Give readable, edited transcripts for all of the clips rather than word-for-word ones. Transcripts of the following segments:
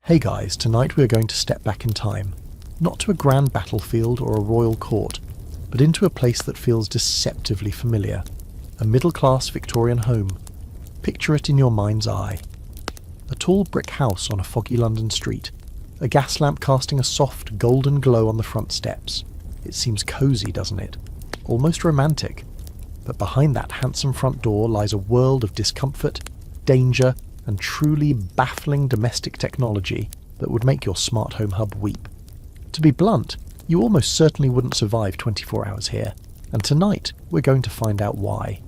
Hey guys, tonight we are going to step back in time, not to a grand battlefield or a royal court, but into a place that feels deceptively familiar, a middle-class Victorian home. Picture it in your mind's eye. A tall brick house on a foggy London street, a gas lamp casting a soft golden glow on the front steps. It seems cosy, doesn't it? Almost romantic. But behind that handsome front door lies a world of discomfort, danger, and truly baffling domestic technology that would make your smart home hub weep. To be blunt, you almost certainly wouldn't survive 24 hours here, and tonight we're going to find out why.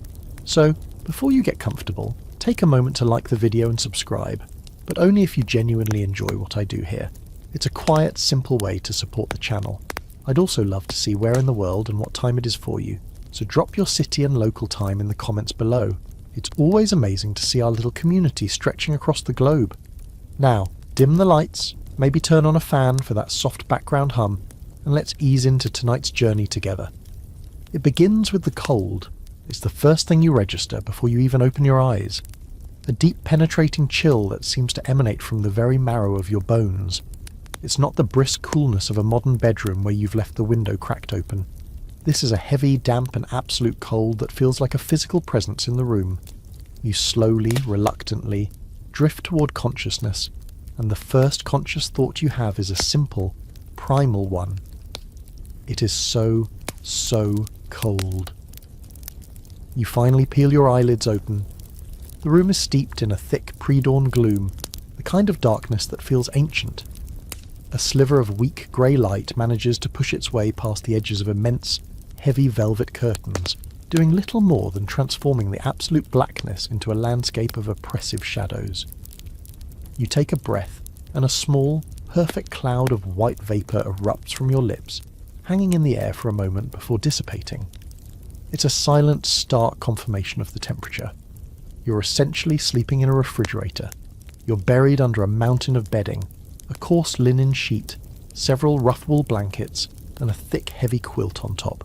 So, before you get comfortable, take a moment to like the video and subscribe, but only if you genuinely enjoy what I do here. It's a quiet, simple way to support the channel. I'd also love to see where in the world and what time it is for you, so drop your city and local time in the comments below. It's always amazing to see our little community stretching across the globe. Now, dim the lights, maybe turn on a fan for that soft background hum, and let's ease into tonight's journey together. It begins with the cold. It's the first thing you register before you even open your eyes. A deep penetrating chill that seems to emanate from the very marrow of your bones. It's not the brisk coolness of a modern bedroom where you've left the window cracked open. This is a heavy, damp and absolute cold that feels like a physical presence in the room. You slowly, reluctantly, drift toward consciousness, and the first conscious thought you have is a simple, primal one. It is so cold. You finally peel your eyelids open. The room is steeped in a thick pre-dawn gloom, the kind of darkness that feels ancient. A sliver of weak grey light manages to push its way past the edges of immense, heavy velvet curtains, doing little more than transforming the absolute blackness into a landscape of oppressive shadows. You take a breath, and a small, perfect cloud of white vapour erupts from your lips, hanging in the air for a moment before dissipating. It's a silent, stark confirmation of the temperature. You're essentially sleeping in a refrigerator. You're buried under a mountain of bedding, a coarse linen sheet, several rough wool blankets, and a thick, heavy quilt on top.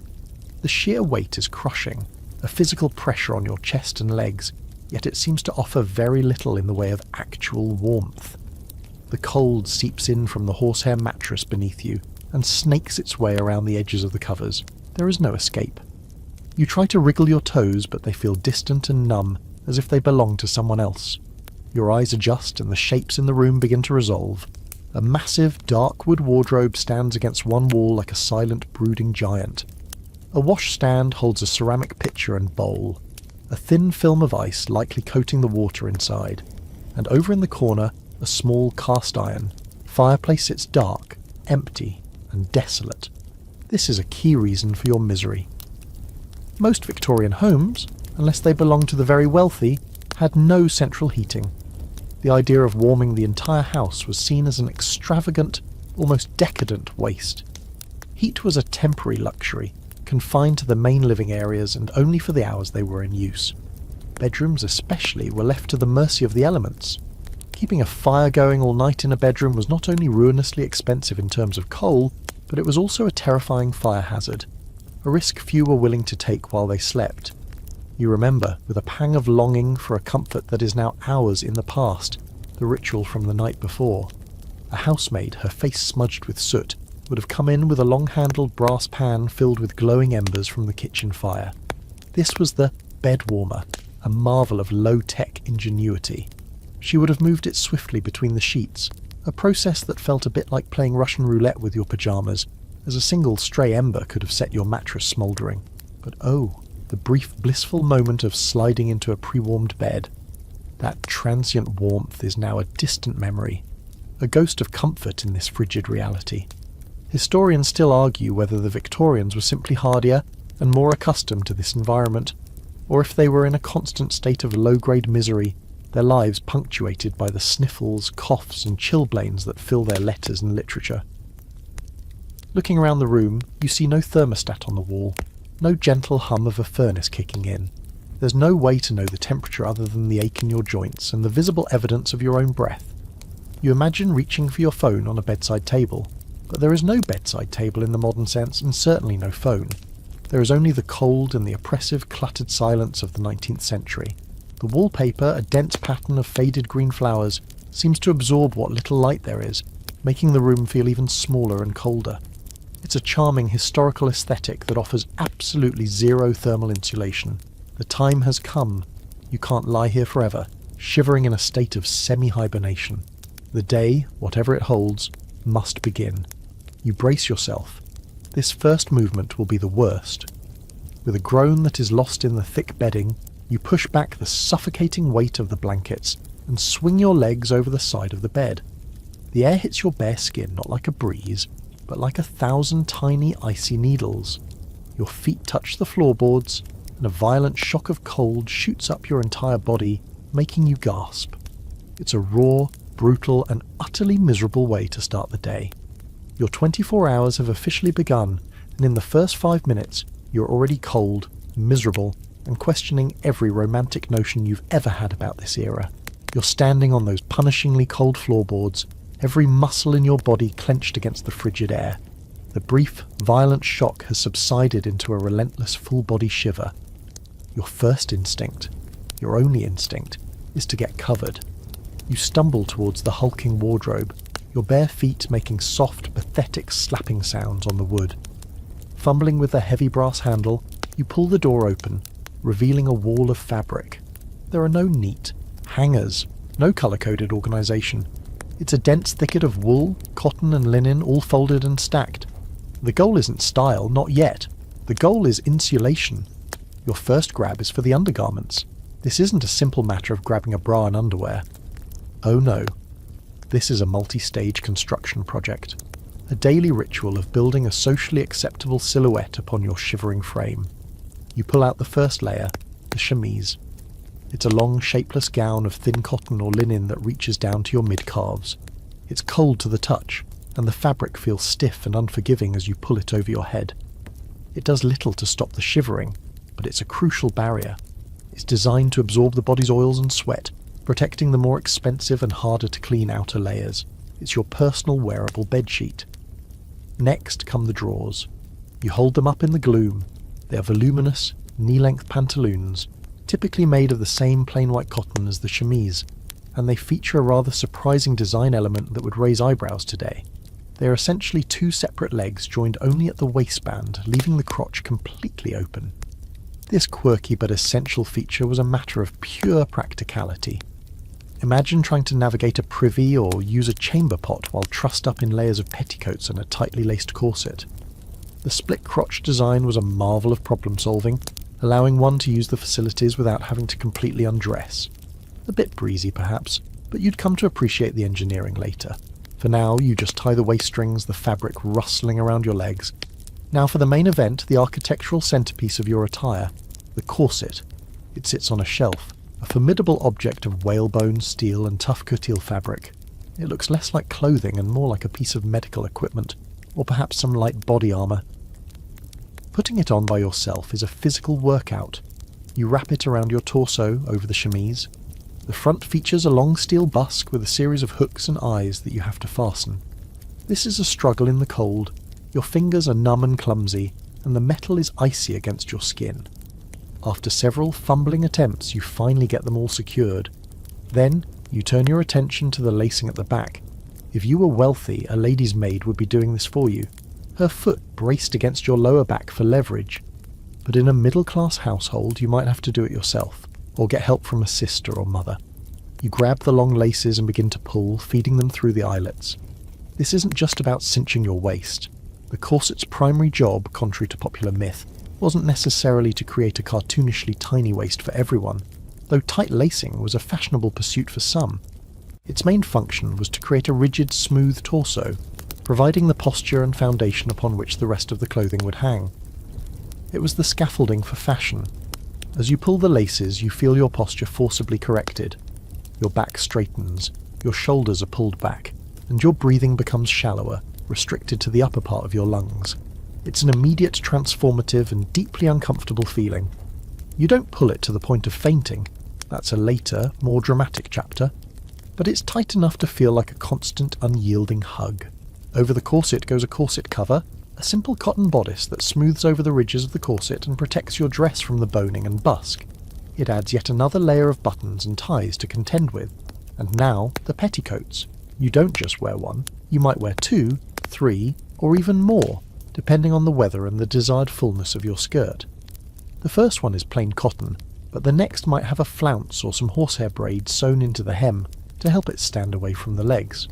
The sheer weight is crushing, a physical pressure on your chest and legs, yet it seems to offer very little in the way of actual warmth. The cold seeps in from the horsehair mattress beneath you and snakes its way around the edges of the covers. There is no escape. You try to wriggle your toes, but they feel distant and numb, as if they belong to someone else. Your eyes adjust and the shapes in the room begin to resolve. A massive, dark wood wardrobe stands against one wall like a silent, brooding giant. A washstand holds a ceramic pitcher and bowl, a thin film of ice likely coating the water inside, and over in the corner, a small cast iron. Fireplace sits dark, empty, and desolate. This is a key reason for your misery. Most Victorian homes, unless they belonged to the very wealthy, had no central heating. The idea of warming the entire house was seen as an extravagant, almost decadent waste. Heat was a temporary luxury, confined to the main living areas and only for the hours they were in use. Bedrooms especially were left to the mercy of the elements. Keeping a fire going all night in a bedroom was not only ruinously expensive in terms of coal, but it was also a terrifying fire hazard, a risk few were willing to take while they slept. You remember, with a pang of longing for a comfort that is now hours in the past, the ritual from the night before. A housemaid, her face smudged with soot, would have come in with a long-handled brass pan filled with glowing embers from the kitchen fire. This was the bed warmer, a marvel of low-tech ingenuity. She would have moved it swiftly between the sheets, a process that felt a bit like playing Russian roulette with your pyjamas, as a single stray ember could have set your mattress smouldering. But oh, the brief blissful moment of sliding into a pre-warmed bed. That transient warmth is now a distant memory, a ghost of comfort in this frigid reality. Historians still argue whether the Victorians were simply hardier and more accustomed to this environment, or if they were in a constant state of low-grade misery, their lives punctuated by the sniffles, coughs and chilblains that fill their letters and literature. Looking around the room, you see no thermostat on the wall, no gentle hum of a furnace kicking in. There's no way to know the temperature other than the ache in your joints and the visible evidence of your own breath. You imagine reaching for your phone on a bedside table, but there is no bedside table in the modern sense and certainly no phone. There is only the cold and the oppressive cluttered silence of the 19th century. The wallpaper, a dense pattern of faded green flowers, seems to absorb what little light there is, making the room feel even smaller and colder. It's a charming historical aesthetic that offers absolutely zero thermal insulation. The time has come. You can't lie here forever, shivering in a state of semi-hibernation. The day, whatever it holds, must begin. You brace yourself. This first movement will be the worst. With a groan that is lost in the thick bedding, you push back the suffocating weight of the blankets and swing your legs over the side of the bed. The air hits your bare skin not like a breeze, but like 1,000 tiny icy needles. Your feet touch the floorboards, and a violent shock of cold shoots up your entire body, making you gasp. It's a raw, brutal, and utterly miserable way to start the day. Your 24 hours have officially begun, and in the first 5 minutes, you're already cold, miserable, and questioning every romantic notion you've ever had about this era. You're standing on those punishingly cold floorboards, every muscle in your body clenched against the frigid air. The brief, violent shock has subsided into a relentless full-body shiver. Your first instinct, your only instinct, is to get covered. You stumble towards the hulking wardrobe, your bare feet making soft, pathetic slapping sounds on the wood. Fumbling with the heavy brass handle, you pull the door open, revealing a wall of fabric. There are no neat hangers, no colour-coded organisation. It's a dense thicket of wool, cotton and linen all folded and stacked. The goal isn't style, not yet. The goal is insulation. Your first grab is for the undergarments. This isn't a simple matter of grabbing a bra and underwear. Oh no. This is a multi-stage construction project. A daily ritual of building a socially acceptable silhouette upon your shivering frame. You pull out the first layer, the chemise. It's a long, shapeless gown of thin cotton or linen that reaches down to your mid-calves. It's cold to the touch, and the fabric feels stiff and unforgiving as you pull it over your head. It does little to stop the shivering, but it's a crucial barrier. It's designed to absorb the body's oils and sweat, protecting the more expensive and harder to clean outer layers. It's your personal wearable bedsheet. Next come the drawers. You hold them up in the gloom. They are voluminous, knee-length pantaloons, typically made of the same plain white cotton as the chemise, and they feature a rather surprising design element that would raise eyebrows today. They are essentially two separate legs joined only at the waistband, leaving the crotch completely open. This quirky but essential feature was a matter of pure practicality. Imagine trying to navigate a privy or use a chamber pot while trussed up in layers of petticoats and a tightly laced corset. The split crotch design was a marvel of problem solving, allowing one to use the facilities without having to completely undress. A bit breezy perhaps, but you'd come to appreciate the engineering later. For now, you just tie the waist strings, the fabric rustling around your legs. Now for the main event, the architectural centerpiece of your attire, the corset. It sits on a shelf, a formidable object of whalebone, steel and tough coutil fabric. It looks less like clothing and more like a piece of medical equipment, or perhaps some light body armour. Putting it on by yourself is a physical workout. You wrap it around your torso over the chemise. The front features a long steel busk with a series of hooks and eyes that you have to fasten. This is a struggle in the cold. Your fingers are numb and clumsy, and the metal is icy against your skin. After several fumbling attempts, you finally get them all secured. Then, you turn your attention to the lacing at the back. If you were wealthy, a lady's maid would be doing this for you, her foot braced against your lower back for leverage. But in a middle-class household, you might have to do it yourself, or get help from a sister or mother. You grab the long laces and begin to pull, feeding them through the eyelets. This isn't just about cinching your waist. The corset's primary job, contrary to popular myth, wasn't necessarily to create a cartoonishly tiny waist for everyone, though tight lacing was a fashionable pursuit for some. Its main function was to create a rigid, smooth torso, providing the posture and foundation upon which the rest of the clothing would hang. It was the scaffolding for fashion. As you pull the laces, you feel your posture forcibly corrected. Your back straightens, your shoulders are pulled back, and your breathing becomes shallower, restricted to the upper part of your lungs. It's an immediate, transformative, and deeply uncomfortable feeling. You don't pull it to the point of fainting. That's a later, more dramatic chapter. But it's tight enough to feel like a constant, unyielding hug. Over the corset goes a corset cover, a simple cotton bodice that smooths over the ridges of the corset and protects your dress from the boning and busk. It adds yet another layer of buttons and ties to contend with. And now, the petticoats. You don't just wear one, you might wear 2, 3, or even more, depending on the weather and the desired fullness of your skirt. The first one is plain cotton, but the next might have a flounce or some horsehair braids sewn into the hem to help it stand away from the legs.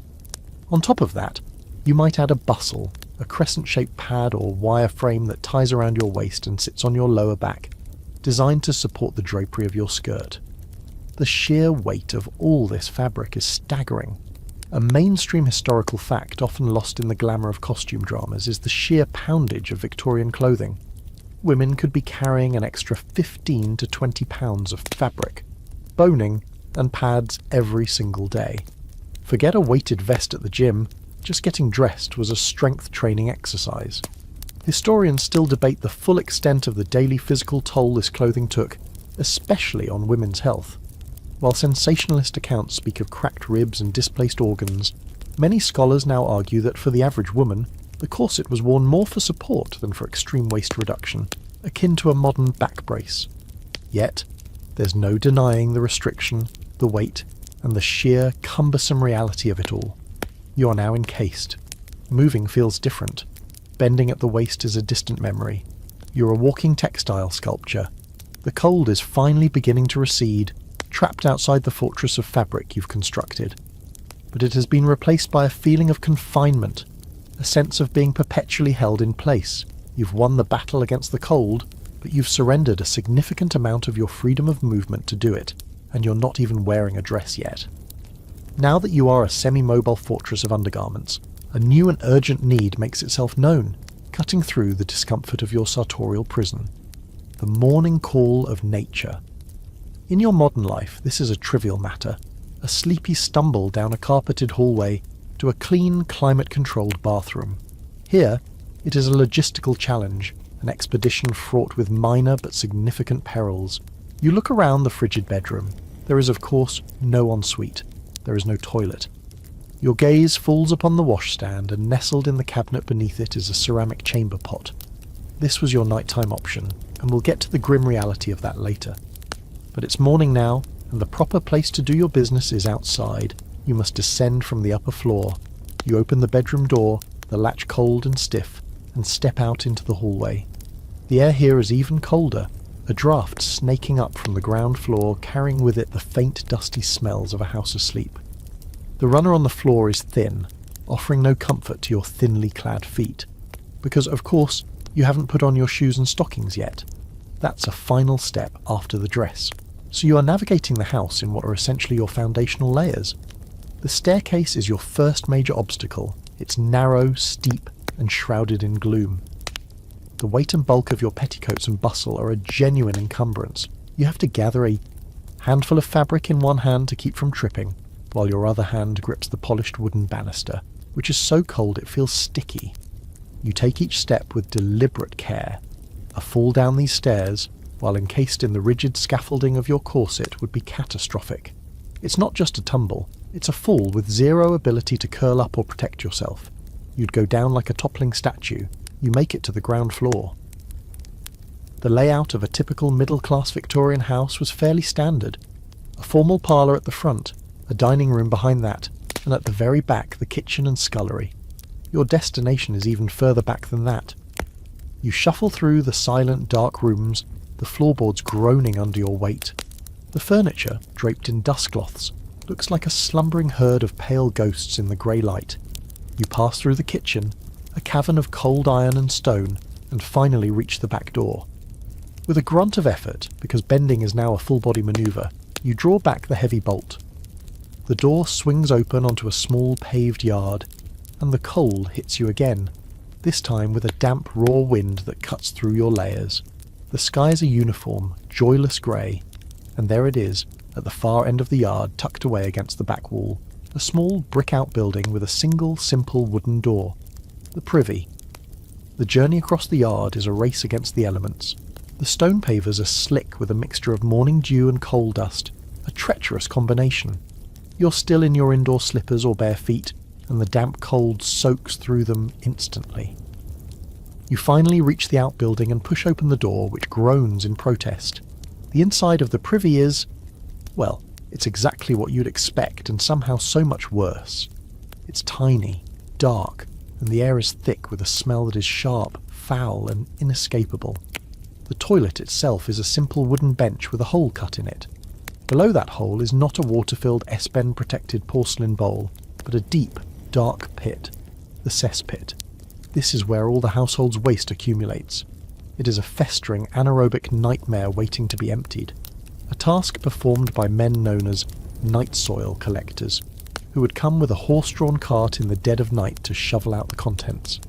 On top of that, you might add a bustle, a crescent-shaped pad or wire frame that ties around your waist and sits on your lower back, designed to support the drapery of your skirt. The sheer weight of all this fabric is staggering. A mainstream historical fact often lost in the glamour of costume dramas is the sheer poundage of Victorian clothing. Women could be carrying an extra 15 to 20 pounds of fabric, boning, and pads every single day. Forget a weighted vest at the gym, just getting dressed was a strength training exercise. Historians still debate the full extent of the daily physical toll this clothing took, especially on women's health. While sensationalist accounts speak of cracked ribs and displaced organs, many scholars now argue that for the average woman, the corset was worn more for support than for extreme waist reduction, akin to a modern back brace. Yet, there's no denying the restriction, the weight, and the sheer, cumbersome reality of it all. You are now encased. Moving feels different. Bending at the waist is a distant memory. You're a walking textile sculpture. The cold is finally beginning to recede, trapped outside the fortress of fabric you've constructed. But it has been replaced by a feeling of confinement, a sense of being perpetually held in place. You've won the battle against the cold, but you've surrendered a significant amount of your freedom of movement to do it, and you're not even wearing a dress yet. Now that you are a semi-mobile fortress of undergarments, a new and urgent need makes itself known, cutting through the discomfort of your sartorial prison. The morning call of nature. In your modern life, this is a trivial matter, a sleepy stumble down a carpeted hallway to a clean, climate-controlled bathroom. Here, it is a logistical challenge, an expedition fraught with minor but significant perils. You look around the frigid bedroom. There is, of course, no ensuite. There is no toilet. Your gaze falls upon the washstand, and nestled in the cabinet beneath it is a ceramic chamber pot. This was your nighttime option, and we'll get to the grim reality of that later. But it's morning now, and the proper place to do your business is outside. You must descend from the upper floor. You open the bedroom door, the latch cold and stiff, and step out into the hallway. The air here is even colder, a draught snaking up from the ground floor, carrying with it the faint, dusty smells of a house asleep. The runner on the floor is thin, offering no comfort to your thinly clad feet, because, of course, you haven't put on your shoes and stockings yet. That's a final step after the dress, so you are navigating the house in what are essentially your foundational layers. The staircase is your first major obstacle. It's narrow, steep, and shrouded in gloom. The weight and bulk of your petticoats and bustle are a genuine encumbrance. You have to gather a handful of fabric in one hand to keep from tripping, while your other hand grips the polished wooden banister, which is so cold it feels sticky. You take each step with deliberate care. A fall down these stairs, while encased in the rigid scaffolding of your corset, would be catastrophic. It's not just a tumble, it's a fall with zero ability to curl up or protect yourself. You'd go down like a toppling statue. You make it to the ground floor. The layout of a typical middle-class Victorian house was fairly standard. A formal parlour at the front, a dining room behind that, and at the very back the kitchen and scullery. Your destination is even further back than that. You shuffle through the silent, dark rooms, the floorboards groaning under your weight. The furniture, draped in dustcloths, looks like a slumbering herd of pale ghosts in the grey light. You pass through the kitchen, a cavern of cold iron and stone, and finally reach the back door. With a grunt of effort, because bending is now a full-body manoeuvre, you draw back the heavy bolt. The door swings open onto a small paved yard, and the cold hits you again, this time with a damp raw wind that cuts through your layers. The sky is a uniform, joyless grey, and there it is, at the far end of the yard, tucked away against the back wall, a small brick outbuilding with a single, simple wooden door. The privy. The journey across the yard is a race against the elements. The stone pavers are slick with a mixture of morning dew and coal dust, a treacherous combination. You're still in your indoor slippers or bare feet, and the damp cold soaks through them instantly. You finally reach the outbuilding and push open the door, which groans in protest. The inside of the privy is, well, It's exactly what you'd expect and somehow so much worse. It's tiny, dark, and the air is thick with a smell that is sharp, foul, and inescapable. The toilet itself is a simple wooden bench with a hole cut in it. Below that hole is not a water-filled S-bend-protected porcelain bowl, but a deep, dark pit, the cesspit. This is where all the household's waste accumulates. It is a festering, anaerobic nightmare waiting to be emptied, a task performed by men known as night soil collectors, who would come with a horse-drawn cart in the dead of night to shovel out the contents.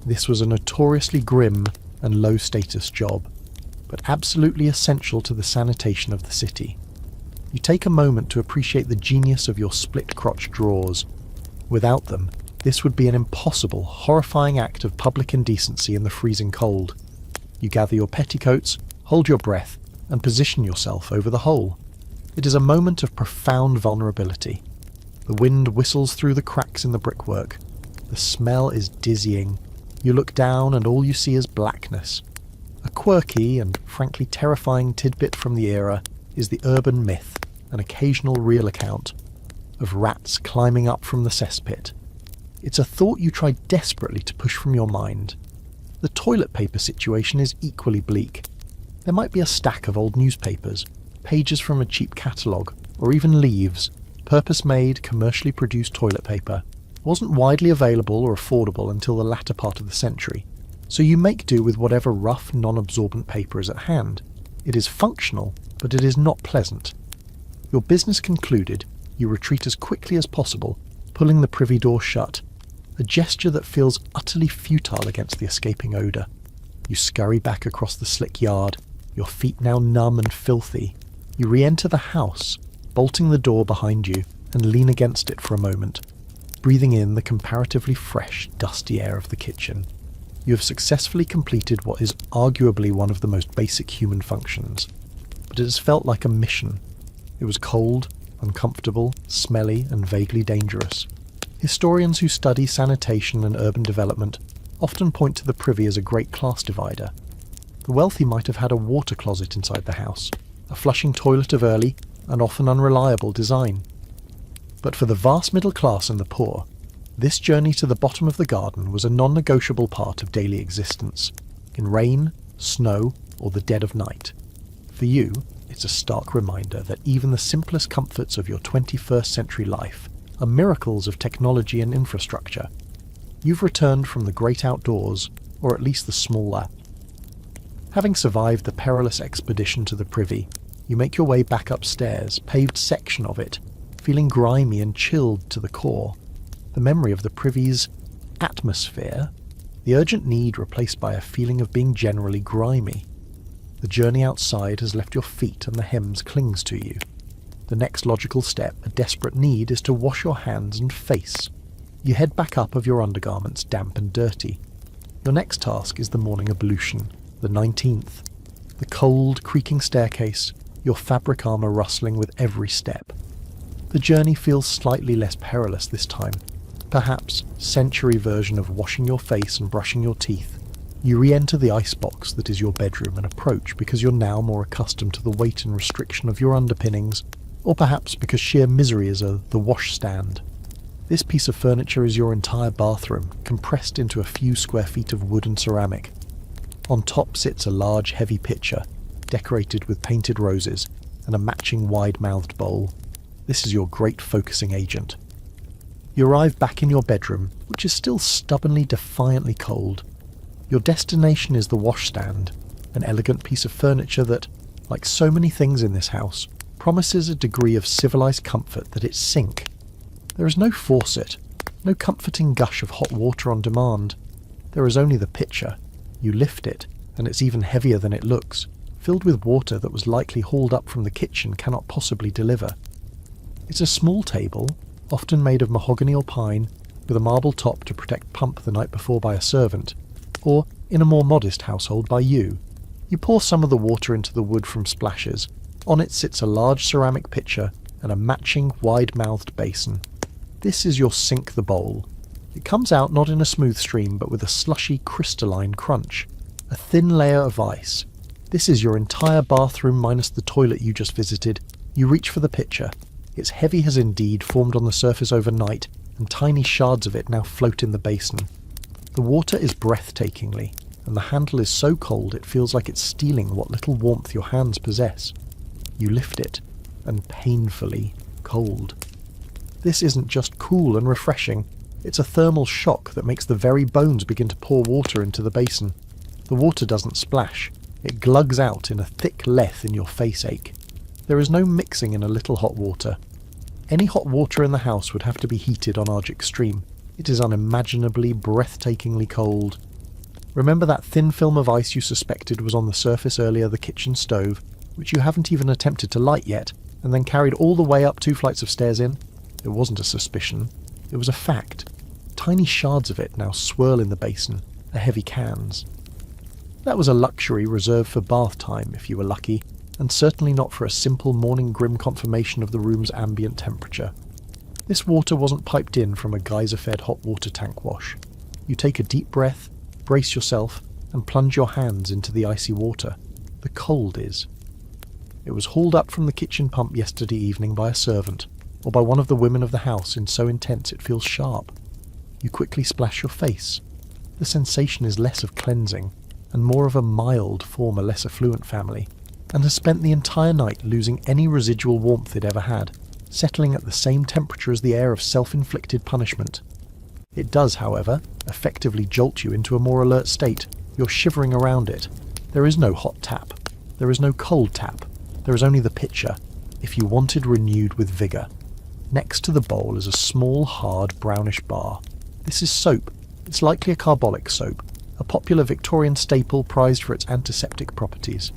This was a notoriously grim and low-status job, but absolutely essential to the sanitation of the city. You take a moment to appreciate the genius of your split-crotch drawers. Without them, this would be an impossible, horrifying act of public indecency in the freezing cold. You gather your petticoats, hold your breath, and position yourself over the hole. It is a moment of profound vulnerability. The wind whistles through the cracks in the brickwork. The smell is dizzying. You look down and all you see is blackness. A quirky and frankly terrifying tidbit from the era is the urban myth, an occasional real account, of rats climbing up from the cesspit. It's a thought you try desperately to push from your mind. The toilet paper situation is equally bleak. There might be a stack of old newspapers, pages from a cheap catalogue, or even leaves. Purpose-made, commercially produced toilet paper wasn't widely available or affordable until the latter part of the century, so you make do with whatever rough, non-absorbent paper is at hand. It is functional, but it is not pleasant. Your business concluded, you retreat as quickly as possible, pulling the privy door shut, a gesture that feels utterly futile against the escaping odour. You scurry back across the slick yard, your feet now numb and filthy. You re-enter the house, bolting the door behind you, and lean against it for a moment, breathing in the comparatively fresh, dusty air of the kitchen. You have successfully completed what is arguably one of the most basic human functions, but it has felt like a mission. It was cold, uncomfortable, smelly, and vaguely dangerous. Historians who study sanitation and urban development often point to the privy as a great class divider. The wealthy might have had a water closet inside the house, a flushing toilet of early and often unreliable design. But for the vast middle class and the poor, this journey to the bottom of the garden was a non-negotiable part of daily existence, in rain, snow, or the dead of night. For you, it's a stark reminder that even the simplest comforts of your 21st century life are miracles of technology and infrastructure. You've returned from the great outdoors, or at least the smaller. Having survived the perilous expedition to the privy, you make your way back upstairs, paved section of it, feeling grimy and chilled to the core. The memory of the privy's atmosphere, the urgent need replaced by a feeling of being generally grimy. The journey outside has left your feet and the hems clings to you. The next logical step, a desperate need, is to wash your hands and face. You head back up of your undergarments, damp and dirty. Your next task is the morning ablution, the 19th. The cold, creaking staircase, your fabric armour rustling with every step. The journey feels slightly less perilous this time. Perhaps century version of washing your face and brushing your teeth. You re-enter the icebox that is your bedroom and approach because you're now more accustomed to the weight and restriction of your underpinnings, or perhaps because sheer misery is the washstand. This piece of furniture is your entire bathroom, compressed into a few square feet of wood and ceramic. On top sits a large, heavy pitcher, decorated with painted roses, and a matching wide-mouthed bowl. This is your great focusing agent. You arrive back in your bedroom, which is still stubbornly, defiantly cold. Your destination is the washstand, an elegant piece of furniture that, like so many things in this house, promises a degree of civilized comfort that its sink. There is no faucet, no comforting gush of hot water on demand. There is only the pitcher. You lift it, and it's even heavier than it looks, filled with water that was likely hauled up from the kitchen cannot possibly deliver. It's a small table, often made of mahogany or pine, with a marble top to protect pump the night before by a servant, or, in a more modest household, by you. You pour some of the water into the wood from splashes. On it sits a large ceramic pitcher and a matching wide-mouthed basin. This is your sink the bowl. It comes out not in a smooth stream, but with a slushy, crystalline crunch. A thin layer of ice. This is your entire bathroom minus the toilet you just visited, You reach for the pitcher. Its heavy has indeed formed on the surface overnight, and tiny shards of it now float in the basin. The water is breathtakingly, and the handle is so cold it feels like it's stealing what little warmth your hands possess. You lift it, and painfully cold. This isn't just cool and refreshing, it's a thermal shock that makes the very bones begin to pour water into the basin. The water doesn't splash, it glugs out in a thick lethe in your face ache. There is no mixing in a little hot water. Any hot water in the house would have to be heated on Arctic Extreme. It is unimaginably, breathtakingly cold. Remember that thin film of ice you suspected was on the surface earlier, the kitchen stove, which you haven't even attempted to light yet, and then carried all the way up 2 flights of stairs in? It wasn't a suspicion. It was a fact. Tiny shards of it now swirl in the basin, are heavy cans. That was a luxury reserved for bath time, if you were lucky, and certainly not for a simple morning grim confirmation of the room's ambient temperature. This water wasn't piped in from a geyser-fed hot water tank wash. You take a deep breath, brace yourself, and plunge your hands into the icy water. The cold is. It was hauled up from the kitchen pump yesterday evening by a servant, or by one of the women of the house in so intense it feels sharp. You quickly splash your face. The sensation is less of cleansing, and more of a mild former less affluent family, and has spent the entire night losing any residual warmth it ever had, settling at the same temperature as the air of self-inflicted punishment. It does, however, effectively jolt you into a more alert state. You're shivering around it. There is no hot tap. There is no cold tap. There is only the pitcher, if you wanted renewed with vigour. Next to the bowl is a small, hard, brownish bar. This is soap. It's likely a carbolic soap, a popular Victorian staple prized for its antiseptic properties.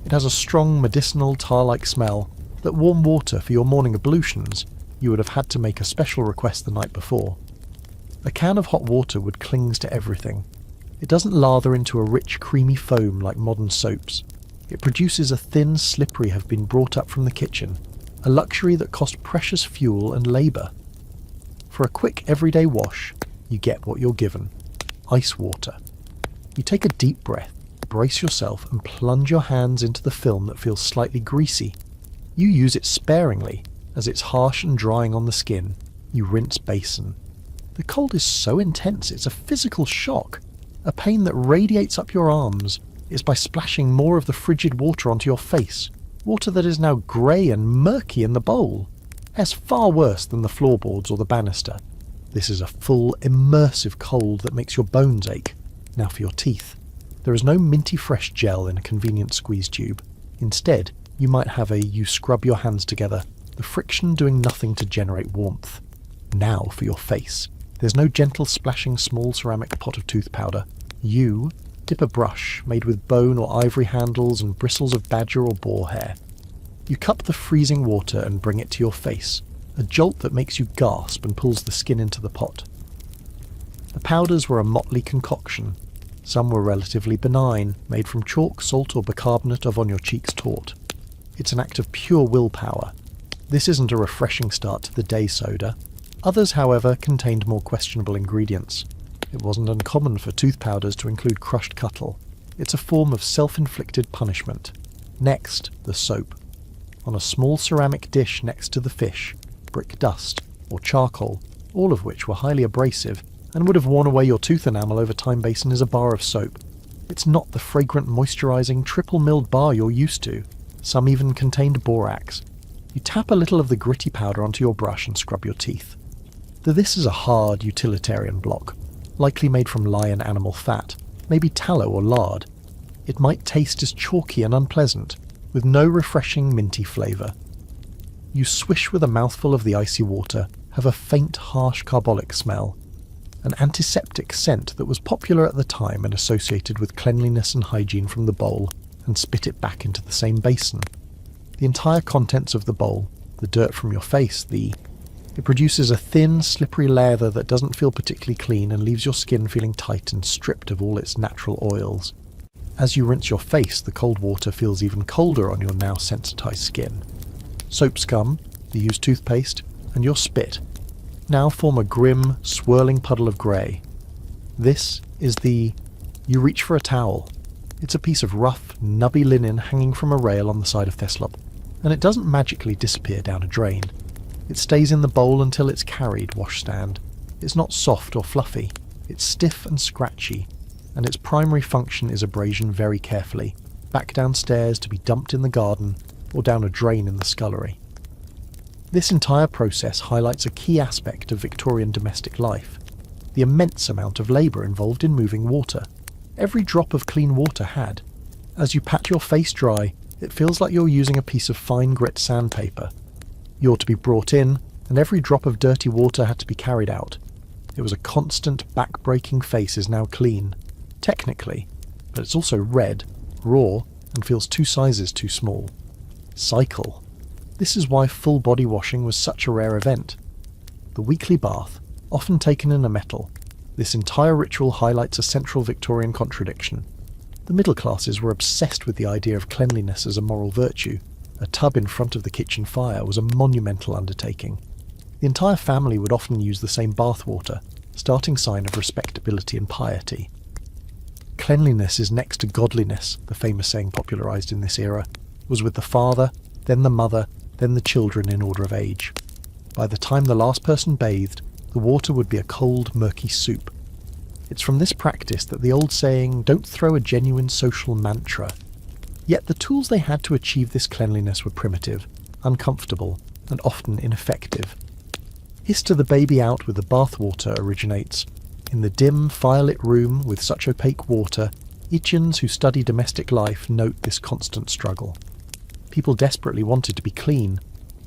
It has a strong medicinal tar-like smell that warm water for your morning ablutions you would have had to make a special request the night before. A can of hot water would cling to everything. It doesn't lather into a rich, creamy foam like modern soaps. It produces a thin, slippery have been brought up from the kitchen, a luxury that cost precious fuel and labour. For a quick everyday wash, you get what you're given. Ice water. You take a deep breath, brace yourself and plunge your hands into the film that feels slightly greasy. You use it sparingly, as it's harsh and drying on the skin. You rinse basin. The cold is so intense it's a physical shock. A pain that radiates up your arms is by splashing more of the frigid water onto your face. Water that is now grey and murky in the bowl. That's far worse than the floorboards or the banister. This is a full, immersive cold that makes your bones ache. Now for your teeth. There is no minty fresh gel in a convenient squeeze tube. Instead, you might have you scrub your hands together, the friction doing nothing to generate warmth. Now for your face. There's no gentle splashing small ceramic pot of tooth powder. You dip a brush made with bone or ivory handles and bristles of badger or boar hair. You cup the freezing water and bring it to your face, a jolt that makes you gasp and pulls the skin into the pot. The powders were a motley concoction. Some were relatively benign, made from chalk, salt or bicarbonate of on your cheeks taut. It's an act of pure willpower. This isn't a refreshing start to the day soda. Others, however, contained more questionable ingredients. It wasn't uncommon for tooth powders to include crushed cuttle. It's a form of self-inflicted punishment. Next, the soap. On a small ceramic dish next to the fish, brick dust, or charcoal, all of which were highly abrasive and would have worn away your tooth enamel over time basin, is a bar of soap. It's not the fragrant, moisturising, triple-milled bar you're used to. Some even contained borax. You tap a little of the gritty powder onto your brush and scrub your teeth. This is a hard, utilitarian block, likely made from lion animal fat, maybe tallow or lard. It might taste as chalky and unpleasant, with no refreshing minty flavour. You swish with a mouthful of the icy water, have a faint, harsh carbolic smell, an antiseptic scent that was popular at the time and associated with cleanliness and hygiene from the bowl, and spit it back into the same basin. The entire contents of the bowl, the dirt from your face, it produces a thin, slippery lather that doesn't feel particularly clean and leaves your skin feeling tight and stripped of all its natural oils. As you rinse your face, the cold water feels even colder on your now sensitized skin. Soap scum, the used toothpaste, and your spit now form a grim, swirling puddle of grey. This is you reach for a towel. It's a piece of rough, nubby linen hanging from a rail on the side of Theslop, and it doesn't magically disappear down a drain. It stays in the bowl until it's carried washstand. It's not soft or fluffy, it's stiff and scratchy, and its primary function is abrasion very carefully, back downstairs to be dumped in the garden or down a drain in the scullery. This entire process highlights a key aspect of Victorian domestic life: the immense amount of labour involved in moving water. Every drop of clean water had. As you pat your face dry, it feels like you're using a piece of fine grit sandpaper. You're to be brought in, and every drop of dirty water had to be carried out. It was a constant, back-breaking face is now clean, technically, but it's also red, raw, and feels 2 sizes too small. Cycle. This is why full body washing was such a rare event. The weekly bath, often taken in a metal, this entire ritual highlights a central Victorian contradiction. The middle classes were obsessed with the idea of cleanliness as a moral virtue. A tub in front of the kitchen fire was a monumental undertaking. The entire family would often use the same bath water, starting sign of respectability and piety. Cleanliness is next to godliness, the famous saying popularised in this era, was with the father, then the mother, then the children in order of age. By the time the last person bathed, the water would be a cold, murky soup. It's from this practice that the old saying, "Don't throw a genuine social mantra." Yet the tools they had to achieve this cleanliness were primitive, uncomfortable, and often ineffective. Hister the baby out with the bath water originates. In the dim, firelit room with such opaque water, Itchians who study domestic life note this constant struggle. People desperately wanted to be clean,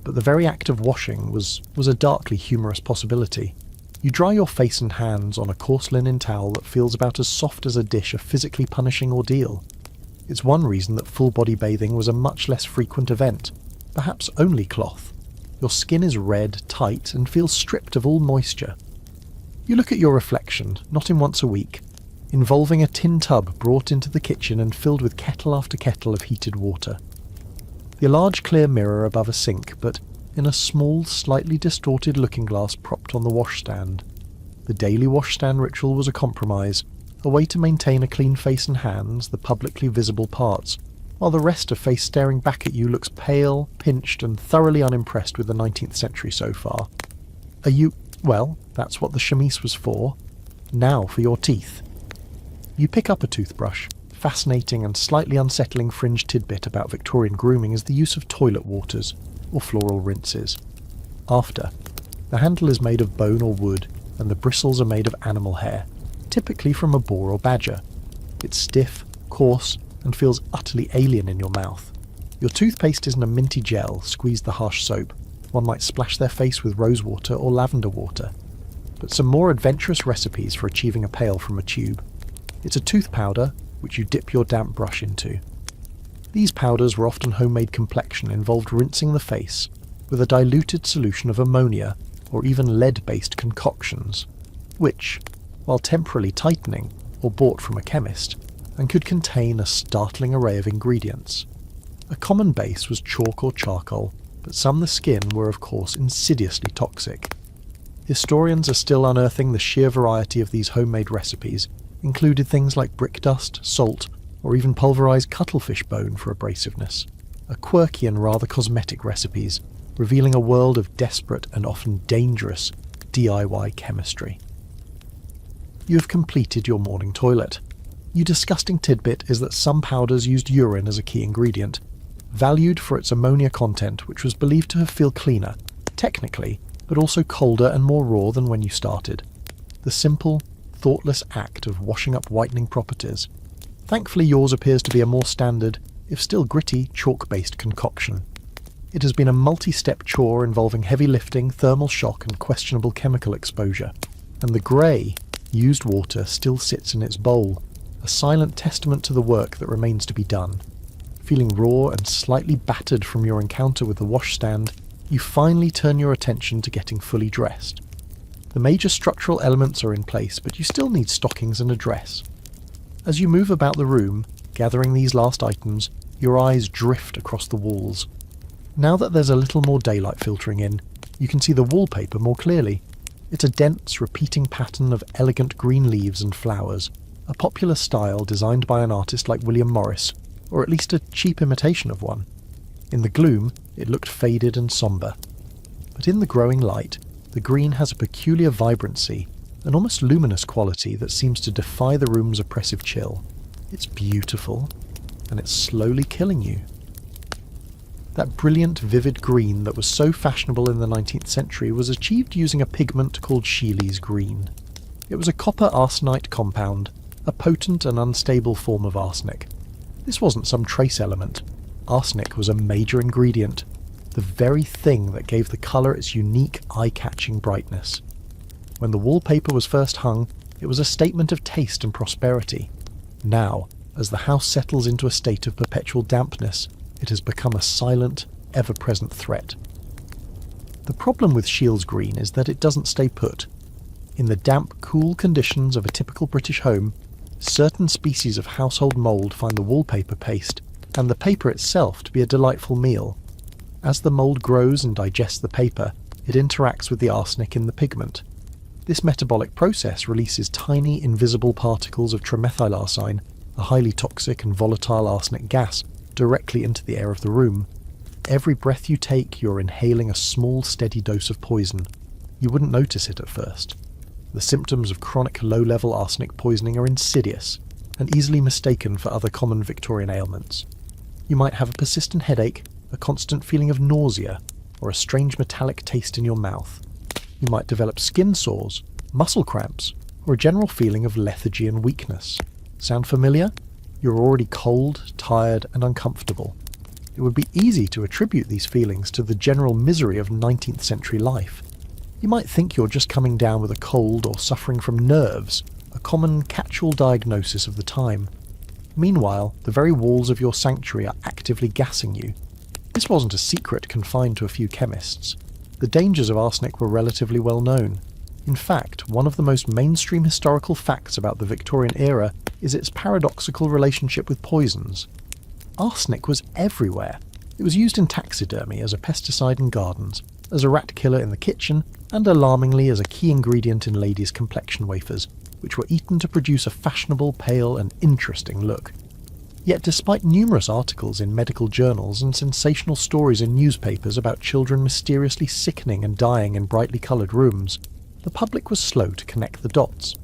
but the very act of washing was a darkly humorous possibility. You dry your face and hands on a coarse linen towel that feels about as soft as a dish a physically punishing ordeal. It's one reason that full-body bathing was a much less frequent event, perhaps only cloth. Your skin is red, tight, and feels stripped of all moisture. You look at your reflection, not in once a week, involving a tin tub brought into the kitchen and filled with kettle after kettle of heated water. The large clear mirror above a sink, but in a small, slightly distorted looking glass propped on the washstand. The daily washstand ritual was a compromise, a way to maintain a clean face and hands, the publicly visible parts, while the rest of face staring back at you looks pale, pinched, and thoroughly unimpressed with the 19th century so far. Are you... well, that's what the chemise was for. Now for your teeth. You pick up a toothbrush. Fascinating and slightly unsettling fringe tidbit about Victorian grooming is the use of toilet waters, or floral rinses. After, the handle is made of bone or wood, and the bristles are made of animal hair, typically from a boar or badger. It's stiff, coarse, and feels utterly alien in your mouth. Your toothpaste isn't a minty gel, squeeze the harsh soap. One might splash their face with rosewater or lavender water. But some more adventurous recipes for achieving a pail from a tube. It's a tooth powder, which you dip your damp brush into. These powders were often homemade complexion, involved rinsing the face with a diluted solution of ammonia or even lead-based concoctions, which, while temporarily tightening, or bought from a chemist, and could contain a startling array of ingredients. A common base was chalk or charcoal, but some the skin were of course insidiously toxic. Historians are still unearthing the sheer variety of these homemade recipes, included things like brick dust, salt, or even pulverised cuttlefish bone for abrasiveness. A quirky and rather cosmetic recipes, revealing a world of desperate and often dangerous DIY chemistry. You have completed your morning toilet. Your disgusting tidbit is that some powders used urine as a key ingredient, valued for its ammonia content, which was believed to have felt cleaner, technically, but also colder and more raw than when you started. The simple, thoughtless act of washing up whitening properties. Thankfully yours appears to be a more standard, if still gritty, chalk-based concoction. It has been a multi-step chore involving heavy lifting, thermal shock and questionable chemical exposure. And the grey, used water still sits in its bowl, a silent testament to the work that remains to be done. Feeling raw and slightly battered from your encounter with the washstand, you finally turn your attention to getting fully dressed. The major structural elements are in place, but you still need stockings and a dress. As you move about the room, gathering these last items, your eyes drift across the walls. Now that there's a little more daylight filtering in, you can see the wallpaper more clearly. It's a dense, repeating pattern of elegant green leaves and flowers, a popular style designed by an artist like William Morris, or at least a cheap imitation of one. In the gloom, it looked faded and sombre. But in the growing light, the green has a peculiar vibrancy, an almost luminous quality that seems to defy the room's oppressive chill. It's beautiful, and it's slowly killing you. That brilliant, vivid green that was so fashionable in the 19th century was achieved using a pigment called Scheele's green. It was a copper arsenite compound, a potent and unstable form of arsenic. This wasn't some trace element. Arsenic was a major ingredient, the very thing that gave the colour its unique, eye-catching brightness. When the wallpaper was first hung, it was a statement of taste and prosperity. Now, as the house settles into a state of perpetual dampness, it has become a silent, ever-present threat. The problem with Scheele's green is that it doesn't stay put. In the damp, cool conditions of a typical British home, certain species of household mould find the wallpaper paste and the paper itself to be a delightful meal. As the mould grows and digests the paper, it interacts with the arsenic in the pigment. This metabolic process releases tiny, invisible particles of trimethylarsine, a highly toxic and volatile arsenic gas, directly into the air of the room. Every breath you take, you're inhaling a small, steady dose of poison. You wouldn't notice it at first. The symptoms of chronic low-level arsenic poisoning are insidious and easily mistaken for other common Victorian ailments. You might have a persistent headache, a constant feeling of nausea, or a strange metallic taste in your mouth. You might develop skin sores, muscle cramps, or a general feeling of lethargy and weakness. Sound familiar? You're already cold, tired, and uncomfortable. It would be easy to attribute these feelings to the general misery of 19th century life. You might think you're just coming down with a cold or suffering from nerves, a common catch-all diagnosis of the time. Meanwhile, the very walls of your sanctuary are actively gassing you. This wasn't a secret confined to a few chemists. The dangers of arsenic were relatively well known. In fact, one of the most mainstream historical facts about the Victorian era is its paradoxical relationship with poisons. Arsenic was everywhere. It was used in taxidermy, as a pesticide in gardens, as a rat killer in the kitchen, and alarmingly as a key ingredient in ladies' complexion wafers, which were eaten to produce a fashionable, pale, and interesting look. Yet despite numerous articles in medical journals and sensational stories in newspapers about children mysteriously sickening and dying in brightly coloured rooms, the public was slow to connect the dots.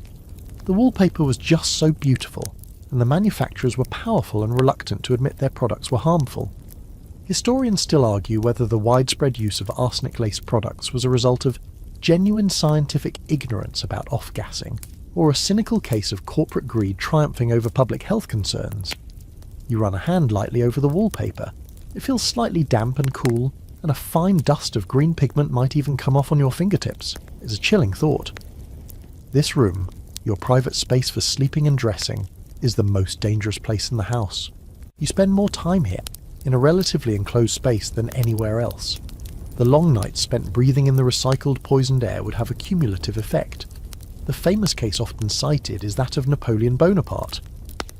The wallpaper was just so beautiful, and the manufacturers were powerful and reluctant to admit their products were harmful. Historians still argue whether the widespread use of arsenic-laced products was a result of genuine scientific ignorance about off-gassing, or a cynical case of corporate greed triumphing over public health concerns. You run a hand lightly over the wallpaper. It feels slightly damp and cool, and a fine dust of green pigment might even come off on your fingertips. It's a chilling thought. This room, your private space for sleeping and dressing, is the most dangerous place in the house. You spend more time here, in a relatively enclosed space, than anywhere else. The long nights spent breathing in the recycled poisoned air would have a cumulative effect. The famous case often cited is that of Napoleon Bonaparte.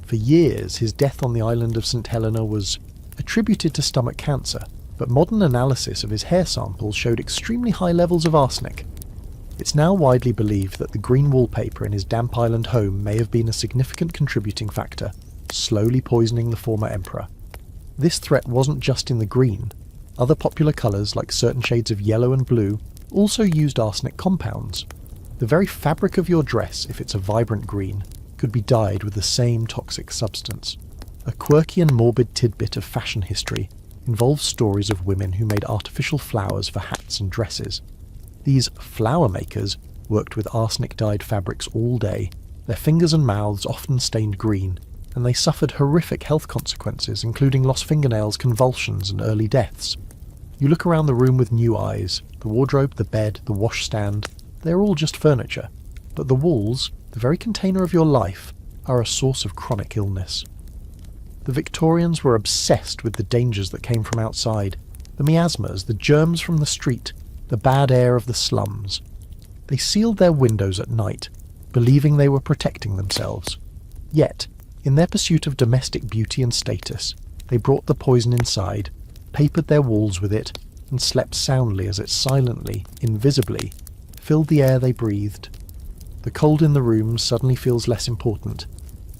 For years, his death on the island of St. Helena was attributed to stomach cancer, but modern analysis of his hair samples showed extremely high levels of arsenic. It's now widely believed that the green wallpaper in his damp island home may have been a significant contributing factor, slowly poisoning the former emperor. This threat wasn't just in the green. Other popular colours, like certain shades of yellow and blue, also used arsenic compounds. The very fabric of your dress, if it's a vibrant green, could be dyed with the same toxic substance. A quirky and morbid tidbit of fashion history involves stories of women who made artificial flowers for hats and dresses. These flower makers worked with arsenic-dyed fabrics all day, their fingers and mouths often stained green, and they suffered horrific health consequences, including lost fingernails, convulsions, and early deaths. You look around the room with new eyes. The wardrobe, the bed, the washstand, they're all just furniture. But the walls, the very container of your life, are a source of chronic illness. The Victorians were obsessed with the dangers that came from outside, the miasmas, the germs from the street, the bad air of the slums. They sealed their windows at night, believing they were protecting themselves. Yet, in their pursuit of domestic beauty and status, they brought the poison inside, papered their walls with it, and slept soundly as it silently, invisibly, filled the air they breathed. The cold in the room suddenly feels less important.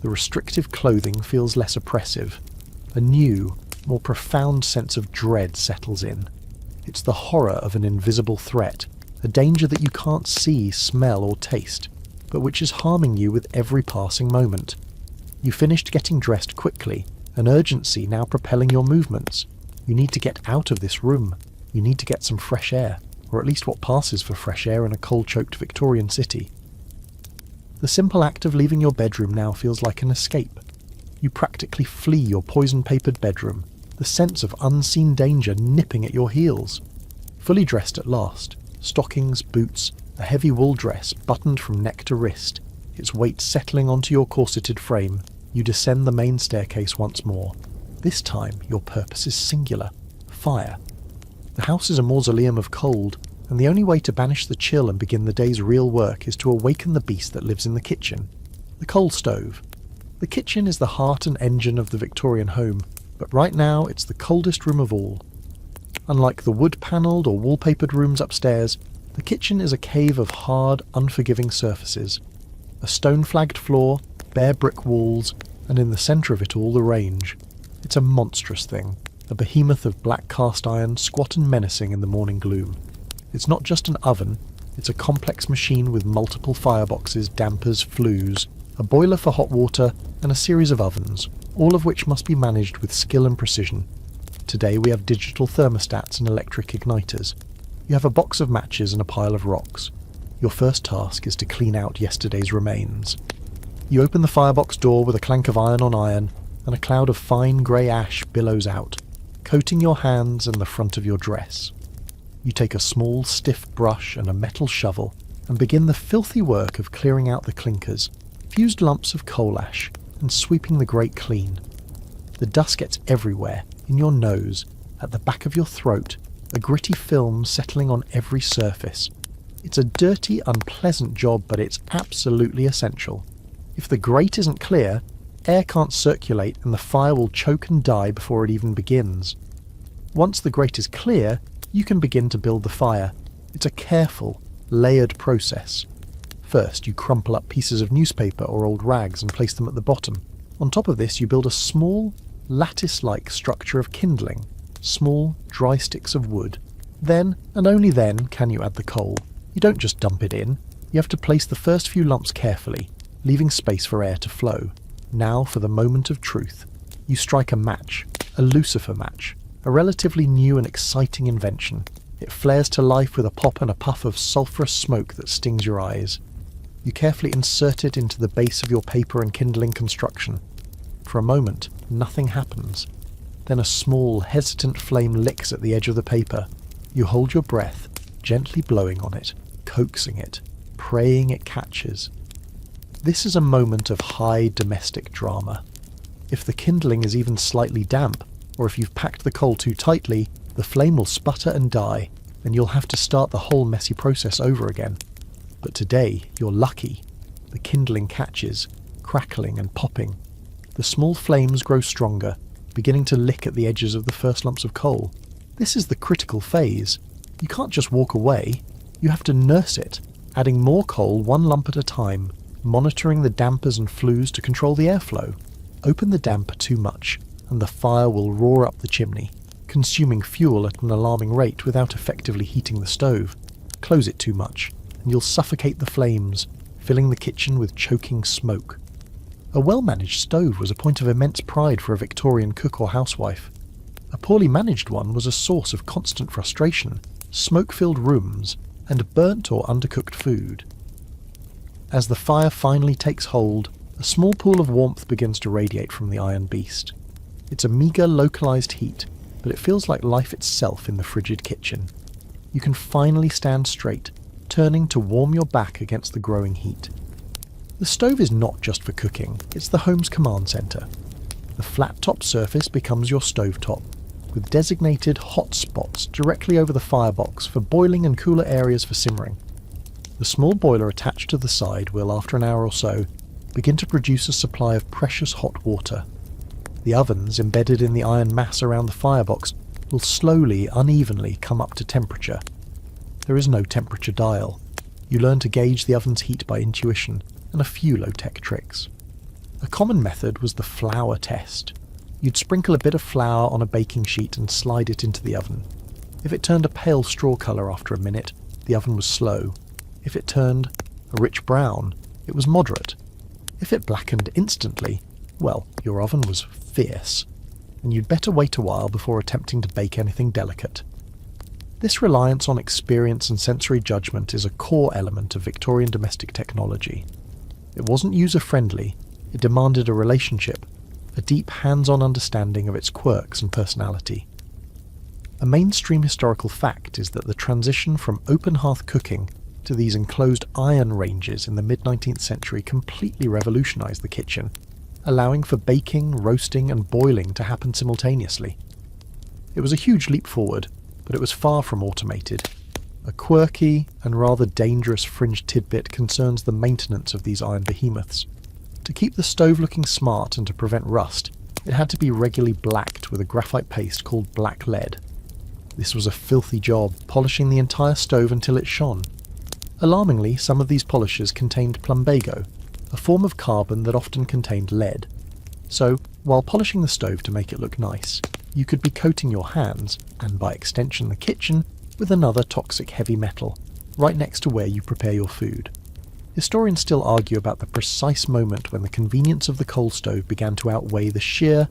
The restrictive clothing feels less oppressive. A new, a more profound sense of dread settles in. It's the horror of an invisible threat, a danger that you can't see, smell or taste, but which is harming you with every passing moment. You finished getting dressed quickly, an urgency now propelling your movements. You need to get out of this room. You need to get some fresh air, or at least what passes for fresh air in a coal-choked Victorian city. The simple act of leaving your bedroom now feels like an escape. You practically flee your poison-papered bedroom, the sense of unseen danger nipping at your heels. Fully dressed at last, stockings, boots, a heavy wool dress buttoned from neck to wrist, its weight settling onto your corseted frame, you descend the main staircase once more. This time your purpose is singular: fire. The house is a mausoleum of cold, and the only way to banish the chill and begin the day's real work is to awaken the beast that lives in the kitchen, the coal stove. The kitchen is the heart and engine of the Victorian home, but right now it's the coldest room of all. Unlike the wood-panelled or wallpapered rooms upstairs, the kitchen is a cave of hard, unforgiving surfaces. A stone-flagged floor, bare brick walls, and in the centre of it all the range. It's a monstrous thing, a behemoth of black cast iron, squat and menacing in the morning gloom. It's not just an oven, it's a complex machine with multiple fireboxes, dampers, flues, a boiler for hot water, and a series of ovens, all of which must be managed with skill and precision. Today we have digital thermostats and electric igniters. You have a box of matches and a pile of rocks. Your first task is to clean out yesterday's remains. You open the firebox door with a clank of iron on iron, and a cloud of fine grey ash billows out, coating your hands and the front of your dress. You take a small, stiff brush and a metal shovel and begin the filthy work of clearing out the clinkers, fused lumps of coal ash, and sweeping the grate clean. The dust gets everywhere, in your nose, at the back of your throat, a gritty film settling on every surface. It's a dirty, unpleasant job, but it's absolutely essential. If the grate isn't clear, air can't circulate and the fire will choke and die before it even begins. Once the grate is clear, you can begin to build the fire. It's a careful, layered process. First, you crumple up pieces of newspaper or old rags and place them at the bottom. On top of this, you build a small, lattice-like structure of kindling, small, dry sticks of wood. Then, and only then, can you add the coal. You don't just dump it in. You have to place the first few lumps carefully, leaving space for air to flow. Now for the moment of truth. You strike a match, a lucifer match, a relatively new and exciting invention. It flares to life with a pop and a puff of sulphurous smoke that stings your eyes. You carefully insert it into the base of your paper and kindling construction. For a moment, nothing happens. Then a small, hesitant flame licks at the edge of the paper. You hold your breath, gently blowing on it, coaxing it, praying it catches. This is a moment of high domestic drama. If the kindling is even slightly damp, or if you've packed the coal too tightly, the flame will sputter and die, and you'll have to start the whole messy process over again. But today, you're lucky. The kindling catches, crackling and popping. The small flames grow stronger, beginning to lick at the edges of the first lumps of coal. This is the critical phase. You can't just walk away. You have to nurse it, adding more coal one lump at a time, monitoring the dampers and flues to control the airflow. Open the damper too much, and the fire will roar up the chimney, consuming fuel at an alarming rate without effectively heating the stove. Close it too much, and you'll suffocate the flames, filling the kitchen with choking smoke. A well-managed stove was a point of immense pride for a Victorian cook or housewife. A poorly managed one was a source of constant frustration, smoke-filled rooms, and burnt or undercooked food. As the fire finally takes hold, a small pool of warmth begins to radiate from the iron beast. It's a meagre, localized heat, but it feels like life itself in the frigid kitchen. You can finally stand straight, turning to warm your back against the growing heat. The stove is not just for cooking, it's the home's command centre. The flat-top surface becomes your stovetop, with designated hot spots directly over the firebox for boiling and cooler areas for simmering. The small boiler attached to the side will, after an hour or so, begin to produce a supply of precious hot water. The ovens embedded in the iron mass around the firebox will slowly, unevenly come up to temperature. There is no temperature dial. You learn to gauge the oven's heat by intuition and a few low-tech tricks. A common method was the flour test. You'd sprinkle a bit of flour on a baking sheet and slide it into the oven. If it turned a pale straw colour after a minute, the oven was slow. If it turned a rich brown, it was moderate. If it blackened instantly, well, your oven was fierce, and you'd better wait a while before attempting to bake anything delicate. This reliance on experience and sensory judgment is a core element of Victorian domestic technology. It wasn't user-friendly, it demanded a relationship, a deep hands-on understanding of its quirks and personality. A mainstream historical fact is that the transition from open-hearth cooking to these enclosed iron ranges in the mid-19th century completely revolutionised the kitchen, allowing for baking, roasting and boiling to happen simultaneously. It was a huge leap forward, but it was far from automated. A quirky and rather dangerous fringe tidbit concerns the maintenance of these iron behemoths. To keep the stove looking smart and to prevent rust, it had to be regularly blacked with a graphite paste called black lead. This was a filthy job, polishing the entire stove until it shone. Alarmingly, some of these polishes contained plumbago, a form of carbon that often contained lead. So, while polishing the stove to make it look nice, you could be coating your hands, and by extension the kitchen, with another toxic heavy metal, right next to where you prepare your food. Historians still argue about the precise moment when the convenience of the coal stove began to outweigh the sheer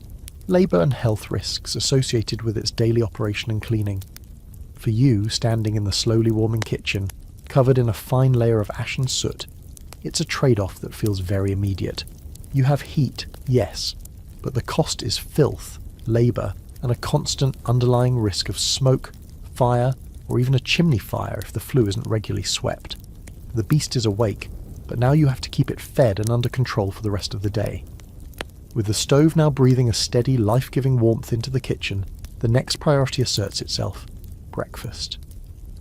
labour and health risks associated with its daily operation and cleaning. For you, standing in the slowly warming kitchen, covered in a fine layer of ash and soot, it's a trade-off that feels very immediate. You have heat, yes, but the cost is filth, labour, and a constant underlying risk of smoke, fire, or even a chimney fire if the flue isn't regularly swept. The beast is awake, but now you have to keep it fed and under control for the rest of the day. With the stove now breathing a steady, life-giving warmth into the kitchen, the next priority asserts itself: breakfast.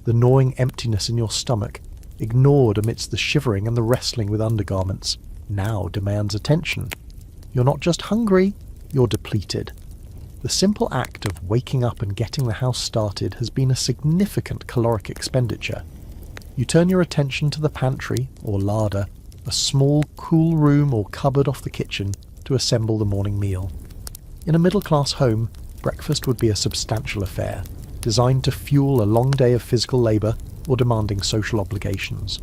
The gnawing emptiness in your stomach, ignored amidst the shivering and the wrestling with undergarments, now demands attention. You're not just hungry, you're depleted. The simple act of waking up and getting the house started has been a significant caloric expenditure. You turn your attention to the pantry, or larder, a small, cool room or cupboard off the kitchen, to assemble the morning meal. In a middle-class home, breakfast would be a substantial affair, designed to fuel a long day of physical labour or demanding social obligations.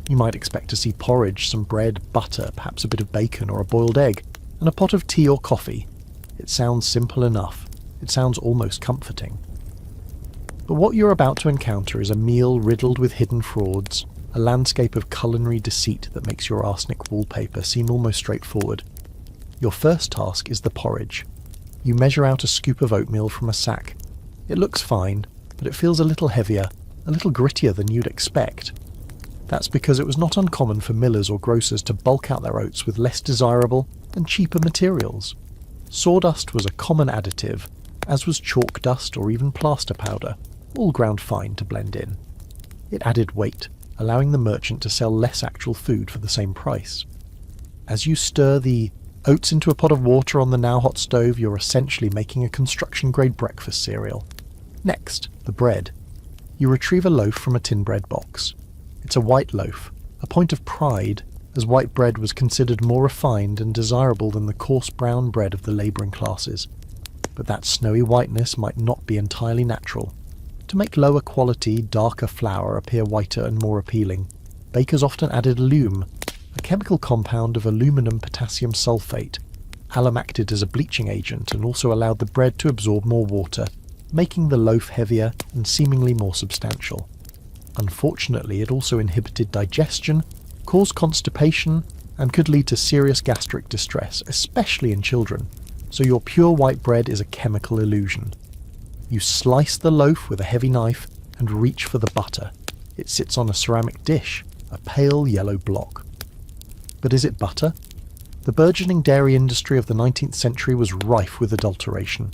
You might expect to see porridge, some bread, butter, perhaps a bit of bacon or a boiled egg, and a pot of tea or coffee. It sounds simple enough. It sounds almost comforting. But what you're about to encounter is a meal riddled with hidden frauds, a landscape of culinary deceit that makes your arsenic wallpaper seem almost straightforward. Your first task is the porridge. You measure out a scoop of oatmeal from a sack. It looks fine, but it feels a little heavier, a little grittier than you'd expect. That's because it was not uncommon for millers or grocers to bulk out their oats with less desirable and cheaper materials. Sawdust was a common additive, as was chalk dust or even plaster powder, all ground fine to blend in. It added weight, allowing the merchant to sell less actual food for the same price. As you stir the oats into a pot of water on the now hot stove, you're essentially making a construction-grade breakfast cereal. Next, the bread. You retrieve a loaf from a tin bread box. It's a white loaf, a point of pride, as white bread was considered more refined and desirable than the coarse brown bread of the labouring classes. But that snowy whiteness might not be entirely natural. To make lower quality, darker flour appear whiter and more appealing, bakers often added alum, a chemical compound of aluminum potassium sulfate. Alum acted as a bleaching agent and also allowed the bread to absorb more water, making the loaf heavier and seemingly more substantial. Unfortunately, it also inhibited digestion, caused constipation, and could lead to serious gastric distress, especially in children, so your pure white bread is a chemical illusion. You slice the loaf with a heavy knife and reach for the butter. It sits on a ceramic dish, a pale yellow block. But is it butter? The burgeoning dairy industry of the 19th century was rife with adulteration.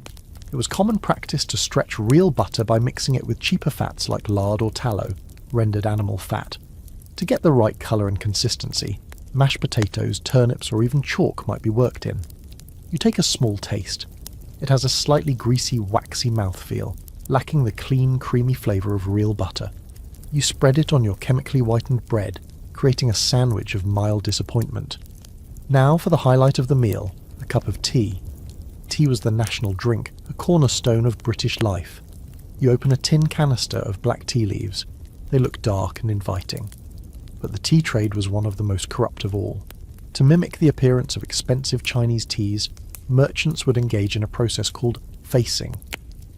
It was common practice to stretch real butter by mixing it with cheaper fats like lard or tallow, rendered animal fat. To get the right colour and consistency, mashed potatoes, turnips or even chalk might be worked in. You take a small taste. It has a slightly greasy, waxy mouthfeel, lacking the clean, creamy flavour of real butter. You spread it on your chemically whitened bread, creating a sandwich of mild disappointment. Now for the highlight of the meal, a cup of tea. Tea was the national drink, a cornerstone of British life. You open a tin canister of black tea leaves. They look dark and inviting. But the tea trade was one of the most corrupt of all. To mimic the appearance of expensive Chinese teas, merchants would engage in a process called facing.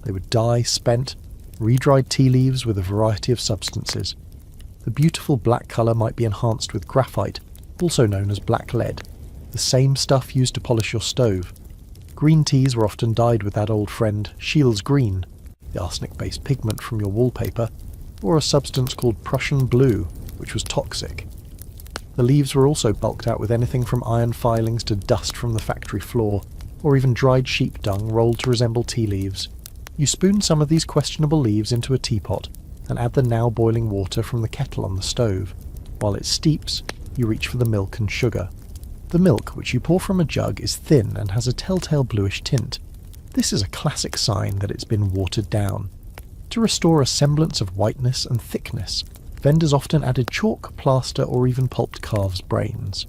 They would dye spent, re-dried tea leaves with a variety of substances. The beautiful black colour might be enhanced with graphite, also known as black lead, the same stuff used to polish your stove. Green teas were often dyed with that old friend Scheele's green, the arsenic-based pigment from your wallpaper, or a substance called Prussian blue, which was toxic. The leaves were also bulked out with anything from iron filings to dust from the factory floor, or even dried sheep dung rolled to resemble tea leaves. You spoon some of these questionable leaves into a teapot and add the now boiling water from the kettle on the stove. While it steeps, you reach for the milk and sugar. The milk, which you pour from a jug, is thin and has a telltale bluish tint. This is a classic sign that it's been watered down. To restore a semblance of whiteness and thickness, vendors often added chalk, plaster, or even pulped calves' brains.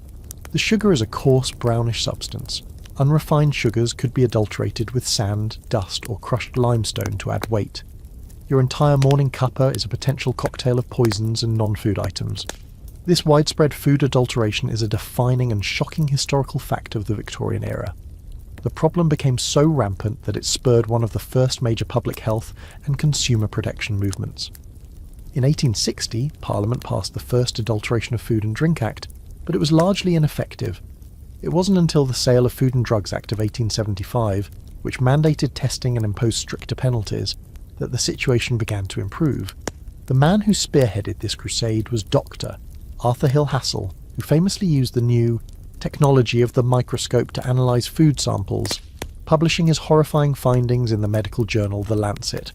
The sugar is a coarse brownish substance. Unrefined sugars could be adulterated with sand, dust, or crushed limestone to add weight. Your entire morning cuppa is a potential cocktail of poisons and non-food items. This widespread food adulteration is a defining and shocking historical fact of the Victorian era. The problem became so rampant that it spurred one of the first major public health and consumer protection movements. In 1860, Parliament passed the first Adulteration of Food and Drink Act, but it was largely ineffective. It wasn't until the Sale of Food and Drugs Act of 1875, which mandated testing and imposed stricter penalties, that the situation began to improve. The man who spearheaded this crusade was Dr. Arthur Hill Hassell, who famously used the new technology of the microscope to analyse food samples, publishing his horrifying findings in the medical journal The Lancet.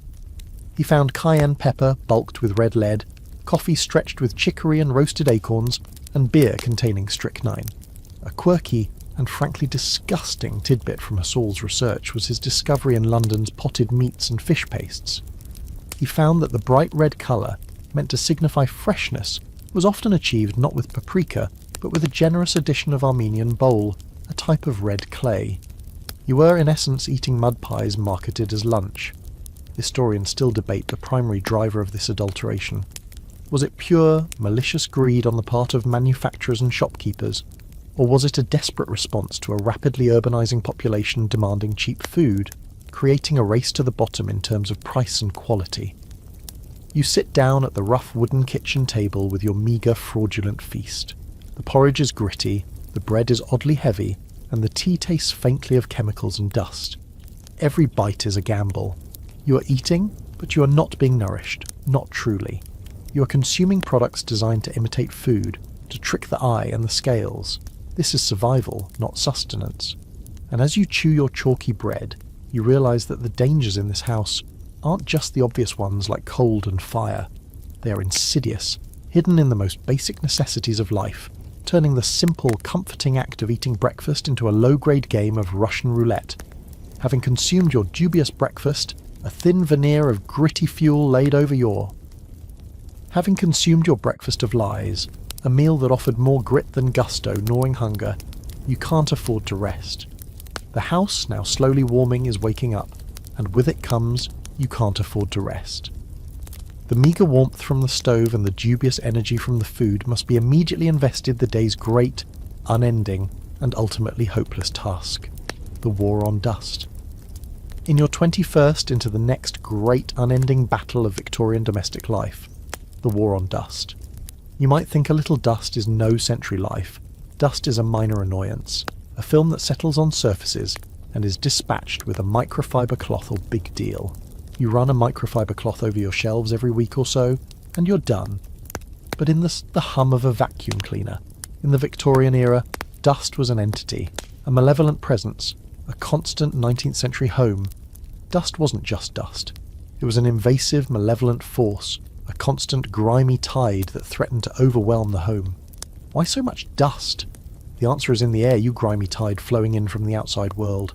He found cayenne pepper bulked with red lead, coffee stretched with chicory and roasted acorns, and beer containing strychnine. A quirky and frankly disgusting tidbit from Hassell's research was his discovery in London's potted meats and fish pastes. He found that the bright red colour, meant to signify freshness, was often achieved not with paprika, but with a generous addition of Armenian bole, a type of red clay. You were in essence eating mud pies marketed as lunch. Historians still debate the primary driver of this adulteration. Was it pure, malicious greed on the part of manufacturers and shopkeepers? Or was it a desperate response to a rapidly urbanising population demanding cheap food, creating a race to the bottom in terms of price and quality? You sit down at the rough wooden kitchen table with your meagre, fraudulent feast. The porridge is gritty, the bread is oddly heavy, and the tea tastes faintly of chemicals and dust. Every bite is a gamble. You are eating, but you are not being nourished, not truly. You are consuming products designed to imitate food, to trick the eye and the scales. This is survival, not sustenance. And as you chew your chalky bread, you realise that the dangers in this house aren't just the obvious ones like cold and fire. They are insidious, hidden in the most basic necessities of life, turning the simple, comforting act of eating breakfast into a low-grade game of Russian roulette. Having consumed your dubious breakfast, a thin veneer of gritty fuel laid over your... Having consumed your breakfast of lies, a meal that offered more grit than gusto, gnawing hunger, you can't afford to rest. The house, now slowly warming, is waking up, and with it comes, you can't afford to rest. The meagre warmth from the stove and the dubious energy from the food must be immediately invested the day's great, unending, and ultimately hopeless task: the war on dust. In your 21st into the next great unending battle of Victorian domestic life, the war on dust. You might think a little dust is no century life. Dust is a minor annoyance, a film that settles on surfaces and is dispatched with a microfiber cloth or big deal. You run a microfiber cloth over your shelves every week or so, and you're done. But in the hum of a vacuum cleaner, in the Victorian era, dust was an entity, a malevolent presence, a constant 19th century home. Dust wasn't just dust. It was an invasive, malevolent force, a constant grimy tide that threatened to overwhelm the home. Why so much dust? The answer is in the air, you grimy tide flowing in from the outside world.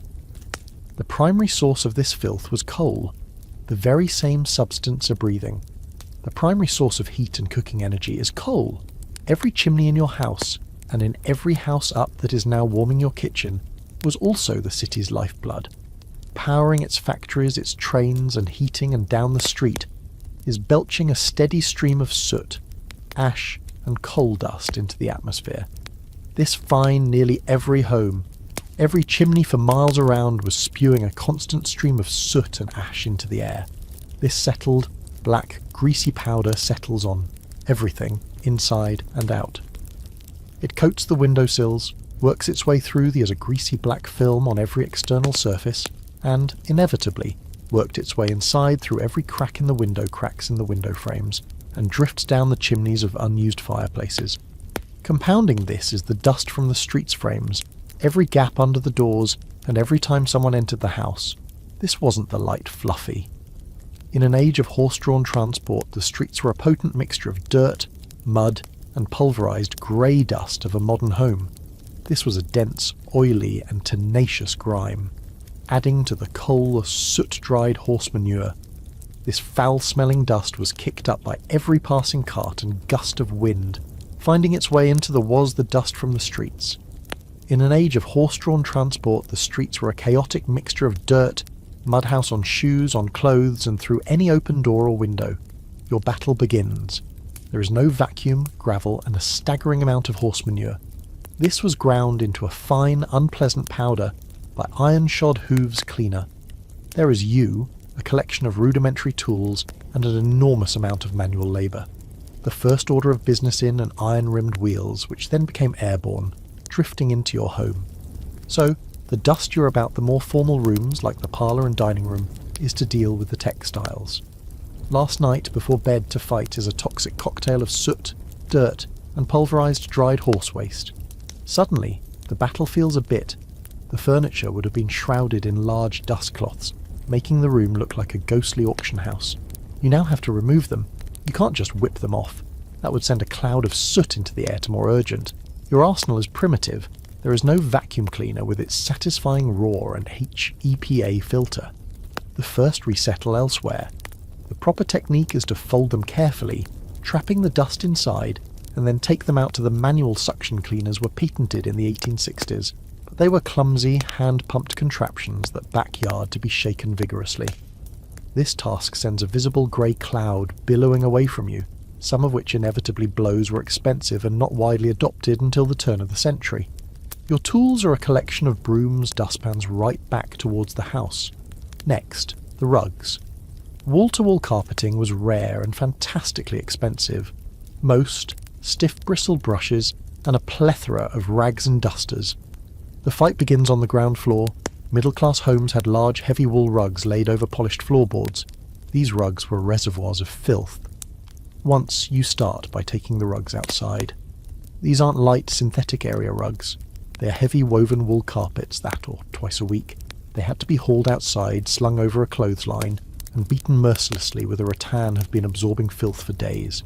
The primary source of this filth was coal, the very same substance are breathing. The primary source of heat and cooking energy is coal. Every chimney in your house, and in every house up that is now warming your kitchen, was also the city's lifeblood. powering its factories, its trains and heating and down the street, is belching a steady stream of soot, ash and coal dust into the atmosphere. This fined nearly every home. Every chimney for miles around was spewing a constant stream of soot and ash into the air. This settled, black, greasy powder settles on everything, inside and out. It coats the windowsills, works its way through as a greasy black film on every external surface, and, inevitably, worked its way inside through every crack in the window cracks in the window frames, and drifts down the chimneys of unused fireplaces. Compounding this is the dust from the street's frames, every gap under the doors, and every time someone entered the house. This wasn't the light fluffy. In an age of horse-drawn transport, the streets were a potent mixture of dirt, mud, and pulverised grey dust of a modern home. This was a dense, oily, and tenacious grime, adding to the coal, soot-dried horse manure. This foul-smelling dust was kicked up by every passing cart and gust of wind, finding its way into the dust from the streets. In an age of horse-drawn transport, the streets were a chaotic mixture of dirt, mudhouse on shoes, on clothes, and through any open door or window. Your battle begins. There is no vacuum, gravel, and a staggering amount of horse manure. This was ground into a fine, unpleasant powder by iron-shod hooves cleaner. There is you, a collection of rudimentary tools, and an enormous amount of manual labour. The first order of business in and iron-rimmed wheels, which then became airborne, drifting into your home. So, the dust you're about the more formal rooms, like the parlour and dining room, is to deal with the textiles. Last night before bed to fight is a toxic cocktail of soot, dirt, and pulverised dried horse waste. Suddenly, the battle feels a bit. The furniture would have been shrouded in large dust cloths, making the room look like a ghostly auction house. You now have to remove them. You can't just whip them off. That would send a cloud of soot into the air to more urgent. Your arsenal is primitive. There is no vacuum cleaner with its satisfying roar and HEPA filter. The first resettle elsewhere. The proper technique is to fold them carefully, trapping the dust inside, and then take them out to the manual suction cleaners were patented in the 1860s, but they were clumsy, hand-pumped contraptions that backyard to be shaken vigorously. This task sends a visible grey cloud billowing away from you, some of which inevitably blows were expensive and not widely adopted until the turn of the century. Your tools are a collection of brooms, dustpans right back towards the house. Next, the rugs. Wall-to-wall carpeting was rare and fantastically expensive. Most, stiff bristled brushes, and a plethora of rags and dusters. The fight begins on the ground floor. Middle-class homes had large, heavy wool rugs laid over polished floorboards. These rugs were reservoirs of filth. Once, you start by taking the rugs outside. These aren't light, synthetic area rugs. They are heavy woven wool carpets that, or twice a week, they had to be hauled outside, slung over a clothesline, and beaten mercilessly with a rattan have been absorbing filth for days.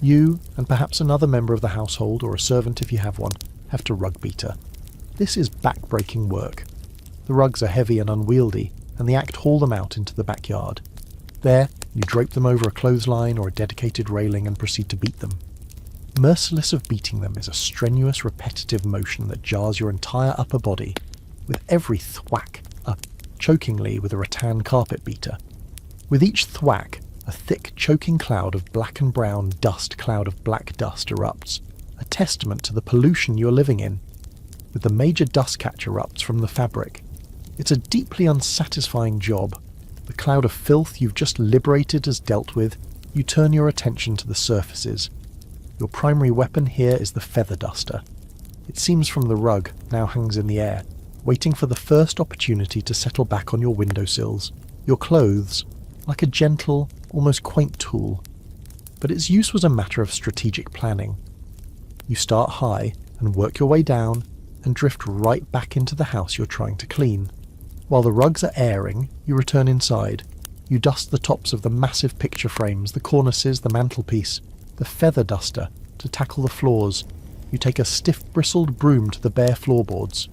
You, and perhaps another member of the household, or a servant if you have one, have to rug beat her. This is back-breaking work. The rugs are heavy and unwieldy, and the act haul them out into the backyard. There, you drape them over a clothesline or a dedicated railing and proceed to beat them. Merciless of beating them is a strenuous, repetitive motion that jars your entire upper body, with every thwack up chokingly with a rattan carpet beater. With each thwack, a thick, choking cloud of black and brown cloud of black dust erupts, a testament to the pollution you're living in. With the major dust catch erupts from the fabric. It's a deeply unsatisfying job. The cloud of filth you've just liberated is dealt with, you turn your attention to the surfaces. Your primary weapon here is the feather duster. It seems from the rug, now hangs in the air, waiting for the first opportunity to settle back on your windowsills. Your clothes, like a gentle, almost quaint tool. But its use was a matter of strategic planning. You start high and work your way down and drift right back into the house you're trying to clean. While the rugs are airing, you return inside. You dust the tops of the massive picture frames, the cornices, the mantelpiece, the feather duster to tackle the floors. You take a stiff bristled broom to the bare floorboards.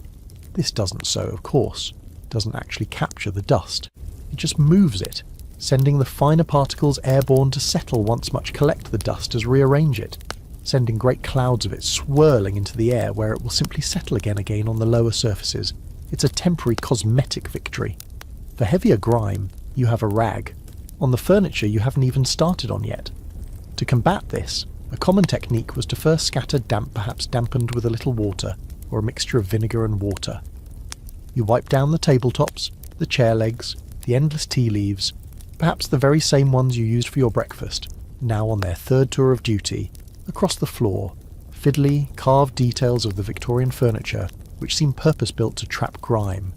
This doesn't sew, of course. It doesn't actually capture the dust. It just moves it, sending the finer particles airborne to settle once much collect the dust as rearrange it, sending great clouds of it swirling into the air where it will simply settle again on the lower surfaces. It's a temporary cosmetic victory. For heavier grime, you have a rag. On the furniture you haven't even started on yet. To combat this, a common technique was to first scatter damp, perhaps dampened with a little water, or a mixture of vinegar and water. You wipe down the tabletops, the chair legs, the endless tea leaves, perhaps the very same ones you used for your breakfast, now on their third tour of duty, across the floor, fiddly, carved details of the Victorian furniture which seem purpose-built to trap grime.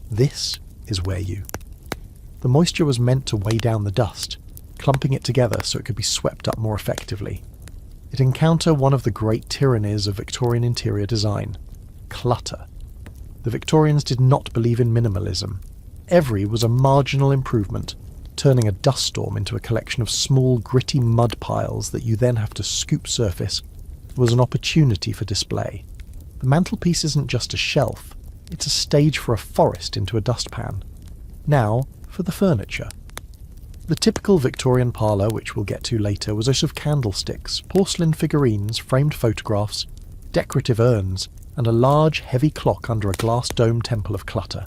This is where you. The moisture was meant to weigh down the dust, clumping it together so it could be swept up more effectively. It encountered one of the great tyrannies of Victorian interior design: clutter. The Victorians did not believe in minimalism. Every was a marginal improvement, turning a dust storm into a collection of small, gritty mud piles that you then have to scoop surface was an opportunity for display. The mantelpiece isn't just a shelf, it's a stage for a forest into a dustpan. Now, for the furniture. The typical Victorian parlour, which we'll get to later, was a sort of candlesticks, porcelain figurines, framed photographs, decorative urns, and a large, heavy clock under a glass dome temple of clutter.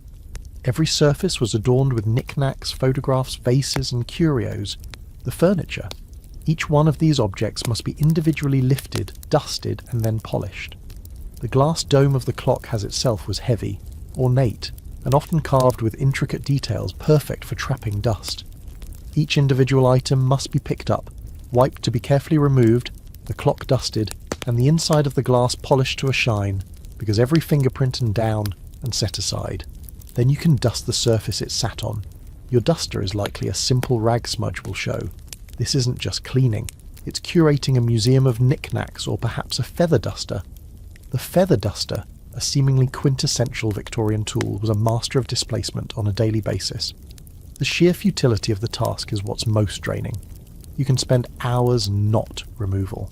Every surface was adorned with knickknacks, photographs, vases, and curios. The furniture. Each one of these objects must be individually lifted, dusted, and then polished. The glass dome of the clock as itself was heavy, ornate, and often carved with intricate details perfect for trapping dust. Each individual item must be picked up, wiped to be carefully removed, the clock dusted, and the inside of the glass polished to a shine, because every fingerprint and down, and set aside. Then you can dust the surface it sat on. Your duster is likely a simple rag smudge will show. This isn't just cleaning, it's curating a museum of knickknacks or perhaps a feather duster. The feather duster, a seemingly quintessential Victorian tool, was a master of displacement on a daily basis. The sheer futility of the task is what's most draining. You can spend hours not removal.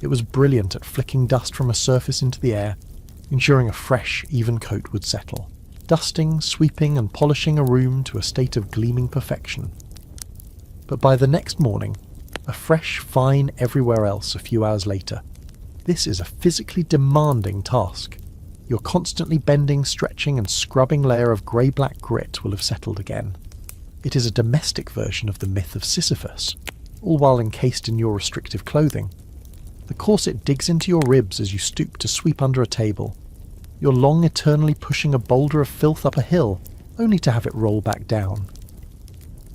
It was brilliant at flicking dust from a surface into the air, ensuring a fresh, even coat would settle. Dusting, sweeping and polishing a room to a state of gleaming perfection. But by the next morning, a fresh, fine everywhere else a few hours later. This is a physically demanding task. Your constantly bending, stretching and scrubbing layer of grey-black grit will have settled again. It is a domestic version of the myth of Sisyphus, all while encased in your restrictive clothing. The corset digs into your ribs as you stoop to sweep under a table. You're long eternally pushing a boulder of filth up a hill, only to have it roll back down.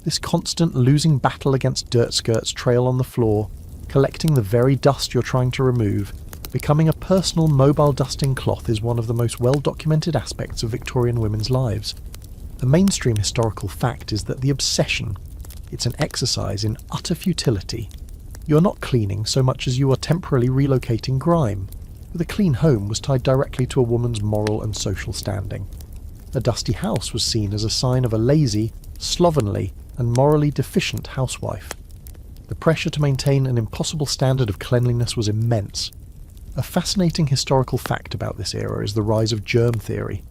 This constant losing battle against dirt skirts trail on the floor, collecting the very dust you're trying to remove. Becoming a personal mobile dusting cloth is one of the most well-documented aspects of Victorian women's lives. A mainstream historical fact is that the obsession, it's an exercise in utter futility. You're not cleaning so much as you are temporarily relocating grime. With a clean home was tied directly to a woman's moral and social standing. A dusty house was seen as a sign of a lazy, slovenly, and morally deficient housewife. The pressure to maintain an impossible standard of cleanliness was immense. A fascinating historical fact about this era is the rise of germ theory.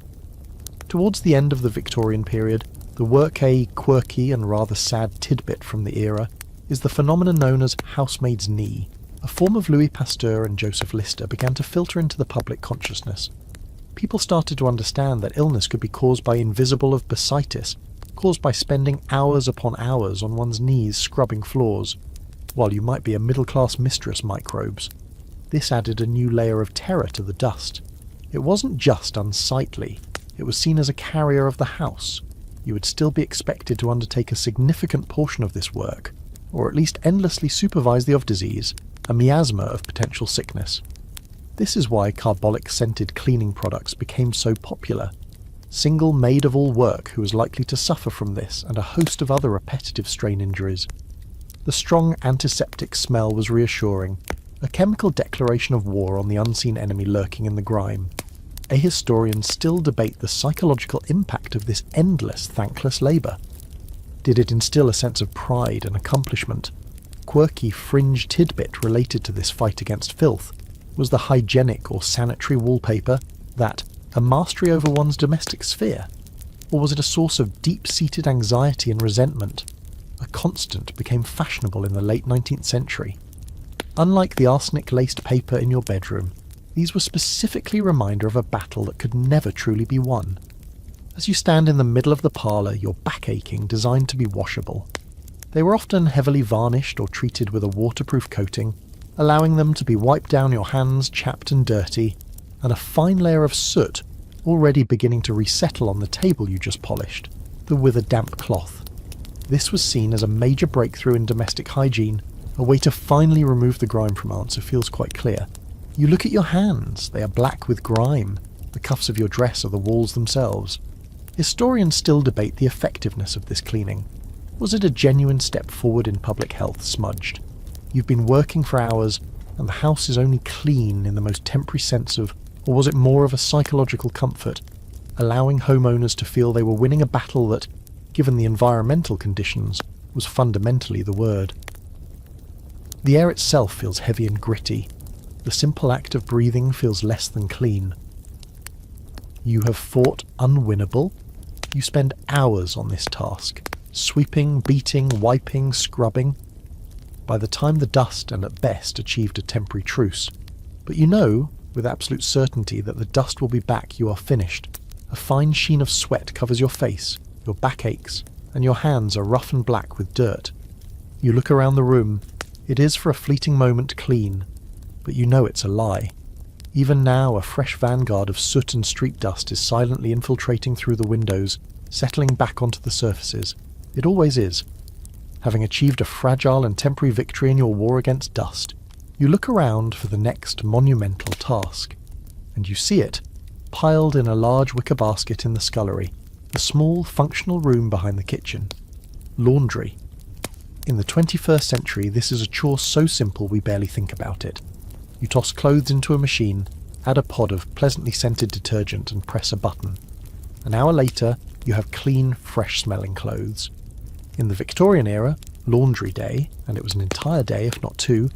Towards the end of the Victorian period, the quirky and rather sad tidbit from the era is the phenomenon known as housemaid's knee. A form of Louis Pasteur and Joseph Lister began to filter into the public consciousness. People started to understand that illness could be caused by invisible of bursitis, caused by spending hours upon hours on one's knees scrubbing floors, while you might be a middle-class mistress microbes. This added a new layer of terror to the dust. It wasn't just unsightly, it was seen as a carrier of the house. You would still be expected to undertake a significant portion of this work, or at least endlessly supervise the of disease, a miasma of potential sickness. This is why carbolic-scented cleaning products became so popular. Single maid-of-all work who was likely to suffer from this and a host of other repetitive strain injuries. The strong antiseptic smell was reassuring, a chemical declaration of war on the unseen enemy lurking in the grime. A historians still debate the psychological impact of this endless, thankless labour. Did it instill a sense of pride and accomplishment? Quirky fringe tidbit related to this fight against filth was the hygienic or sanitary wallpaper that a mastery over one's domestic sphere? Or was it a source of deep-seated anxiety and resentment? A constant became fashionable in the late 19th century. Unlike the arsenic-laced paper in your bedroom, these were specifically a reminder of a battle that could never truly be won. As you stand in the middle of the parlour, your back aching, designed to be washable. They were often heavily varnished or treated with a waterproof coating, allowing them to be wiped down your hands, chapped and dirty, and a fine layer of soot already beginning to resettle on the table you just polished, with a damp cloth. This was seen as a major breakthrough in domestic hygiene. A way to finally remove the grime from answer feels quite clear. You look at your hands, they are black with grime. The cuffs of your dress are the walls themselves. Historians still debate the effectiveness of this cleaning. Was it a genuine step forward in public health smudged? You've been working for hours, and the house is only clean in the most temporary sense of, or was it more of a psychological comfort, allowing homeowners to feel they were winning a battle that, given the environmental conditions, was fundamentally the word. The air itself feels heavy and gritty. The simple act of breathing feels less than clean. You have fought unwinnable. You spend hours on this task, sweeping, beating, wiping, scrubbing. By the time the dust and at best achieved a temporary truce. But you know, with absolute certainty, that the dust will be back. You are finished. A fine sheen of sweat covers your face, your back aches, and your hands are rough and black with dirt. You look around the room. It is for a fleeting moment clean, but you know it's a lie. Even now, a fresh vanguard of soot and street dust is silently infiltrating through the windows, settling back onto the surfaces. It always is. Having achieved a fragile and temporary victory in your war against dust, you look around for the next monumental task, and you see it, piled in a large wicker basket in the scullery, the small, functional room behind the kitchen. Laundry. In the 21st century, this is a chore so simple we barely think about it. You toss clothes into a machine, add a pod of pleasantly scented detergent and press a button. An hour later, you have clean, fresh-smelling clothes. In the Victorian era, laundry day, and it was an entire day if not two,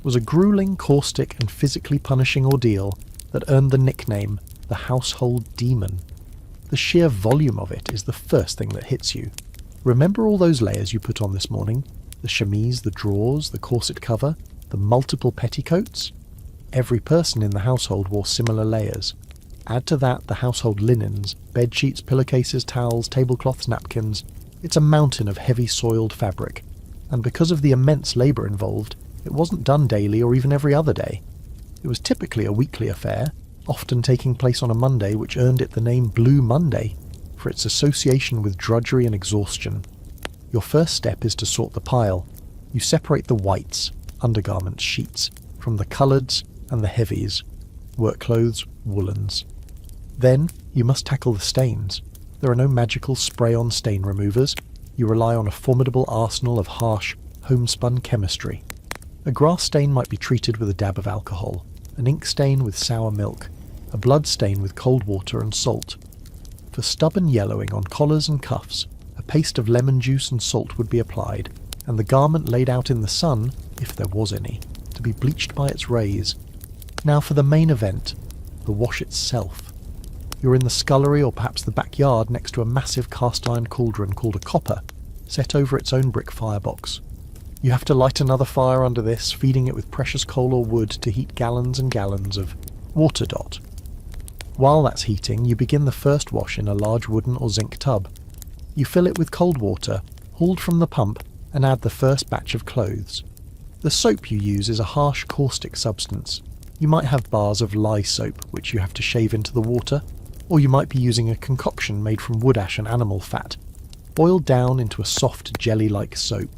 was a grueling, caustic and physically punishing ordeal that earned the nickname the household demon. The sheer volume of it is the first thing that hits you. Remember all those layers you put on this morning? The chemise, the drawers, the corset cover, the multiple petticoats? Every person in the household wore similar layers. Add to that the household linens, bed sheets, pillowcases, towels, tablecloths, napkins. It's a mountain of heavy soiled fabric, and because of the immense labour involved, it wasn't done daily or even every other day. It was typically a weekly affair, often taking place on a Monday, which earned it the name Blue Monday, for its association with drudgery and exhaustion. Your first step is to sort the pile. You separate the whites, undergarments, sheets, from the coloureds and the heavies, work clothes, woolens. Then you must tackle the stains. There are no magical spray-on stain removers. You rely on a formidable arsenal of harsh, homespun chemistry. A grass stain might be treated with a dab of alcohol, an ink stain with sour milk, a blood stain with cold water and salt. For stubborn yellowing on collars and cuffs, a paste of lemon juice and salt would be applied, and the garment laid out in the sun, if there was any, to be bleached by its rays. Now for the main event, the wash itself. You're in the scullery or perhaps the backyard next to a massive cast-iron cauldron called a copper, set over its own brick firebox. You have to light another fire under this, feeding it with precious coal or wood to heat gallons and gallons of water dot. While that's heating, you begin the first wash in a large wooden or zinc tub. You fill it with cold water, hauled from the pump, and add the first batch of clothes. The soap you use is a harsh caustic substance. You might have bars of lye soap, which you have to shave into the water, or you might be using a concoction made from wood ash and animal fat, boiled down into a soft jelly-like soap.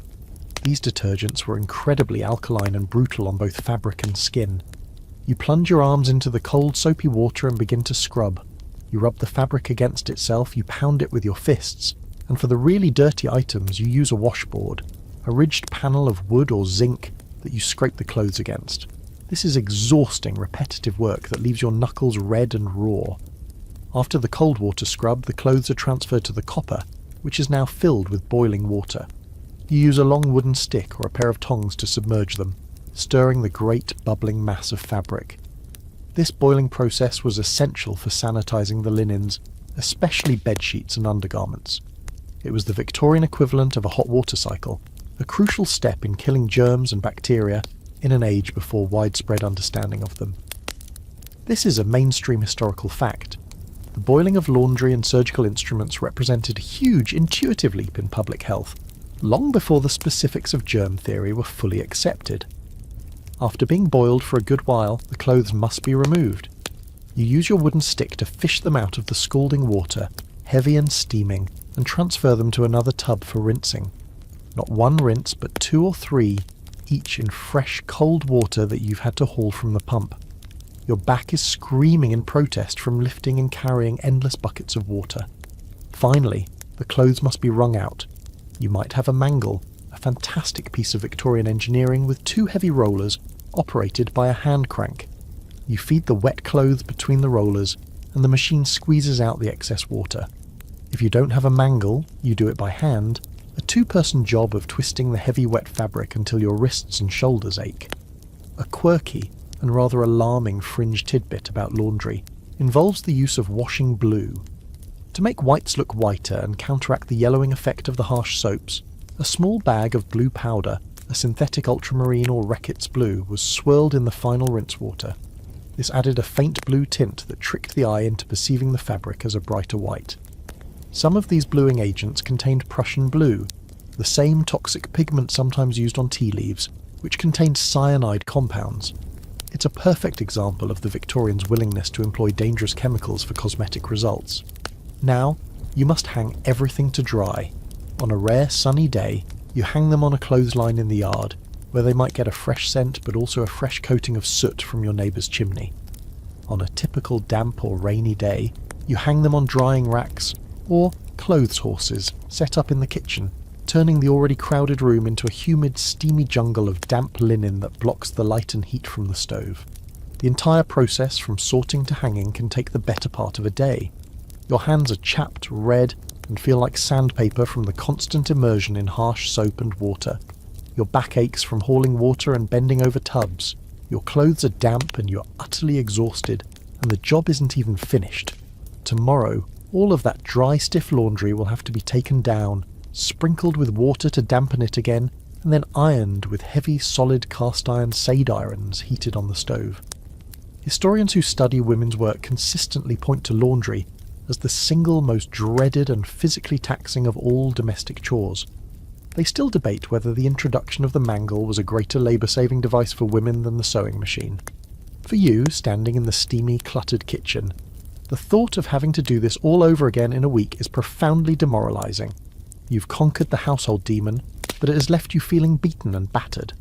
These detergents were incredibly alkaline and brutal on both fabric and skin. You plunge your arms into the cold soapy water and begin to scrub. You rub the fabric against itself, you pound it with your fists, and for the really dirty items you use a washboard, a ridged panel of wood or zinc that you scrape the clothes against. This is exhausting, repetitive work that leaves your knuckles red and raw. After the cold water scrub, the clothes are transferred to the copper, which is now filled with boiling water. You use a long wooden stick or a pair of tongs to submerge them, stirring the great bubbling mass of fabric. This boiling process was essential for sanitizing the linens, especially bedsheets and undergarments. It was the Victorian equivalent of a hot water cycle, a crucial step in killing germs and bacteria in an age before widespread understanding of them. This is a mainstream historical fact. The the boiling of laundry and surgical instruments represented a huge intuitive leap in public health, long before the specifics of germ theory were fully accepted. After being boiled for a good while, the clothes must be removed. You use your wooden stick to fish them out of the scalding water, heavy and steaming, and transfer them to another tub for rinsing. Not one rinse, but 2 or 3, each in fresh, cold water that you've had to haul from the pump. Your back is screaming in protest from lifting and carrying endless buckets of water. Finally, the clothes must be wrung out. You might have a mangle, a fantastic piece of Victorian engineering with 2 heavy rollers operated by a hand crank. You feed the wet clothes between the rollers, and the machine squeezes out the excess water. If you don't have a mangle, you do it by hand, a 2-person job of twisting the heavy wet fabric until your wrists and shoulders ache. A quirky and rather alarming fringe tidbit about laundry involves the use of washing blue. To make whites look whiter and counteract the yellowing effect of the harsh soaps, a small bag of blue powder, a synthetic ultramarine or Reckitt's blue, was swirled in the final rinse water. This added a faint blue tint that tricked the eye into perceiving the fabric as a brighter white. Some of these bluing agents contained Prussian blue, the same toxic pigment sometimes used on tea leaves, which contained cyanide compounds. It's a perfect example of the Victorians' willingness to employ dangerous chemicals for cosmetic results. Now, you must hang everything to dry. On a rare sunny day, you hang them on a clothesline in the yard, where they might get a fresh scent but also a fresh coating of soot from your neighbour's chimney. On a typical damp or rainy day, you hang them on drying racks or clothes horses set up in the kitchen, turning the already crowded room into a humid, steamy jungle of damp linen that blocks the light and heat from the stove. The entire process from sorting to hanging can take the better part of a day. Your hands are chapped, red, and feel like sandpaper from the constant immersion in harsh soap and water. Your back aches from hauling water and bending over tubs. Your clothes are damp and you're utterly exhausted, and the job isn't even finished. Tomorrow, all of that dry, stiff laundry will have to be taken down, sprinkled with water to dampen it again, and then ironed with heavy, solid cast-iron Sade irons heated on the stove. Historians who study women's work consistently point to laundry as the single most dreaded and physically taxing of all domestic chores. They still debate whether the introduction of the mangle was a greater labour-saving device for women than the sewing machine. For you, standing in the steamy, cluttered kitchen, the thought of having to do this all over again in a week is profoundly demoralising. You've conquered the household demon, but it has left you feeling beaten and battered.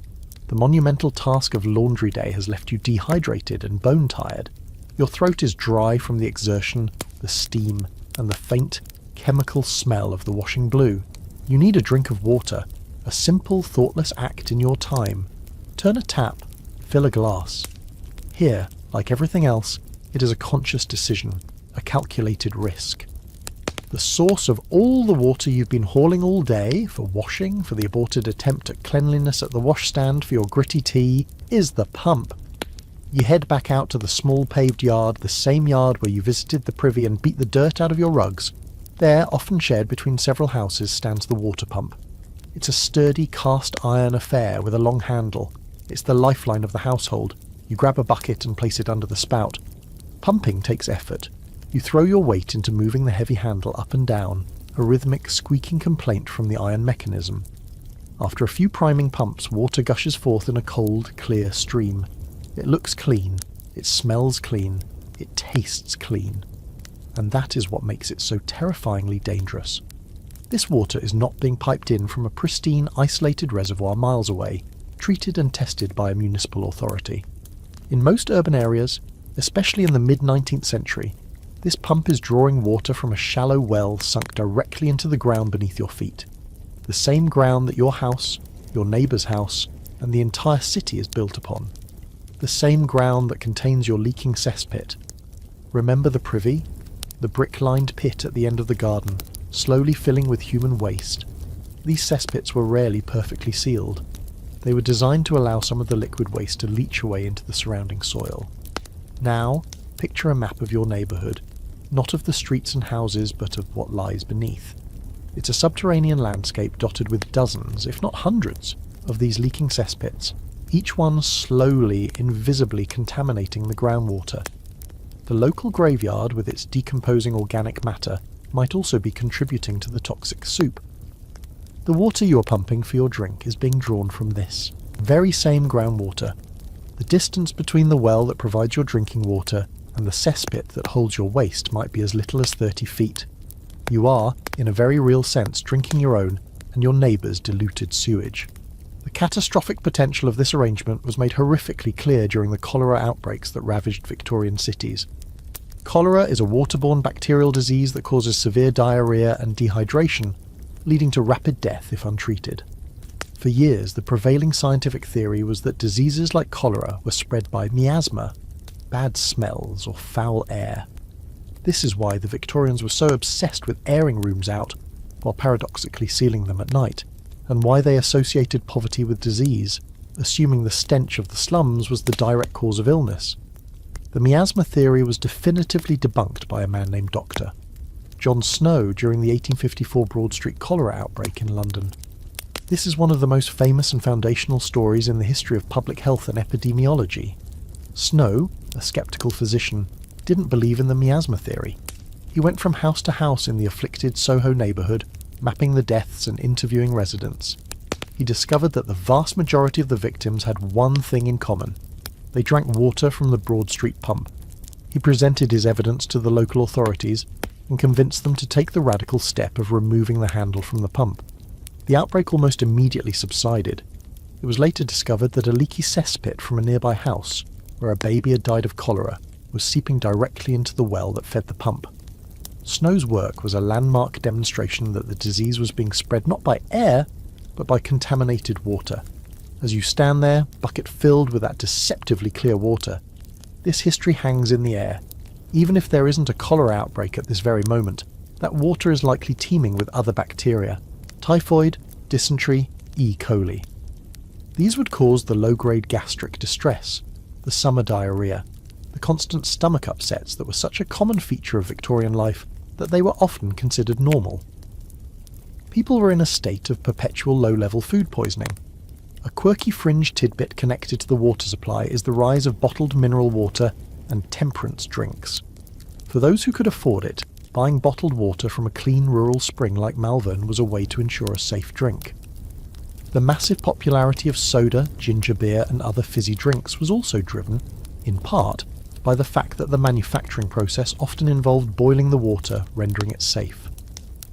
The monumental task of laundry day has left you dehydrated and bone-tired. Your throat is dry from the exertion, the steam, and the faint, chemical smell of the washing blue. You need a drink of water, a simple, thoughtless act in your time. Turn a tap, fill a glass. Here, like everything else, it is a conscious decision, a calculated risk. The source of all the water you've been hauling all day, for washing, for the aborted attempt at cleanliness at the washstand, for your gritty tea, is the pump. You head back out to the small paved yard, the same yard where you visited the privy and beat the dirt out of your rugs. There, often shared between several houses, stands the water pump. It's a sturdy cast iron affair with a long handle. It's the lifeline of the household. You grab a bucket and place it under the spout. Pumping takes effort. You throw your weight into moving the heavy handle up and down, a rhythmic squeaking complaint from the iron mechanism. After a few priming pumps, water gushes forth in a cold, clear stream. It looks clean, it smells clean, it tastes clean. And that is what makes it so terrifyingly dangerous. This water is not being piped in from a pristine, isolated reservoir miles away, treated and tested by a municipal authority. In most urban areas, especially in the mid-19th century, this pump is drawing water from a shallow well sunk directly into the ground beneath your feet. The same ground that your house, your neighbour's house, and the entire city is built upon. The same ground that contains your leaking cesspit. Remember the privy? The brick-lined pit at the end of the garden, slowly filling with human waste. These cesspits were rarely perfectly sealed. They were designed to allow some of the liquid waste to leach away into the surrounding soil. Now, picture a map of your neighbourhood, not of the streets and houses, but of what lies beneath. It's a subterranean landscape dotted with dozens, if not hundreds, of these leaking cesspits, each one slowly, invisibly contaminating the groundwater. The local graveyard, with its decomposing organic matter, might also be contributing to the toxic soup. The water you are pumping for your drink is being drawn from this very same groundwater. The distance between the well that provides your drinking water and the cesspit that holds your waste might be as little as 30 feet. You are, in a very real sense, drinking your own and your neighbour's diluted sewage. The catastrophic potential of this arrangement was made horrifically clear during the cholera outbreaks that ravaged Victorian cities. Cholera is a waterborne bacterial disease that causes severe diarrhoea and dehydration, leading to rapid death if untreated. For years, the prevailing scientific theory was that diseases like cholera were spread by miasma, bad smells or foul air. This is why the Victorians were so obsessed with airing rooms out, while paradoxically sealing them at night, and why they associated poverty with disease, assuming the stench of the slums was the direct cause of illness. The miasma theory was definitively debunked by a man named Dr. John Snow during the 1854 Broad Street cholera outbreak in London. This is one of the most famous and foundational stories in the history of public health and epidemiology. Snow, a sceptical physician, didn't believe in the miasma theory. He went from house to house in the afflicted Soho neighbourhood, mapping the deaths and interviewing residents. He discovered that the vast majority of the victims had one thing in common. They drank water from the Broad Street pump. He presented his evidence to the local authorities and convinced them to take the radical step of removing the handle from the pump. The outbreak almost immediately subsided. It was later discovered that a leaky cesspit from a nearby house, where a baby had died of cholera, was seeping directly into the well that fed the pump. Snow's work was a landmark demonstration that the disease was being spread not by air, but by contaminated water. As you stand there, bucket filled with that deceptively clear water, this history hangs in the air. Even if there isn't a cholera outbreak at this very moment, that water is likely teeming with other bacteria: typhoid, dysentery, E. coli. These would cause the low-grade gastric distress, the summer diarrhoea, the constant stomach upsets that were such a common feature of Victorian life that they were often considered normal. People were in a state of perpetual low-level food poisoning. A quirky fringe tidbit connected to the water supply is the rise of bottled mineral water and temperance drinks. For those who could afford it, buying bottled water from a clean rural spring like Malvern was a way to ensure a safe drink. The massive popularity of soda, ginger beer and other fizzy drinks was also driven, in part, by the fact that the manufacturing process often involved boiling the water, rendering it safe.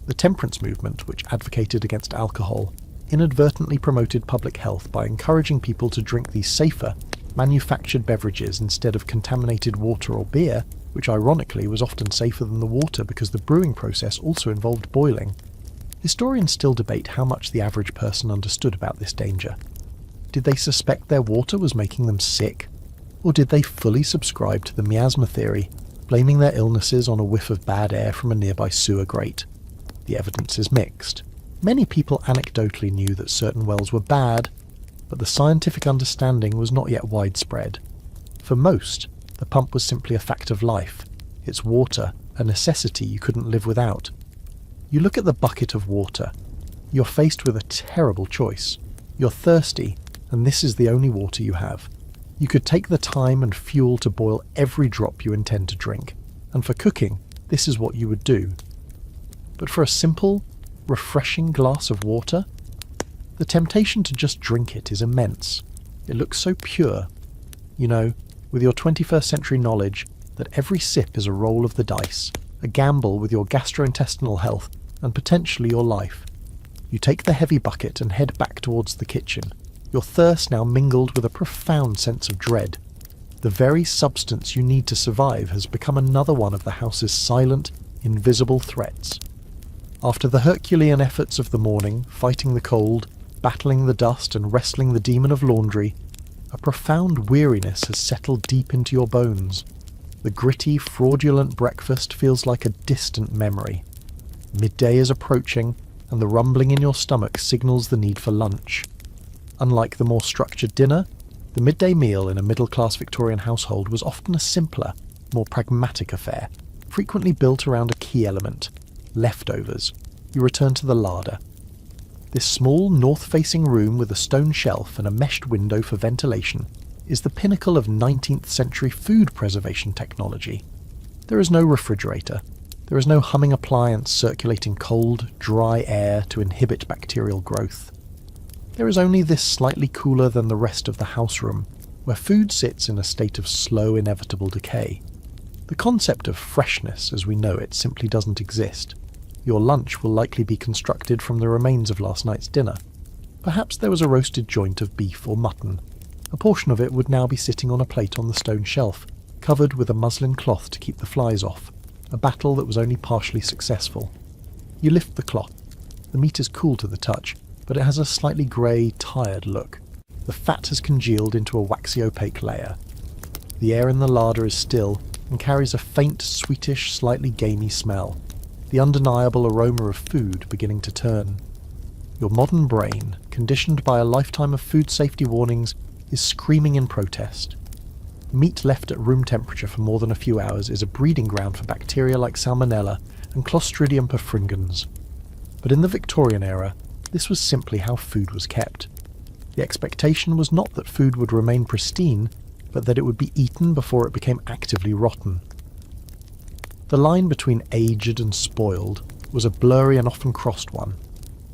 The temperance movement, which advocated against alcohol, inadvertently promoted public health by encouraging people to drink these safer, manufactured beverages instead of contaminated water or beer, which ironically was often safer than the water because the brewing process also involved boiling. Historians still debate how much the average person understood about this danger. Did they suspect their water was making them sick? Or did they fully subscribe to the miasma theory, blaming their illnesses on a whiff of bad air from a nearby sewer grate? The evidence is mixed. Many people anecdotally knew that certain wells were bad, but the scientific understanding was not yet widespread. For most, the pump was simply a fact of life, its water a necessity you couldn't live without. You look at the bucket of water. You're faced with a terrible choice. You're thirsty, and this is the only water you have. You could take the time and fuel to boil every drop you intend to drink, and for cooking, this is what you would do. But for a simple, refreshing glass of water, the temptation to just drink it is immense. It looks so pure. You know, with your 21st century knowledge that every sip is a roll of the dice, a gamble with your gastrointestinal health and potentially your life. You take the heavy bucket and head back towards the kitchen, your thirst now mingled with a profound sense of dread. The very substance you need to survive has become another one of the house's silent, invisible threats. After the Herculean efforts of the morning, fighting the cold, battling the dust and wrestling the demon of laundry, a profound weariness has settled deep into your bones. The gritty, fraudulent breakfast feels like a distant memory. Midday is approaching, and the rumbling in your stomach signals the need for lunch. Unlike the more structured dinner, the midday meal in a middle-class Victorian household was often a simpler, more pragmatic affair, frequently built around a key element: leftovers. You return to the larder. This small north-facing room with a stone shelf and a meshed window for ventilation is the pinnacle of 19th century food preservation technology. There is no refrigerator. There is no humming appliance circulating cold, dry air to inhibit bacterial growth. There is only this slightly cooler than the rest of the house room, where food sits in a state of slow, inevitable decay. The concept of freshness as we know it simply doesn't exist. Your lunch will likely be constructed from the remains of last night's dinner. Perhaps there was a roasted joint of beef or mutton. A portion of it would now be sitting on a plate on the stone shelf, covered with a muslin cloth to keep the flies off, a battle that was only partially successful. You lift the cloth. The meat is cool to the touch, but it has a slightly grey, tired look. The fat has congealed into a waxy opaque layer. The air in the larder is still and carries a faint, sweetish, slightly gamey smell, the undeniable aroma of food beginning to turn. Your modern brain, conditioned by a lifetime of food safety warnings, is screaming in protest. Meat left at room temperature for more than a few hours is a breeding ground for bacteria like Salmonella and Clostridium perfringens. But in the Victorian era, this was simply how food was kept. The expectation was not that food would remain pristine, but that it would be eaten before it became actively rotten. The line between aged and spoiled was a blurry and often crossed one.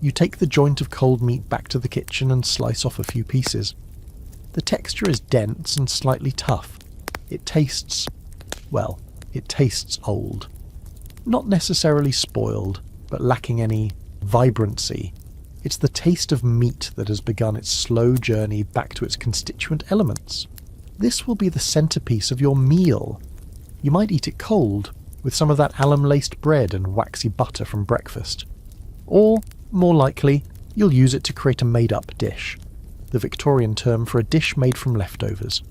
You take the joint of cold meat back to the kitchen and slice off a few pieces. The texture is dense and slightly tough. It tastes old. Not necessarily spoiled, but lacking any vibrancy. It's the taste of meat that has begun its slow journey back to its constituent elements. This will be the centerpiece of your meal. You might eat it cold, with some of that alum-laced bread and waxy butter from breakfast. Or, more likely, you'll use it to create a made-up dish, the Victorian term for a dish made from leftovers.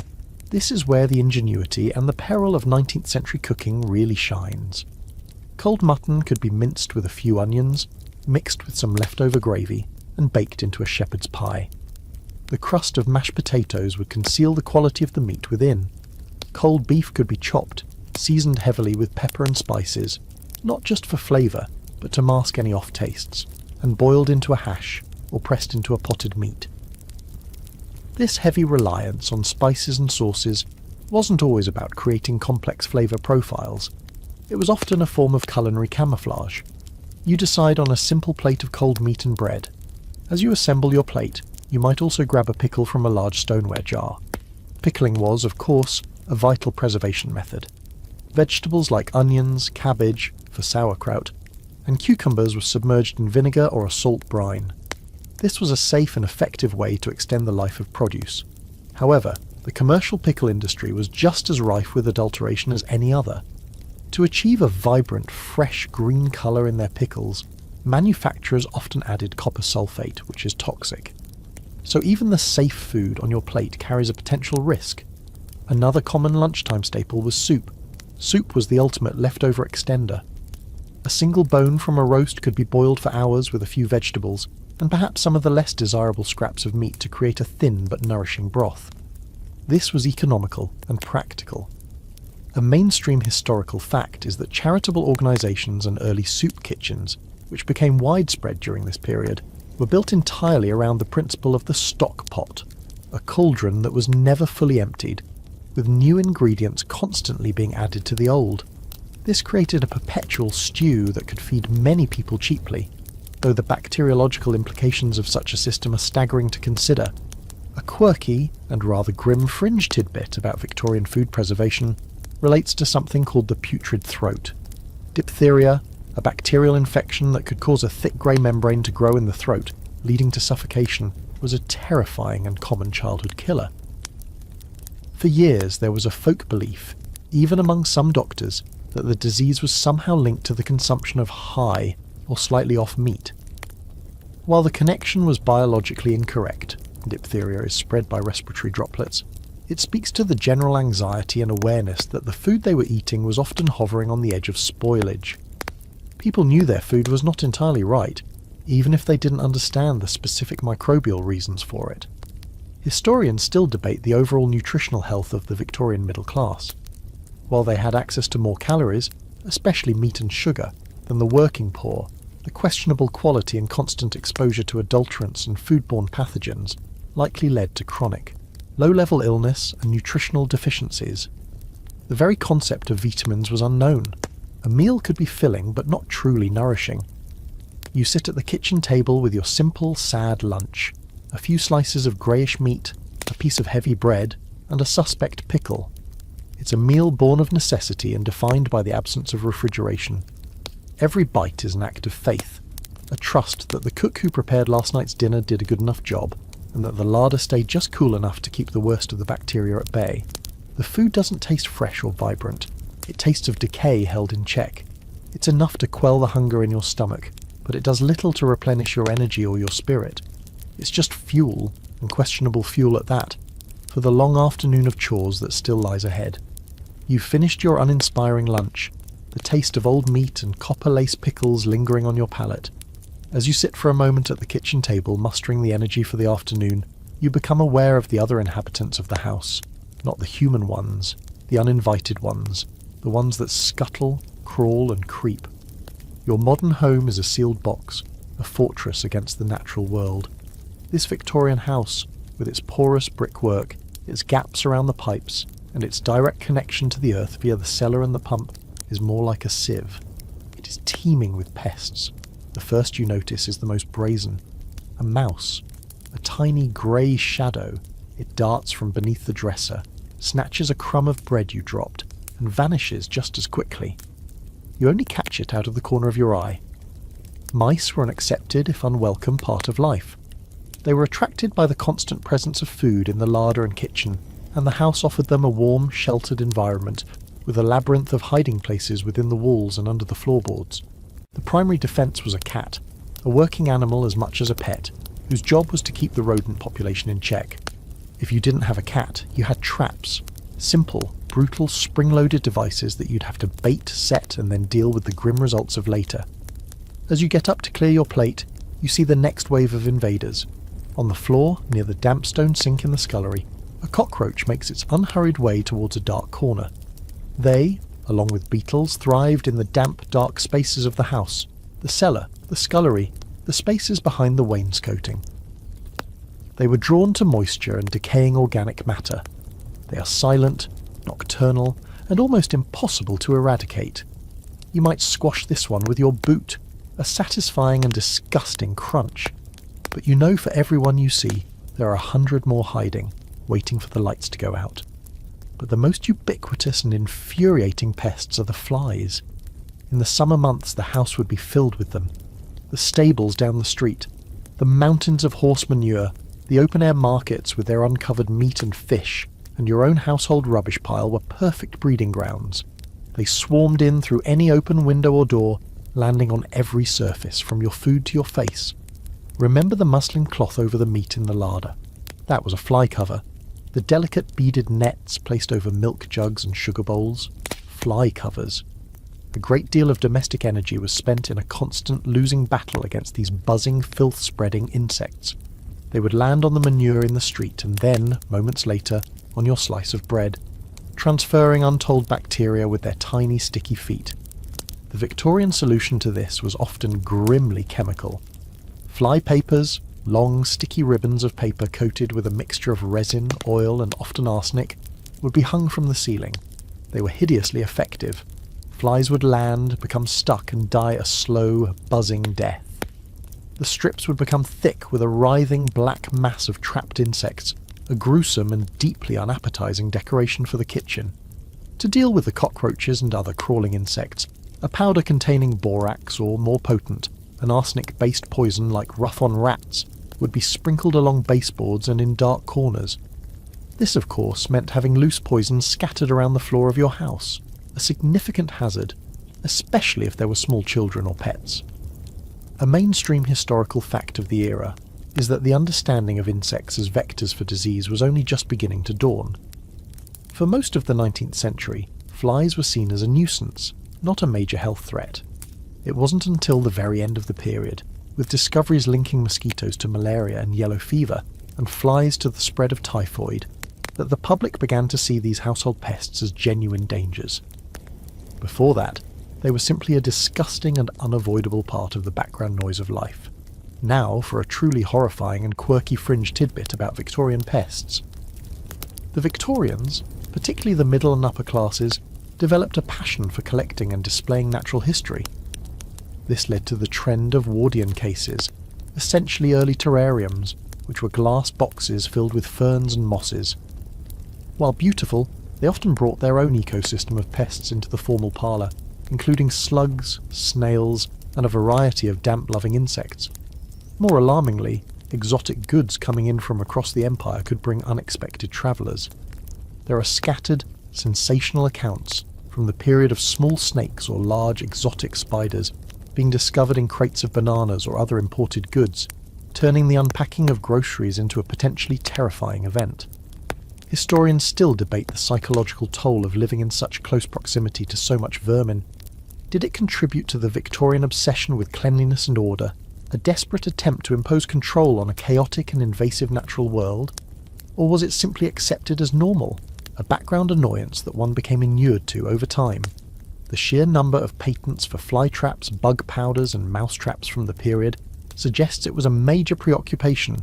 This is where the ingenuity and the peril of 19th century cooking really shines. Cold mutton could be minced with a few onions, mixed with some leftover gravy, and baked into a shepherd's pie. The crust of mashed potatoes would conceal the quality of the meat within. Cold beef could be chopped, seasoned heavily with pepper and spices, not just for flavour, but to mask any off-tastes, and boiled into a hash, or pressed into a potted meat. This heavy reliance on spices and sauces wasn't always about creating complex flavour profiles. It was often a form of culinary camouflage. You decide on a simple plate of cold meat and bread. As you assemble your plate, you might also grab a pickle from a large stoneware jar. Pickling was, of course, a vital preservation method. Vegetables like onions, cabbage, for sauerkraut, and cucumbers were submerged in vinegar or a salt brine. This was a safe and effective way to extend the life of produce. However, the commercial pickle industry was just as rife with adulteration as any other. To achieve a vibrant, fresh green colour in their pickles, manufacturers often added copper sulfate, which is toxic. So even the safe food on your plate carries a potential risk. Another common lunchtime staple was soup. Soup was the ultimate leftover extender. A single bone from a roast could be boiled for hours with a few vegetables, and perhaps some of the less desirable scraps of meat to create a thin but nourishing broth. This was economical and practical. A mainstream historical fact is that charitable organisations and early soup kitchens, which became widespread during this period, were built entirely around the principle of the stock pot, a cauldron that was never fully emptied, with new ingredients constantly being added to the old. This created a perpetual stew that could feed many people cheaply, though the bacteriological implications of such a system are staggering to consider. A quirky and rather grim fringe tidbit about Victorian food preservation relates to something called the putrid throat. Diphtheria, a bacterial infection that could cause a thick grey membrane to grow in the throat, leading to suffocation, was a terrifying and common childhood killer. For years there was a folk belief, even among some doctors, that the disease was somehow linked to the consumption of high or slightly off meat. While the connection was biologically incorrect, diphtheria is spread by respiratory droplets, it speaks to the general anxiety and awareness that the food they were eating was often hovering on the edge of spoilage. People knew their food was not entirely right, even if they didn't understand the specific microbial reasons for it. Historians still debate the overall nutritional health of the Victorian middle class. While they had access to more calories, especially meat and sugar, than the working poor, the questionable quality and constant exposure to adulterants and foodborne pathogens likely led to chronic, low-level illness and nutritional deficiencies. The very concept of vitamins was unknown. A meal could be filling but not truly nourishing. You sit at the kitchen table with your simple, sad lunch. A few slices of greyish meat, a piece of heavy bread, and a suspect pickle. It's a meal born of necessity and defined by the absence of refrigeration. Every bite is an act of faith, a trust that the cook who prepared last night's dinner did a good enough job, and that the larder stayed just cool enough to keep the worst of the bacteria at bay. The food doesn't taste fresh or vibrant. It tastes of decay held in check. It's enough to quell the hunger in your stomach, but it does little to replenish your energy or your spirit. It's just fuel, and questionable fuel at that, for the long afternoon of chores that still lies ahead. You've finished your uninspiring lunch, the taste of old meat and copper-lace pickles lingering on your palate. As you sit for a moment at the kitchen table mustering the energy for the afternoon, you become aware of the other inhabitants of the house. Not the human ones, the uninvited ones, the ones that scuttle, crawl and creep. Your modern home is a sealed box, a fortress against the natural world. This Victorian house, with its porous brickwork, its gaps around the pipes, and its direct connection to the earth via the cellar and the pump, is more like a sieve. It is teeming with pests. The first you notice is the most brazen. A mouse, a tiny grey shadow. It darts from beneath the dresser, snatches a crumb of bread you dropped, and vanishes just as quickly. You only catch it out of the corner of your eye. Mice were an accepted, if unwelcome, part of life. They were attracted by the constant presence of food in the larder and kitchen, and the house offered them a warm, sheltered environment, with a labyrinth of hiding places within the walls and under the floorboards. The primary defence was a cat, a working animal as much as a pet, whose job was to keep the rodent population in check. If you didn't have a cat, you had traps. Simple, brutal, spring-loaded devices that you'd have to bait, set, and then deal with the grim results of later. As you get up to clear your plate, you see the next wave of invaders. On the floor, near the damp stone sink in the scullery, a cockroach makes its unhurried way towards a dark corner. They, along with beetles, thrived in the damp, dark spaces of the house, the cellar, the scullery, the spaces behind the wainscoting. They were drawn to moisture and decaying organic matter. They are silent, nocturnal, and almost impossible to eradicate. You might squash this one with your boot, a satisfying and disgusting crunch. But you know for every one you see, there are 100 more hiding, waiting for the lights to go out. But the most ubiquitous and infuriating pests are the flies. In the summer months the house would be filled with them. The stables down the street, the mountains of horse manure, the open-air markets with their uncovered meat and fish, and your own household rubbish pile were perfect breeding grounds. They swarmed in through any open window or door, landing on every surface, from your food to your face. Remember the muslin cloth over the meat in the larder? That was a fly cover. The delicate beaded nets placed over milk jugs and sugar bowls? Fly covers. A great deal of domestic energy was spent in a constant losing battle against these buzzing, filth-spreading insects. They would land on the manure in the street and then, moments later, on your slice of bread, transferring untold bacteria with their tiny sticky feet. The Victorian solution to this was often grimly chemical. Fly papers, long sticky ribbons of paper coated with a mixture of resin, oil and often arsenic, would be hung from the ceiling. They were hideously effective. Flies would land, become stuck and die a slow, buzzing death. The strips would become thick with a writhing black mass of trapped insects, a gruesome and deeply unappetizing decoration for the kitchen. To deal with the cockroaches and other crawling insects, a powder containing borax or, more potent, an arsenic-based poison like rough-on rats would be sprinkled along baseboards and in dark corners. This, of course, meant having loose poison scattered around the floor of your house, a significant hazard, especially if there were small children or pets. A mainstream historical fact of the era is that the understanding of insects as vectors for disease was only just beginning to dawn. For most of the 19th century, flies were seen as a nuisance, not a major health threat. It wasn't until the very end of the period, with discoveries linking mosquitoes to malaria and yellow fever, and flies to the spread of typhoid, that the public began to see these household pests as genuine dangers. Before that, they were simply a disgusting and unavoidable part of the background noise of life. Now for a truly horrifying and quirky fringe tidbit about Victorian pests. The Victorians, particularly the middle and upper classes, developed a passion for collecting and displaying natural history. This led to the trend of Wardian cases, essentially early terrariums, which were glass boxes filled with ferns and mosses. While beautiful, they often brought their own ecosystem of pests into the formal parlour, including slugs, snails, and a variety of damp-loving insects. More alarmingly, exotic goods coming in from across the empire could bring unexpected travellers. There are scattered, sensational accounts from the period of small snakes or large exotic spiders being discovered in crates of bananas or other imported goods, turning the unpacking of groceries into a potentially terrifying event. Historians still debate the psychological toll of living in such close proximity to so much vermin. Did it contribute to the Victorian obsession with cleanliness and order, a desperate attempt to impose control on a chaotic and invasive natural world? Or was it simply accepted as normal, a background annoyance that one became inured to over time? The sheer number of patents for fly traps, bug powders and mouse traps from the period suggests it was a major preoccupation.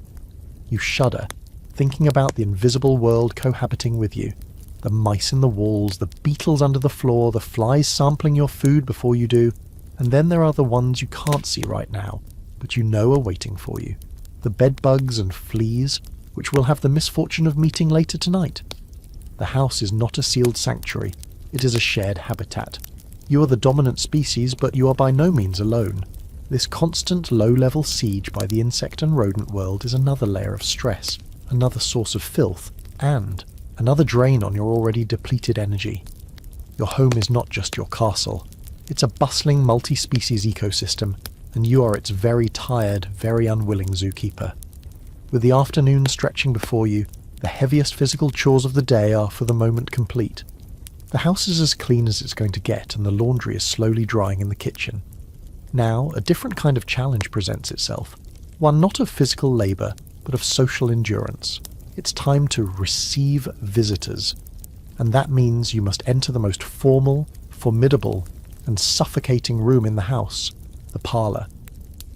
You shudder, thinking about the invisible world cohabiting with you. The mice in the walls, the beetles under the floor, the flies sampling your food before you do, and then there are the ones you can't see right now, but you know are waiting for you. The bed bugs and fleas, which we'll have the misfortune of meeting later tonight. The house is not a sealed sanctuary, it is a shared habitat. You are the dominant species, but you are by no means alone. This constant low-level siege by the insect and rodent world is another layer of stress, another source of filth, and another drain on your already depleted energy. Your home is not just your castle. It's a bustling multi-species ecosystem, and you are its very tired, very unwilling zookeeper. With the afternoon stretching before you, the heaviest physical chores of the day are for the moment complete. The house is as clean as it's going to get, and the laundry is slowly drying in the kitchen. Now, a different kind of challenge presents itself, one not of physical labour, but of social endurance. It's time to receive visitors, and that means you must enter the most formal, formidable, and suffocating room in the house, the parlour.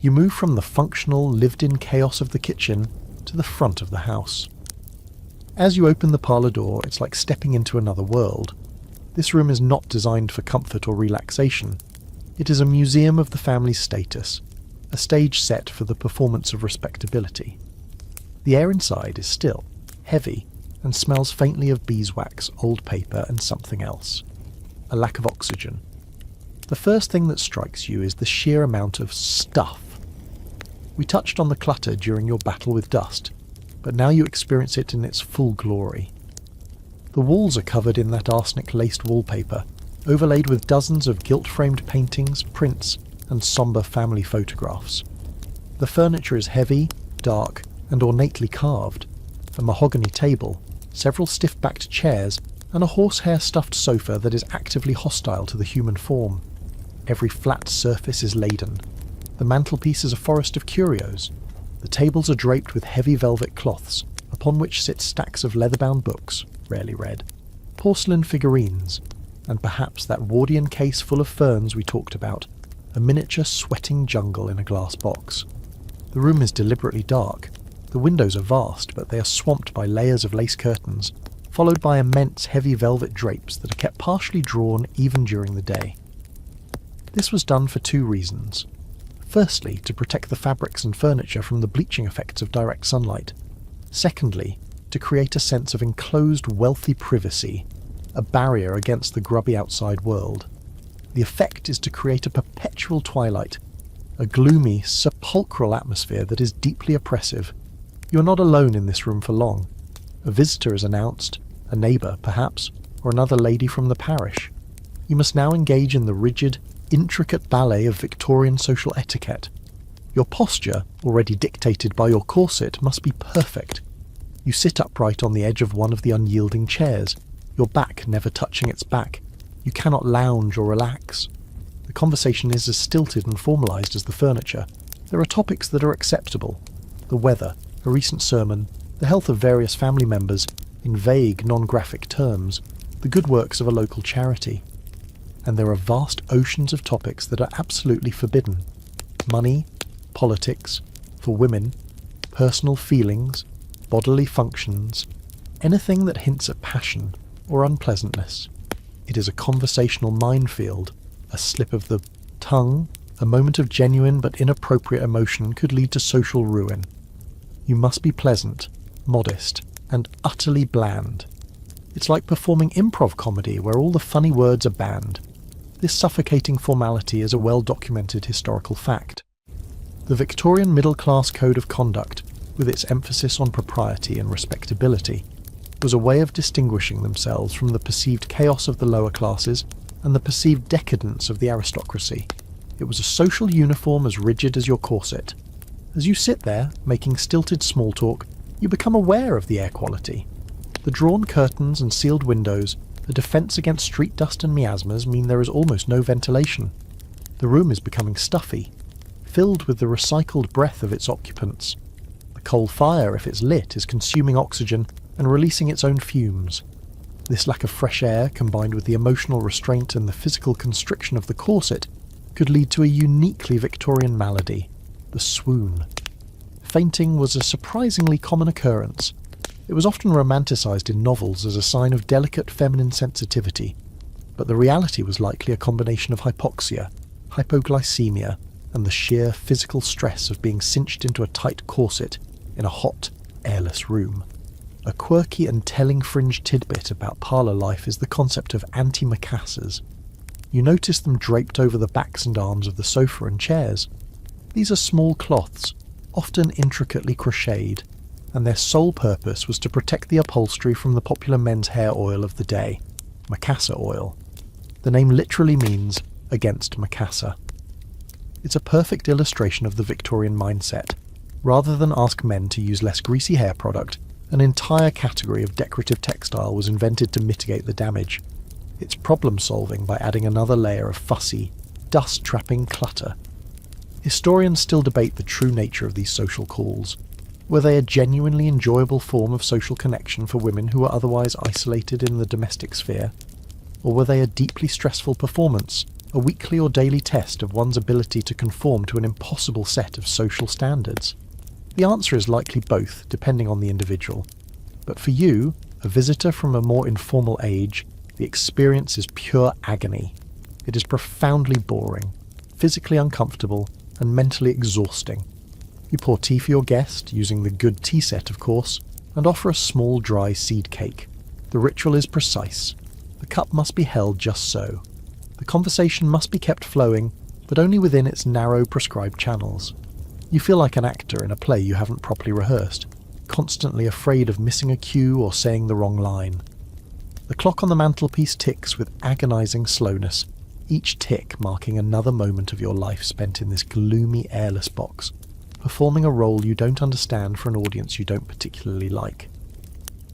You move from the functional, lived-in chaos of the kitchen to the front of the house. As you open the parlour door, it's like stepping into another world. This room is not designed for comfort or relaxation. It is a museum of the family's status, a stage set for the performance of respectability. The air inside is still, heavy, and smells faintly of beeswax, old paper, and something else. A lack of oxygen. The first thing that strikes you is the sheer amount of stuff. We touched on the clutter during your battle with dust, but now you experience it in its full glory. The walls are covered in that arsenic-laced wallpaper, overlaid with dozens of gilt-framed paintings, prints, and sombre family photographs. The furniture is heavy, dark, and ornately carved. A mahogany table, several stiff-backed chairs, and a horsehair-stuffed sofa that is actively hostile to the human form. Every flat surface is laden. The mantelpiece is a forest of curios. The tables are draped with heavy velvet cloths, upon which sit stacks of leather-bound books, rarely read, porcelain figurines, and perhaps that Wardian case full of ferns we talked about, a miniature sweating jungle in a glass box. The room is deliberately dark. The windows are vast, but they are swamped by layers of lace curtains, followed by immense heavy velvet drapes that are kept partially drawn even during the day. This was done for two reasons. Firstly, to protect the fabrics and furniture from the bleaching effects of direct sunlight. Secondly, to create a sense of enclosed wealthy privacy, a barrier against the grubby outside world. The effect is to create a perpetual twilight, a gloomy, sepulchral atmosphere that is deeply oppressive. You're not alone in this room for long. A visitor is announced, a neighbour, perhaps, or another lady from the parish. You must now engage in the rigid, intricate ballet of Victorian social etiquette. Your posture, already dictated by your corset, must be perfect. You sit upright on the edge of one of the unyielding chairs, your back never touching its back. You cannot lounge or relax. The conversation is as stilted and formalised as the furniture. There are topics that are acceptable. The weather, a recent sermon, the health of various family members, in vague, non-graphic terms, the good works of a local charity. And there are vast oceans of topics that are absolutely forbidden. Money, politics, for women, personal feelings, bodily functions, anything that hints at passion or unpleasantness. It is a conversational minefield. A slip of the tongue, a moment of genuine but inappropriate emotion could lead to social ruin. You must be pleasant, modest, and utterly bland. It's like performing improv comedy where all the funny words are banned. This suffocating formality is a well-documented historical fact. The Victorian middle-class code of conduct, with its emphasis on propriety and respectability, was a way of distinguishing themselves from the perceived chaos of the lower classes and the perceived decadence of the aristocracy. It was a social uniform as rigid as your corset. As you sit there, making stilted small talk, you become aware of the air quality. The drawn curtains and sealed windows, a defence against street dust and miasmas, mean there is almost no ventilation. The room is becoming stuffy, filled with the recycled breath of its occupants. The coal fire, if it's lit, is consuming oxygen and releasing its own fumes. This lack of fresh air, combined with the emotional restraint and the physical constriction of the corset, could lead to a uniquely Victorian malady, the swoon. Fainting was a surprisingly common occurrence. It was often romanticised in novels as a sign of delicate feminine sensitivity, but the reality was likely a combination of hypoxia, hypoglycemia, and the sheer physical stress of being cinched into a tight corset in a hot, airless room. A quirky and telling fringe tidbit about parlour life is the concept of antimacassars. You notice them draped over the backs and arms of the sofa and chairs. These are small cloths, often intricately crocheted, and their sole purpose was to protect the upholstery from the popular men's hair oil of the day, macassar oil. The name literally means against macassar. It's a perfect illustration of the Victorian mindset. Rather than ask men to use less greasy hair product, an entire category of decorative textile was invented to mitigate the damage. It's problem-solving by adding another layer of fussy, dust-trapping clutter. Historians still debate the true nature of these social calls. Were they a genuinely enjoyable form of social connection for women who were otherwise isolated in the domestic sphere? Or were they a deeply stressful performance, a weekly or daily test of one's ability to conform to an impossible set of social standards? The answer is likely both, depending on the individual. But for you, a visitor from a more informal age, the experience is pure agony. It is profoundly boring, physically uncomfortable, and mentally exhausting. You pour tea for your guest, using the good tea set of course, and offer a small dry seed cake. The ritual is precise. The cup must be held just so. The conversation must be kept flowing, but only within its narrow prescribed channels. You feel like an actor in a play you haven't properly rehearsed, constantly afraid of missing a cue or saying the wrong line. The clock on the mantelpiece ticks with agonising slowness, each tick marking another moment of your life spent in this gloomy, airless box, performing a role you don't understand for an audience you don't particularly like.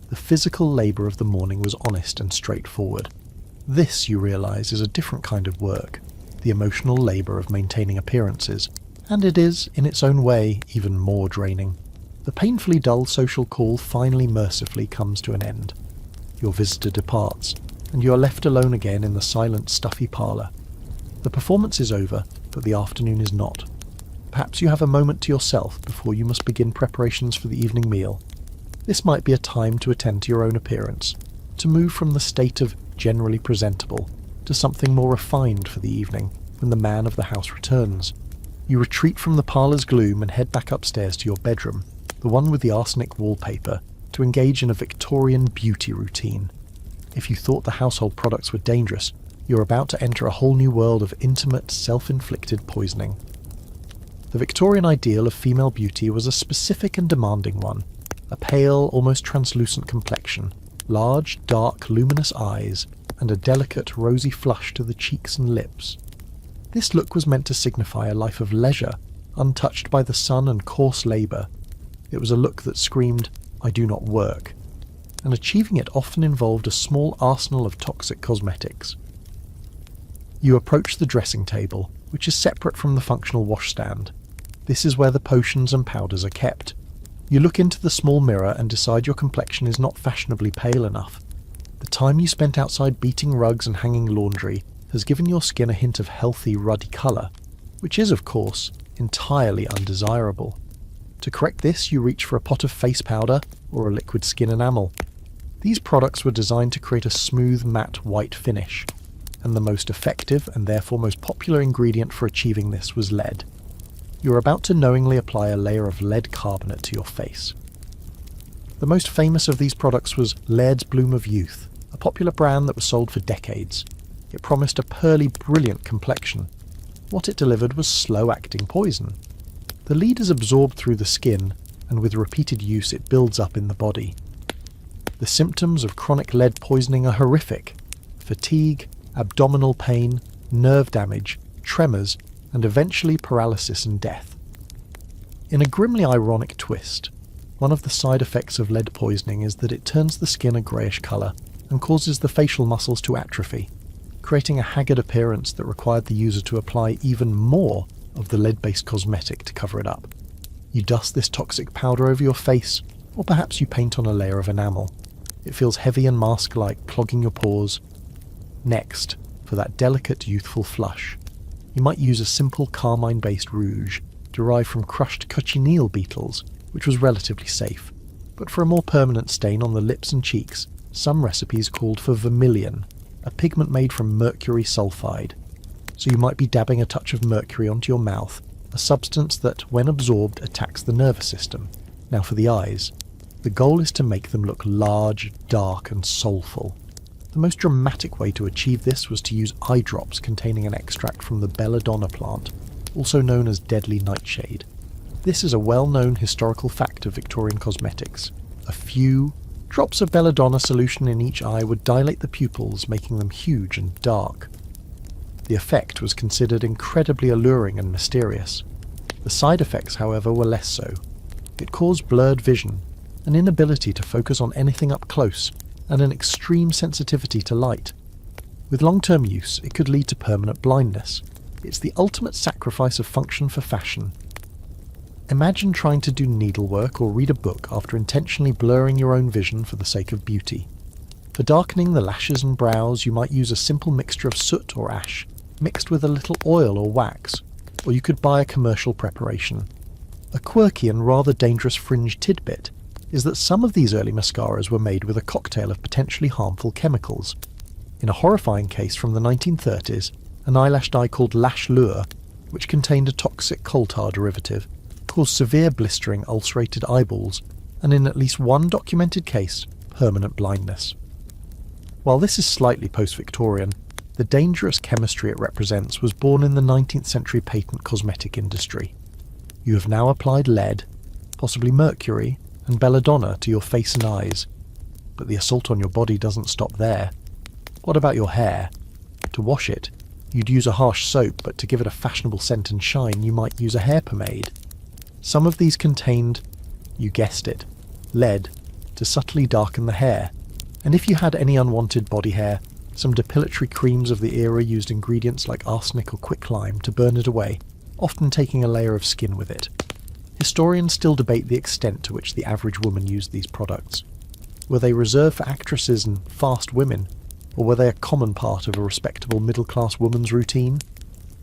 The physical labour of the morning was honest and straightforward. This, you realise, is a different kind of work, the emotional labour of maintaining appearances, and it is, in its own way, even more draining. The painfully dull social call finally mercifully comes to an end. Your visitor departs, and you are left alone again in the silent, stuffy parlour. The performance is over, but the afternoon is not. Perhaps you have a moment to yourself before you must begin preparations for the evening meal. This might be a time to attend to your own appearance, to move from the state of generally presentable to something more refined for the evening, when the man of the house returns. You retreat from the parlour's gloom and head back upstairs to your bedroom, the one with the arsenic wallpaper, to engage in a Victorian beauty routine. If you thought the household products were dangerous, you're about to enter a whole new world of intimate, self-inflicted poisoning. The Victorian ideal of female beauty was a specific and demanding one. A pale, almost translucent complexion, large, dark, luminous eyes, and a delicate, rosy flush to the cheeks and lips. This look was meant to signify a life of leisure, untouched by the sun and coarse labour. It was a look that screamed, "I do not work," and achieving it often involved a small arsenal of toxic cosmetics. You approach the dressing table, which is separate from the functional washstand. This is where the potions and powders are kept. You look into the small mirror and decide your complexion is not fashionably pale enough. The time you spent outside beating rugs and hanging laundry has given your skin a hint of healthy, ruddy colour, which is, of course, entirely undesirable. To correct this, you reach for a pot of face powder or a liquid skin enamel. These products were designed to create a smooth, matte white finish, and the most effective and therefore most popular ingredient for achieving this was lead. You're about to knowingly apply a layer of lead carbonate to your face. The most famous of these products was Laird's Bloom of Youth, a popular brand that was sold for decades. It promised a pearly, brilliant complexion. What it delivered was slow-acting poison. The lead is absorbed through the skin, and with repeated use it builds up in the body. The symptoms of chronic lead poisoning are horrific: fatigue, abdominal pain, nerve damage, tremors, and eventually paralysis and death. In a grimly ironic twist, one of the side effects of lead poisoning is that it turns the skin a greyish colour and causes the facial muscles to atrophy, creating a haggard appearance that required the user to apply even more of the lead-based cosmetic to cover it up. You dust this toxic powder over your face, or perhaps you paint on a layer of enamel. It feels heavy and mask-like, clogging your pores. Next, for that delicate, youthful flush, you might use a simple carmine-based rouge derived from crushed cochineal beetles, which was relatively safe. But for a more permanent stain on the lips and cheeks, some recipes called for vermilion, a pigment made from mercury sulfide. So you might be dabbing a touch of mercury onto your mouth, a substance that, when absorbed, attacks the nervous system. Now for the eyes. The goal is to make them look large, dark, and soulful. The most dramatic way to achieve this was to use eye drops containing an extract from the belladonna plant, also known as deadly nightshade. This is a well-known historical fact of Victorian cosmetics. A few drops of belladonna solution in each eye would dilate the pupils, making them huge and dark. The effect was considered incredibly alluring and mysterious. The side effects, however, were less so. It caused blurred vision, an inability to focus on anything up close, and an extreme sensitivity to light. With long-term use, it could lead to permanent blindness. It's the ultimate sacrifice of function for fashion. Imagine trying to do needlework or read a book after intentionally blurring your own vision for the sake of beauty. For darkening the lashes and brows, you might use a simple mixture of soot or ash, mixed with a little oil or wax, or you could buy a commercial preparation. A quirky and rather dangerous fringe tidbit is that some of these early mascaras were made with a cocktail of potentially harmful chemicals. In a horrifying case from the 1930s, an eyelash dye called Lash Lure, which contained a toxic coal tar derivative, caused severe blistering, ulcerated eyeballs, and in at least one documented case, permanent blindness. While this is slightly post-Victorian, the dangerous chemistry it represents was born in the 19th century patent cosmetic industry. You have now applied lead, possibly mercury, and belladonna to your face and eyes, but the assault on your body doesn't stop there. What about your hair? To wash it, you'd use a harsh soap, but to give it a fashionable scent and shine, you might use a hair pomade. Some of these contained, you guessed it, lead, to subtly darken the hair, and if you had any unwanted body hair, some depilatory creams of the era used ingredients like arsenic or quicklime to burn it away, often taking a layer of skin with it. Historians still debate the extent to which the average woman used these products. Were they reserved for actresses and fast women, or were they a common part of a respectable middle-class woman's routine?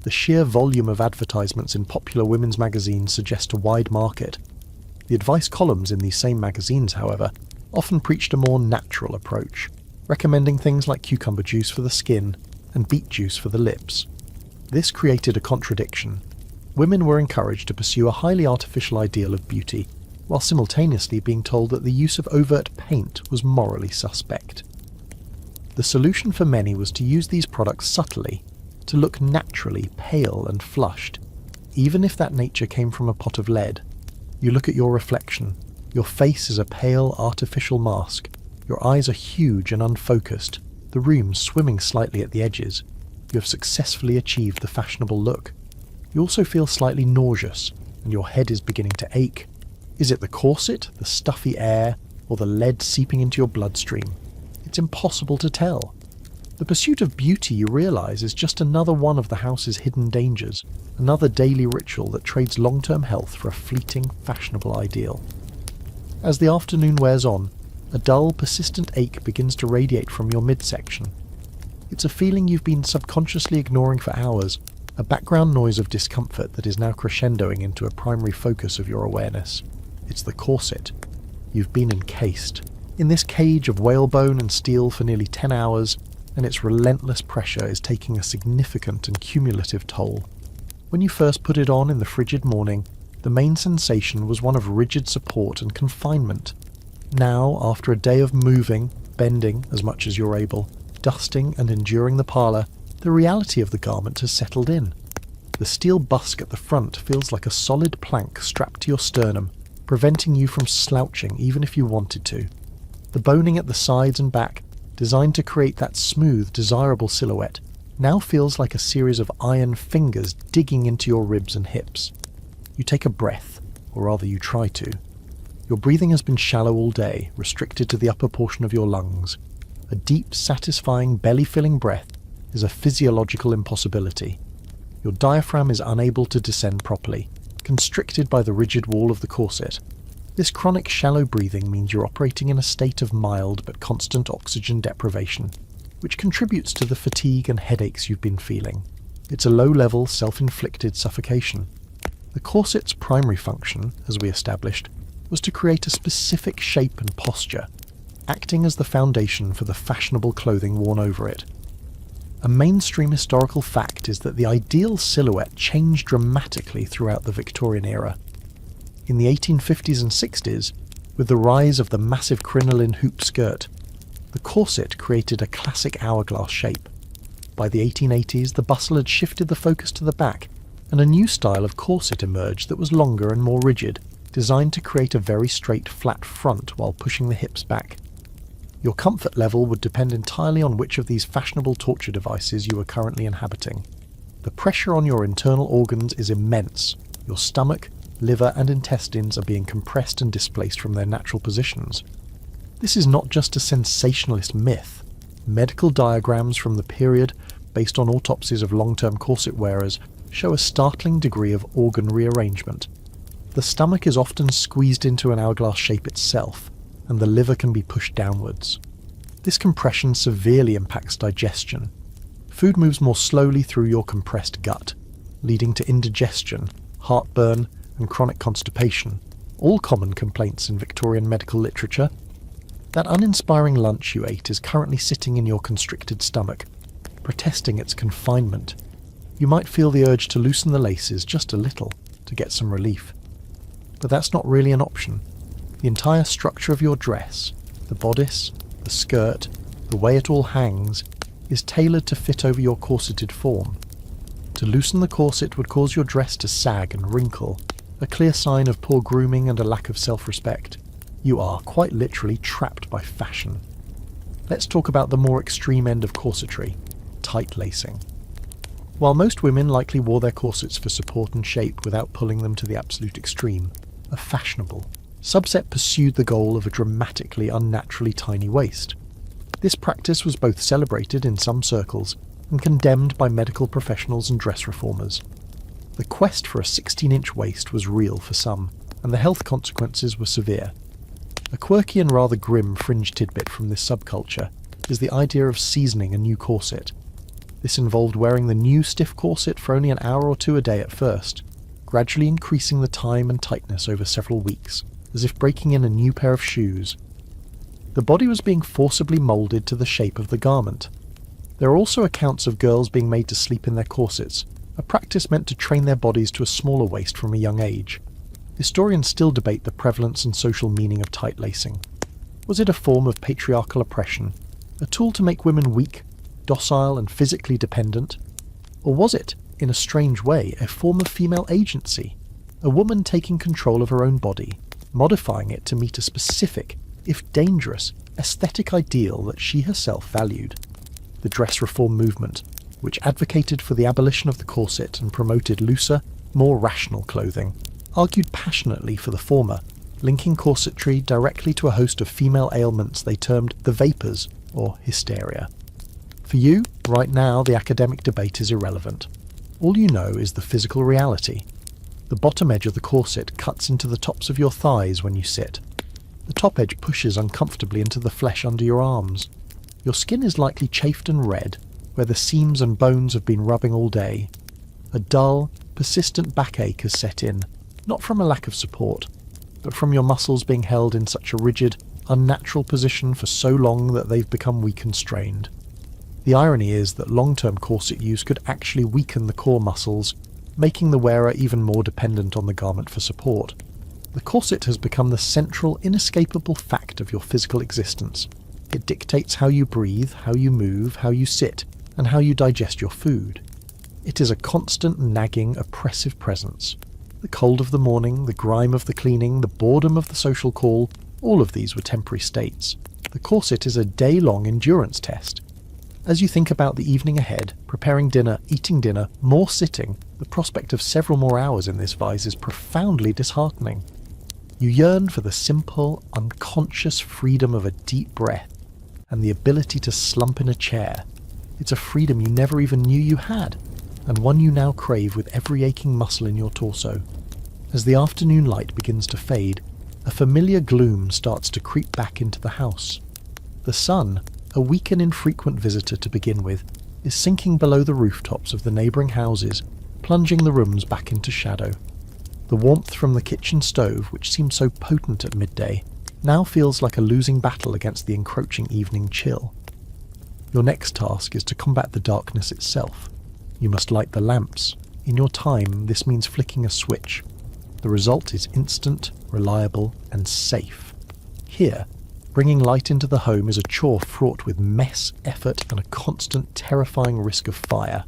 The sheer volume of advertisements in popular women's magazines suggest a wide market. The advice columns in these same magazines, however, often preached a more natural approach, recommending things like cucumber juice for the skin and beet juice for the lips. This created a contradiction. Women were encouraged to pursue a highly artificial ideal of beauty, while simultaneously being told that the use of overt paint was morally suspect. The solution for many was to use these products subtly, to look naturally pale and flushed, even if that nature came from a pot of lead. You look at your reflection. Your face is a pale, artificial mask. Your eyes are huge and unfocused, the room swimming slightly at the edges. You have successfully achieved the fashionable look. You also feel slightly nauseous, and your head is beginning to ache. Is it the corset, the stuffy air, or the lead seeping into your bloodstream? It's impossible to tell. The pursuit of beauty, you realise, is just another one of the house's hidden dangers, another daily ritual that trades long-term health for a fleeting, fashionable ideal. As the afternoon wears on, a dull, persistent ache begins to radiate from your midsection. It's a feeling you've been subconsciously ignoring for hours, a background noise of discomfort that is now crescendoing into a primary focus of your awareness. It's the corset. You've been encased. In this cage of whalebone and steel for nearly 10 hours, and its relentless pressure is taking a significant and cumulative toll. When you first put it on in the frigid morning, the main sensation was one of rigid support and confinement. Now, after a day of moving, bending as much as you're able, dusting and enduring the parlour, the reality of the garment has settled in. The steel busk at the front feels like a solid plank strapped to your sternum, preventing you from slouching even if you wanted to. The boning at the sides and back, designed to create that smooth, desirable silhouette, now feels like a series of iron fingers digging into your ribs and hips. You take a breath, or rather you try to. Your breathing has been shallow all day, restricted to the upper portion of your lungs. A deep, satisfying, belly-filling breath is a physiological impossibility. Your diaphragm is unable to descend properly, constricted by the rigid wall of the corset. This chronic shallow breathing means you're operating in a state of mild but constant oxygen deprivation, which contributes to the fatigue and headaches you've been feeling. It's a low-level, self-inflicted suffocation. The corset's primary function, as we established, was to create a specific shape and posture, acting as the foundation for the fashionable clothing worn over it. A mainstream historical fact is that the ideal silhouette changed dramatically throughout the Victorian era. In the 1850s and 60s, with the rise of the massive crinoline hoop skirt, the corset created a classic hourglass shape. By the 1880s, the bustle had shifted the focus to the back, and a new style of corset emerged that was longer and more rigid, designed to create a very straight, flat front while pushing the hips back. Your comfort level would depend entirely on which of these fashionable torture devices you are currently inhabiting. The pressure on your internal organs is immense. Your stomach, liver and intestines are being compressed and displaced from their natural positions. This is not just a sensationalist myth. Medical diagrams from the period, based on autopsies of long-term corset wearers, show a startling degree of organ rearrangement. The stomach is often squeezed into an hourglass shape itself, and the liver can be pushed downwards. This compression severely impacts digestion. Food moves more slowly through your compressed gut, leading to indigestion, heartburn, and chronic constipation, all common complaints in Victorian medical literature. That uninspiring lunch you ate is currently sitting in your constricted stomach, protesting its confinement. You might feel the urge to loosen the laces just a little to get some relief. But that's not really an option. The entire structure of your dress, the bodice, the skirt, the way it all hangs, is tailored to fit over your corseted form. To loosen the corset would cause your dress to sag and wrinkle, a clear sign of poor grooming and a lack of self-respect. You are, quite literally, trapped by fashion. Let's talk about the more extreme end of corsetry, tight lacing. While most women likely wore their corsets for support and shape without pulling them to the absolute extreme, a fashionable subset pursued the goal of a dramatically unnaturally tiny waist. This practice was both celebrated in some circles and condemned by medical professionals and dress reformers. The quest for a 16-inch waist was real for some, and the health consequences were severe. A quirky and rather grim fringe tidbit from this subculture is the idea of seasoning a new corset. This involved wearing the new stiff corset for only an hour or two a day at first, gradually increasing the time and tightness over several weeks, as if breaking in a new pair of shoes. The body was being forcibly moulded to the shape of the garment. There are also accounts of girls being made to sleep in their corsets, a practice meant to train their bodies to a smaller waist from a young age. Historians still debate the prevalence and social meaning of tight lacing. Was it a form of patriarchal oppression, a tool to make women weak, docile and physically dependent? Or was it, in a strange way, a form of female agency, a woman taking control of her own body, modifying it to meet a specific, if dangerous, aesthetic ideal that she herself valued? The dress reform movement, which advocated for the abolition of the corset and promoted looser, more rational clothing, argued passionately for the former, linking corsetry directly to a host of female ailments they termed the vapors, or hysteria. For you, right now, the academic debate is irrelevant. All you know is the physical reality. The bottom edge of the corset cuts into the tops of your thighs when you sit. The top edge pushes uncomfortably into the flesh under your arms. Your skin is likely chafed and red, where the seams and bones have been rubbing all day. A dull, persistent backache has set in, not from a lack of support, but from your muscles being held in such a rigid, unnatural position for so long that they've become weak and strained. The irony is that long-term corset use could actually weaken the core muscles, making the wearer even more dependent on the garment for support. The corset has become the central, inescapable fact of your physical existence. It dictates how you breathe, how you move, how you sit, and how you digest your food. It is a constant, nagging, oppressive presence. The cold of the morning, the grime of the cleaning, the boredom of the social call, all of these were temporary states. The corset is a day-long endurance test. As you think about the evening ahead, preparing dinner, eating dinner, more sitting, the prospect of several more hours in this vise is profoundly disheartening. You yearn for the simple, unconscious freedom of a deep breath and the ability to slump in a chair. It's a freedom you never even knew you had, and one you now crave with every aching muscle in your torso. As the afternoon light begins to fade, a familiar gloom starts to creep back into the house. The sun, a weak and infrequent visitor to begin with, is sinking below the rooftops of the neighbouring houses, plunging the rooms back into shadow. The warmth from the kitchen stove, which seemed so potent at midday, now feels like a losing battle against the encroaching evening chill. Your next task is to combat the darkness itself. You must light the lamps. In your time, this means flicking a switch. The result is instant, reliable, and safe. Here, bringing light into the home is a chore fraught with mess, effort, and a constant, terrifying risk of fire.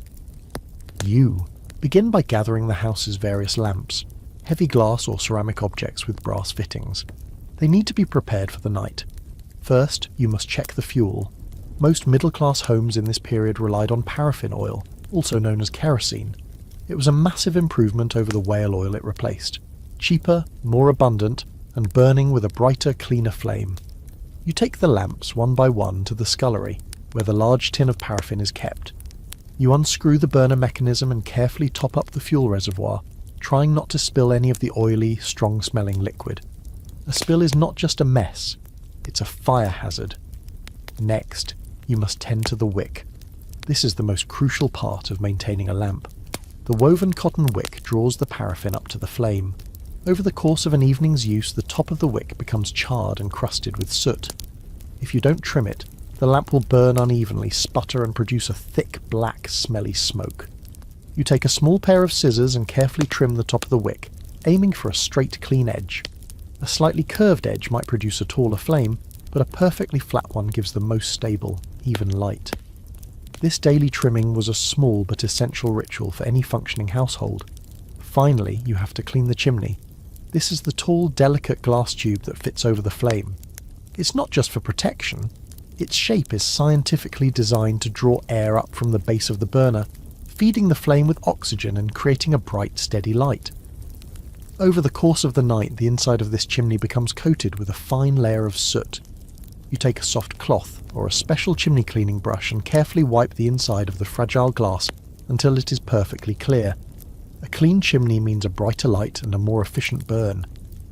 You begin by gathering the house's various lamps, heavy glass or ceramic objects with brass fittings. They need to be prepared for the night. First, you must check the fuel. Most middle-class homes in this period relied on paraffin oil, also known as kerosene. It was a massive improvement over the whale oil it replaced. Cheaper, more abundant, and burning with a brighter, cleaner flame. You take the lamps one by one to the scullery, where the large tin of paraffin is kept. You unscrew the burner mechanism and carefully top up the fuel reservoir, trying not to spill any of the oily, strong-smelling liquid. A spill is not just a mess, it's a fire hazard. Next, you must tend to the wick. This is the most crucial part of maintaining a lamp. The woven cotton wick draws the paraffin up to the flame. Over the course of an evening's use, the top of the wick becomes charred and crusted with soot. If you don't trim it, the lamp will burn unevenly, sputter, and produce a thick, black, smelly smoke. You take a small pair of scissors and carefully trim the top of the wick, aiming for a straight, clean edge. A slightly curved edge might produce a taller flame, but a perfectly flat one gives the most stable, even light. This daily trimming was a small but essential ritual for any functioning household. Finally, you have to clean the chimney. This is the tall, delicate glass tube that fits over the flame. It's not just for protection. Its shape is scientifically designed to draw air up from the base of the burner, feeding the flame with oxygen and creating a bright, steady light. Over the course of the night, the inside of this chimney becomes coated with a fine layer of soot. You take a soft cloth or a special chimney cleaning brush and carefully wipe the inside of the fragile glass until it is perfectly clear. A clean chimney means a brighter light and a more efficient burn.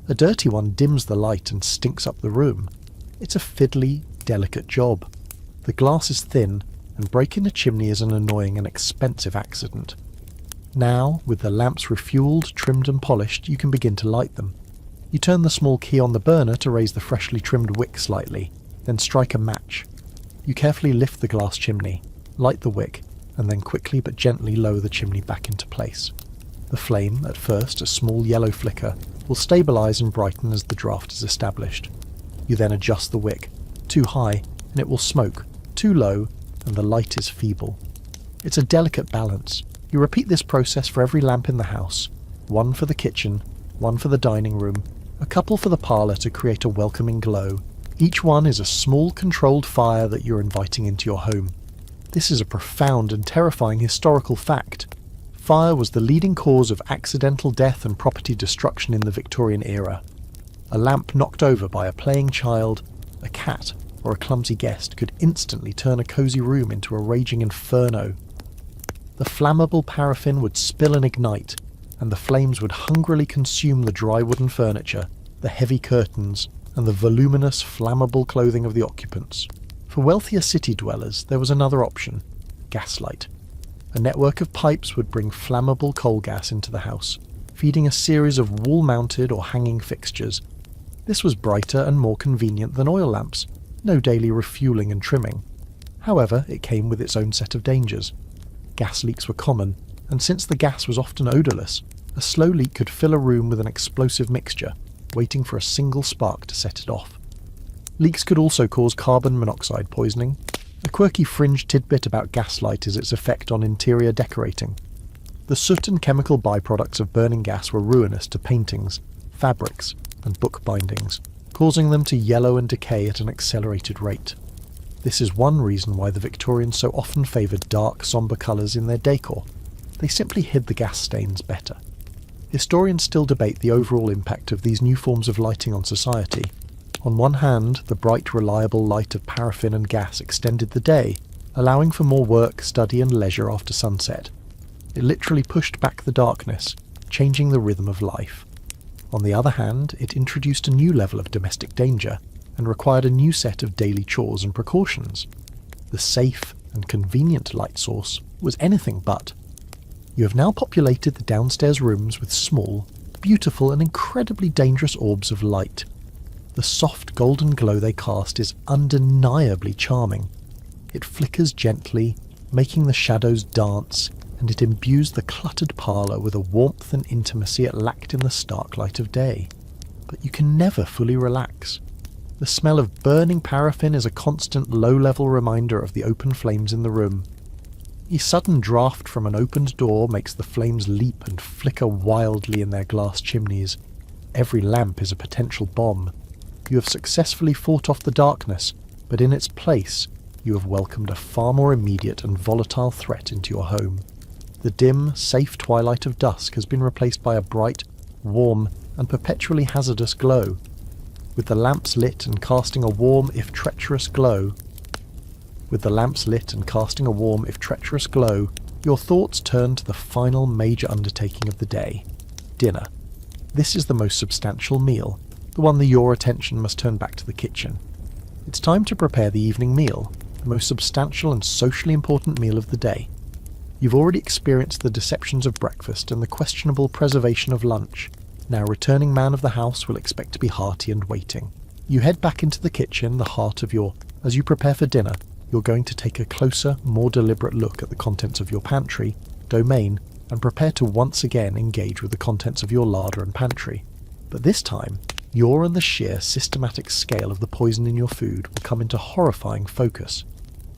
A dirty one dims the light and stinks up the room. It's a fiddly, delicate job. The glass is thin, and breaking a chimney is an annoying and expensive accident. Now, with the lamps refueled, trimmed and polished, you can begin to light them. You turn the small key on the burner to raise the freshly trimmed wick slightly, then strike a match. You carefully lift the glass chimney, light the wick, and then quickly but gently lower the chimney back into place. The flame, at first a small yellow flicker, will stabilise and brighten as the draft is established. You then adjust the wick. Too high, and it will smoke. Too low, and the light is feeble. It's a delicate balance. You repeat this process for every lamp in the house. One for the kitchen, one for the dining room, a couple for the parlour to create a welcoming glow. Each one is a small controlled fire that you're inviting into your home. This is a profound and terrifying historical fact. Fire was the leading cause of accidental death and property destruction in the Victorian era. A lamp knocked over by a playing child, a cat, or a clumsy guest could instantly turn a cosy room into a raging inferno. The flammable paraffin would spill and ignite, and the flames would hungrily consume the dry wooden furniture, the heavy curtains, and the voluminous, flammable clothing of the occupants. For wealthier city dwellers, there was another option: gaslight. A network of pipes would bring flammable coal gas into the house, feeding a series of wall-mounted or hanging fixtures. This was brighter and more convenient than oil lamps, no daily refuelling and trimming. However, it came with its own set of dangers. Gas leaks were common, and since the gas was often odourless, a slow leak could fill a room with an explosive mixture, waiting for a single spark to set it off. Leaks could also cause carbon monoxide poisoning. A quirky fringe tidbit about gaslight is its effect on interior decorating. The soot and chemical byproducts of burning gas were ruinous to paintings, fabrics, and book bindings, causing them to yellow and decay at an accelerated rate. This is one reason why the Victorians so often favoured dark, sombre colours in their decor. They simply hid the gas stains better. Historians still debate the overall impact of these new forms of lighting on society. On one hand, the bright, reliable light of paraffin and gas extended the day, allowing for more work, study and leisure after sunset. It literally pushed back the darkness, changing the rhythm of life. On the other hand, it introduced a new level of domestic danger and required a new set of daily chores and precautions. The safe and convenient light source was anything but. You have now populated the downstairs rooms with small, beautiful and incredibly dangerous orbs of light. The soft golden glow they cast is undeniably charming. It flickers gently, making the shadows dance, and it imbues the cluttered parlour with a warmth and intimacy it lacked in the stark light of day. But you can never fully relax. The smell of burning paraffin is a constant low-level reminder of the open flames in the room. A sudden draught from an opened door makes the flames leap and flicker wildly in their glass chimneys. Every lamp is a potential bomb. You have successfully fought off the darkness, but in its place, you have welcomed a far more immediate and volatile threat into your home. The dim, safe twilight of dusk has been replaced by a bright, warm, and perpetually hazardous glow. With the lamps lit and casting a warm, if treacherous glow, your thoughts turn to the final major undertaking of the day, dinner. This is the most substantial meal, the one that your attention must turn back to the kitchen. It's time to prepare the evening meal, the most substantial and socially important meal of the day. You've already experienced the deceptions of breakfast and the questionable preservation of lunch. Now returning man of the house will expect to be hearty and waiting. You head back into the kitchen, the heart of as you prepare for dinner, you're going to take a closer, more deliberate look at the contents of your pantry, domain, and prepare to once again engage with the contents of your larder and pantry. But this time, your and the sheer systematic scale of the poison in your food will come into horrifying focus.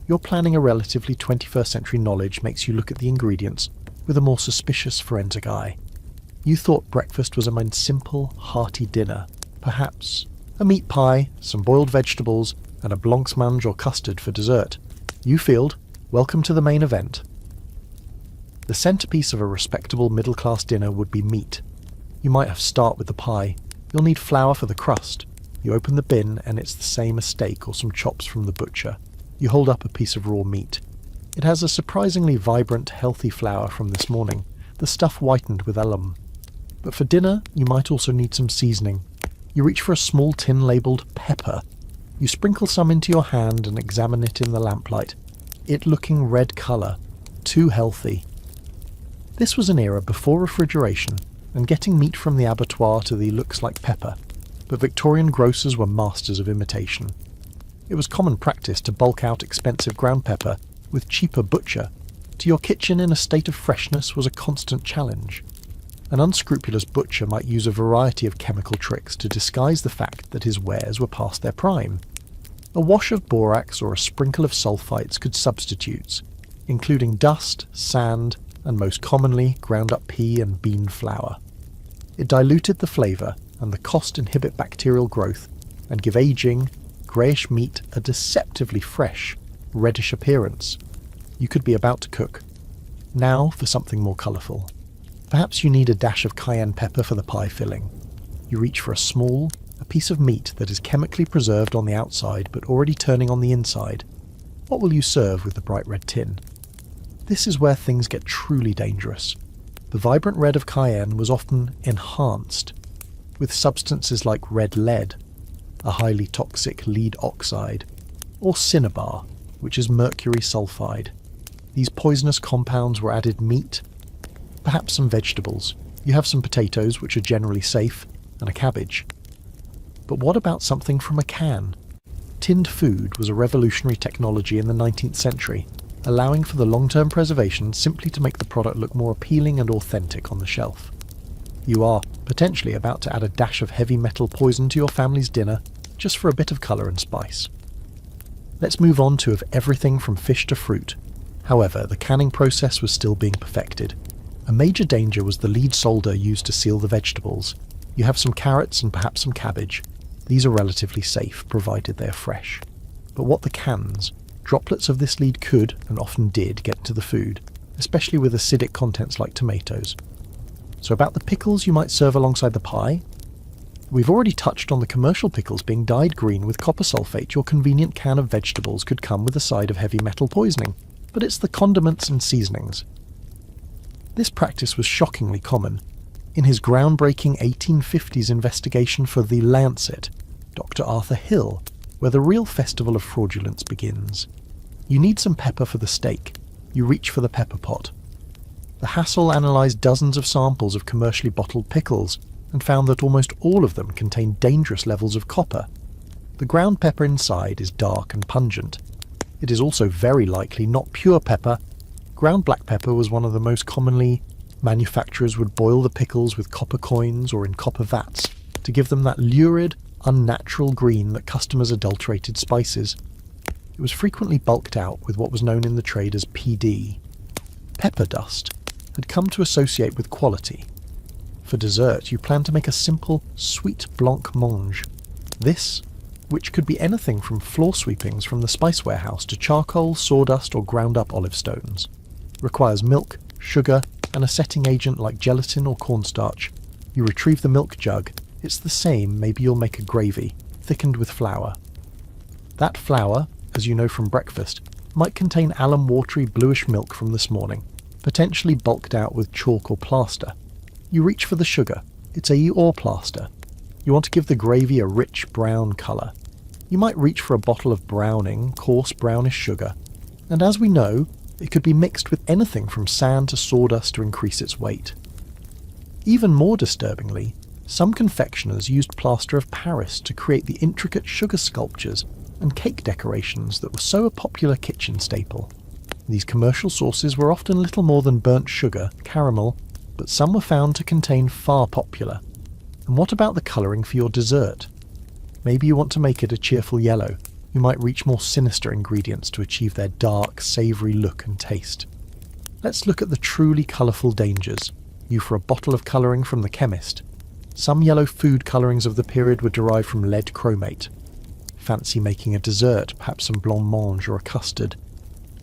Your planning a relatively 21st century knowledge makes you look at the ingredients with a more suspicious forensic eye. You thought breakfast was a simple, hearty dinner, perhaps a meat pie, some boiled vegetables, and a blancmange or custard for dessert. You field, welcome to the main event. The centrepiece of a respectable middle-class dinner would be meat. You might have to start with the pie. You'll need flour for the crust. You open the bin and it's the same as steak or some chops from the butcher. You hold up a piece of raw meat. It has a surprisingly vibrant, healthy flour from this morning, the stuff whitened with alum. But for dinner, you might also need some seasoning. You reach for a small tin labelled pepper. You sprinkle some into your hand and examine it in the lamplight. It looking red colour. Too healthy. This was an era before refrigeration, and getting meat from the abattoir to the looks like pepper, but Victorian grocers were masters of imitation. It was common practice to bulk out expensive ground pepper with cheaper butcher. To your kitchen in a state of freshness was a constant challenge. An unscrupulous butcher might use a variety of chemical tricks to disguise the fact that his wares were past their prime. A wash of borax or a sprinkle of sulfites could substitutes, including dust, sand, and most commonly ground up pea and bean flour. It diluted the flavour and the cost inhibit bacterial growth and give aging, greyish meat a deceptively fresh, reddish appearance. You could be about to cook. Now for something more colourful. Perhaps you need a dash of cayenne pepper for the pie filling. You reach for a piece of meat that is chemically preserved on the outside but already turning on the inside. What will you serve with the bright red tin? This is where things get truly dangerous. The vibrant red of cayenne was often enhanced with substances like red lead, a highly toxic lead oxide, or cinnabar, which is mercury sulfide. These poisonous compounds were added meat, perhaps some vegetables. You have some potatoes, which are generally safe, and a cabbage. But what about something from a can? Tinned food was a revolutionary technology in the 19th century, allowing for the long-term preservation simply to make the product look more appealing and authentic on the shelf. You are potentially about to add a dash of heavy metal poison to your family's dinner, just for a bit of colour and spice. Let's move on to everything from fish to fruit. However, the canning process was still being perfected. A major danger was the lead solder used to seal the vegetables. You have some carrots and perhaps some cabbage. These are relatively safe, provided they are fresh. But what the cans? Droplets of this lead could, and often did, get into the food, especially with acidic contents like tomatoes. So about the pickles you might serve alongside the pie? We've already touched on the commercial pickles being dyed green with copper sulfate. Your convenient can of vegetables could come with a side of heavy metal poisoning, but it's the condiments and seasonings. This practice was shockingly common. In his groundbreaking 1850s investigation for The Lancet, Dr. Arthur Hill, where the real festival of fraudulence begins. You need some pepper for the steak. You reach for the pepper pot. The Hassel analysed dozens of samples of commercially bottled pickles and found that almost all of them contained dangerous levels of copper. The ground pepper inside is dark and pungent. It is also very likely not pure pepper. Ground black pepper was one of the most commonly. Manufacturers would boil the pickles with copper coins or in copper vats to give them that lurid, unnatural green that customers adulterated spices. It was frequently bulked out with what was known in the trade as PD. Pepper dust had come to associate with quality. For dessert, you plan to make a simple, sweet blancmange. This, which could be anything from floor sweepings from the spice warehouse to charcoal, sawdust or ground-up olive stones, requires milk, sugar, and a setting agent like gelatin or cornstarch. You retrieve the milk jug. It's the same, maybe you'll make a gravy, thickened with flour. That flour, as you know from breakfast, might contain alum-watery bluish milk from this morning, potentially bulked out with chalk or plaster. You reach for the sugar. It's a or plaster. You want to give the gravy a rich brown colour. You might reach for a bottle of browning, coarse brownish sugar. And as we know, it could be mixed with anything from sand to sawdust to increase its weight. Even more disturbingly, some confectioners used plaster of Paris to create the intricate sugar sculptures and cake decorations that were so a popular kitchen staple. These commercial sauces were often little more than burnt sugar, caramel, but some were found to contain far popular. And what about the colouring for your dessert? Maybe you want to make it a cheerful yellow. You might reach more sinister ingredients to achieve their dark, savoury look and taste. Let's look at the truly colourful dangers. You for a bottle of colouring from the chemist. Some yellow food colourings of the period were derived from lead chromate. Fancy making a dessert, perhaps some blancmange or a custard.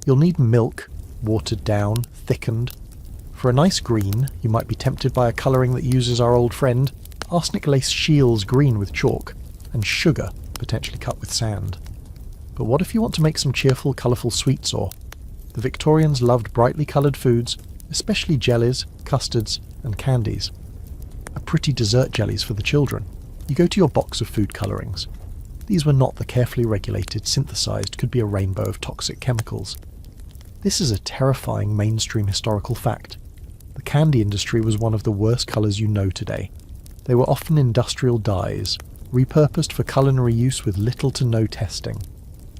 You'll need milk, watered down, thickened. For a nice green, you might be tempted by a colouring that uses our old friend, arsenic-laced Shields green with chalk, and sugar, potentially cut with sand. But what if you want to make some cheerful, colourful sweets or? The Victorians loved brightly coloured foods, especially jellies, custards, and candies. A pretty dessert jellies for the children. You go to your box of food colourings. These were not the carefully regulated, synthesised, could be a rainbow of toxic chemicals. This is a terrifying mainstream historical fact. The candy industry was one of the worst colours you know today. They were often industrial dyes, repurposed for culinary use with little to no testing.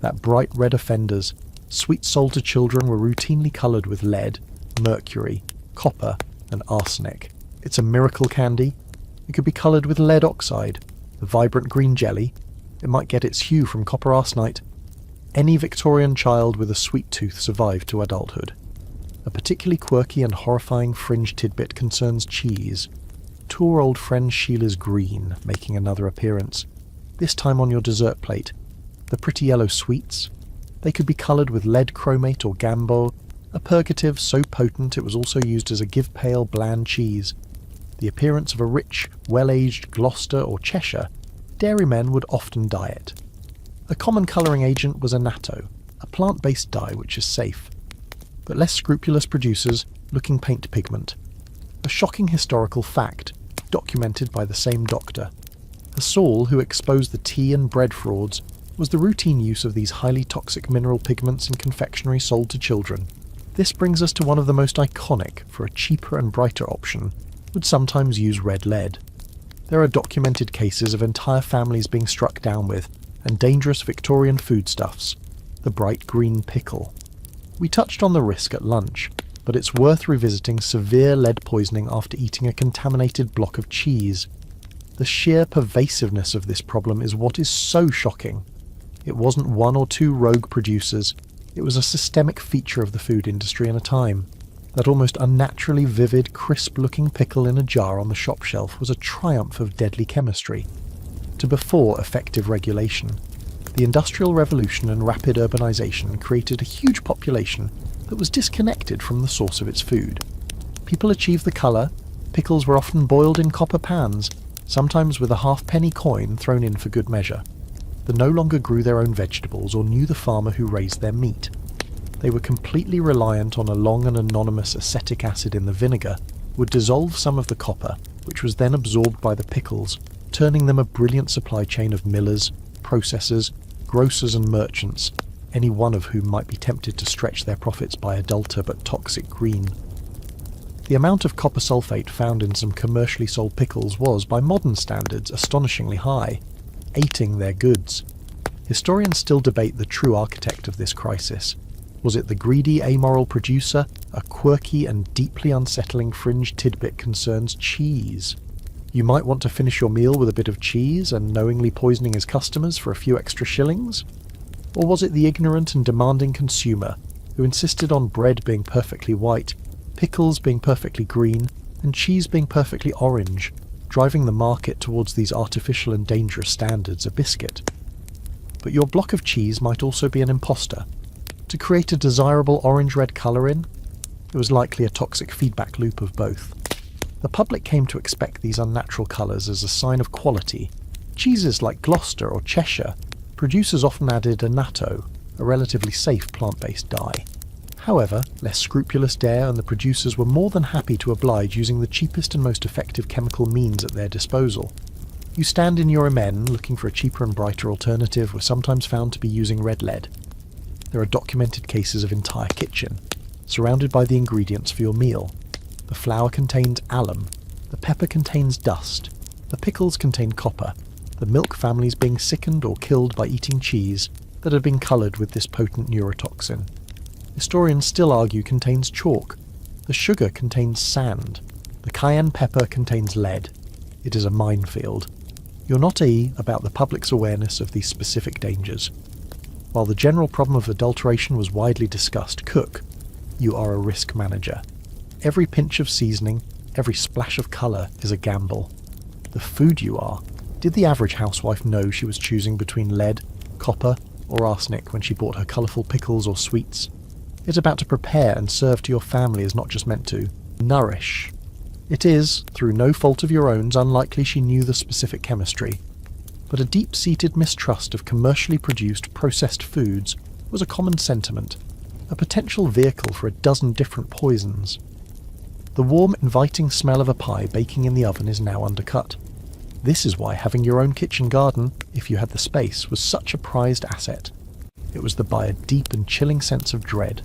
That bright red offenders, sweet sold to children, were routinely coloured with lead, mercury, copper, and arsenic. It's a miracle candy. It could be coloured with lead oxide, the vibrant green jelly. It might get its hue from copper arsenite. Any Victorian child with a sweet tooth survived to adulthood. A particularly quirky and horrifying fringe tidbit concerns cheese. To our old friend Sheila's green making another appearance, this time on your dessert plate. The pretty yellow sweets. They could be coloured with lead chromate or gambo, a purgative so potent it was also used as a give pale bland cheese. The appearance of a rich, well-aged Gloucester or Cheshire, dairymen would often dye it. A common colouring agent was annatto, a plant-based dye which is safe. But less scrupulous producers looking paint pigment. A shocking historical fact, documented by the same doctor. The Saul who exposed the tea and bread frauds was the routine use of these highly toxic mineral pigments in confectionery sold to children. This brings us to one of the most iconic, for a cheaper and brighter option, would sometimes use red lead. There are documented cases of entire families being struck down with, and dangerous Victorian foodstuffs, the bright green pickle. We touched on the risk at lunch, but it's worth revisiting severe lead poisoning after eating a contaminated block of cheese. The sheer pervasiveness of this problem is what is so shocking. It wasn't one or two rogue producers, it was a systemic feature of the food industry in a time. That almost unnaturally vivid, crisp-looking pickle in a jar on the shop shelf was a triumph of deadly chemistry. To before effective regulation, the Industrial Revolution and rapid urbanization created a huge population that was disconnected from the source of its food. People achieved the colour, pickles were often boiled in copper pans, sometimes with a halfpenny coin thrown in for good measure. They no longer grew their own vegetables or knew the farmer who raised their meat. They were completely reliant on a long and anonymous acetic acid in the vinegar would dissolve some of the copper, which was then absorbed by the pickles, turning them a brilliant supply chain of millers, processors, grocers and merchants, any one of whom might be tempted to stretch their profits by a duller but toxic green. The amount of copper sulfate found in some commercially sold pickles was, by modern standards, astonishingly high, aiding their goods. Historians still debate the true architect of this crisis. Was it the greedy, amoral producer? A quirky and deeply unsettling fringe tidbit concerns cheese. You might want to finish your meal with a bit of cheese and knowingly poisoning his customers for a few extra shillings? Or was it the ignorant and demanding consumer who insisted on bread being perfectly white, pickles being perfectly green, and cheese being perfectly orange, driving the market towards these artificial and dangerous standards of biscuit? But your block of cheese might also be an imposter. To create a desirable orange-red colour in, it was likely a toxic feedback loop of both. The public came to expect these unnatural colours as a sign of quality. Cheeses like Gloucester or Cheshire, producers often added annatto, a relatively safe plant-based dye. However, less scrupulous Dare and the producers were more than happy to oblige using the cheapest and most effective chemical means at their disposal. You stand in your amend looking for a cheaper and brighter alternative were sometimes found to be using red lead. There are documented cases of entire kitchen, surrounded by the ingredients for your meal. The flour contains alum, the pepper contains dust, the pickles contain copper, the milk families being sickened or killed by eating cheese that had been coloured with this potent neurotoxin. Historians still argue contains chalk, the sugar contains sand, the cayenne pepper contains lead. It is a minefield. You're not about the public's awareness of these specific dangers. While the general problem of adulteration was widely discussed, you are a risk manager. Every pinch of seasoning, every splash of colour is a gamble. The food you are. Did the average housewife know she was choosing between lead, copper, or arsenic when she bought her colourful pickles or sweets? It's about to prepare and serve to your family is not just meant to nourish. It is, through no fault of your own, unlikely she knew the specific chemistry. But a deep-seated mistrust of commercially produced, processed foods was a common sentiment, a potential vehicle for a dozen different poisons. The warm, inviting smell of a pie baking in the oven is now undercut. This is why having your own kitchen garden, if you had the space, was such a prized asset. It was to buy a deep and chilling sense of dread,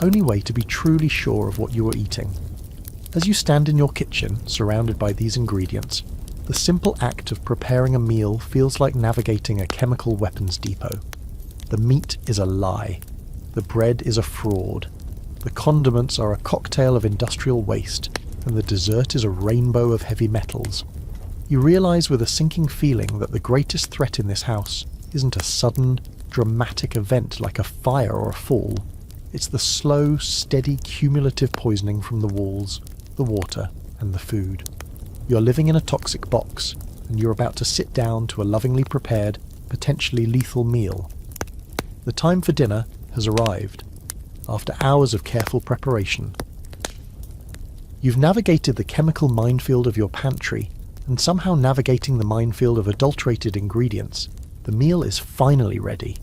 only way to be truly sure of what you were eating. As you stand in your kitchen, surrounded by these ingredients, the simple act of preparing a meal feels like navigating a chemical weapons depot. The meat is a lie. The bread is a fraud. The condiments are a cocktail of industrial waste, and the dessert is a rainbow of heavy metals. You realise with a sinking feeling that the greatest threat in this house isn't a sudden, dramatic event like a fire or a fall. It's the slow, steady, cumulative poisoning from the walls, the water, and the food. You're living in a toxic box, and you're about to sit down to a lovingly prepared, potentially lethal meal. The time for dinner has arrived, after hours of careful preparation. You've navigated the chemical minefield of your pantry, and somehow navigating the minefield of adulterated ingredients, the meal is finally ready.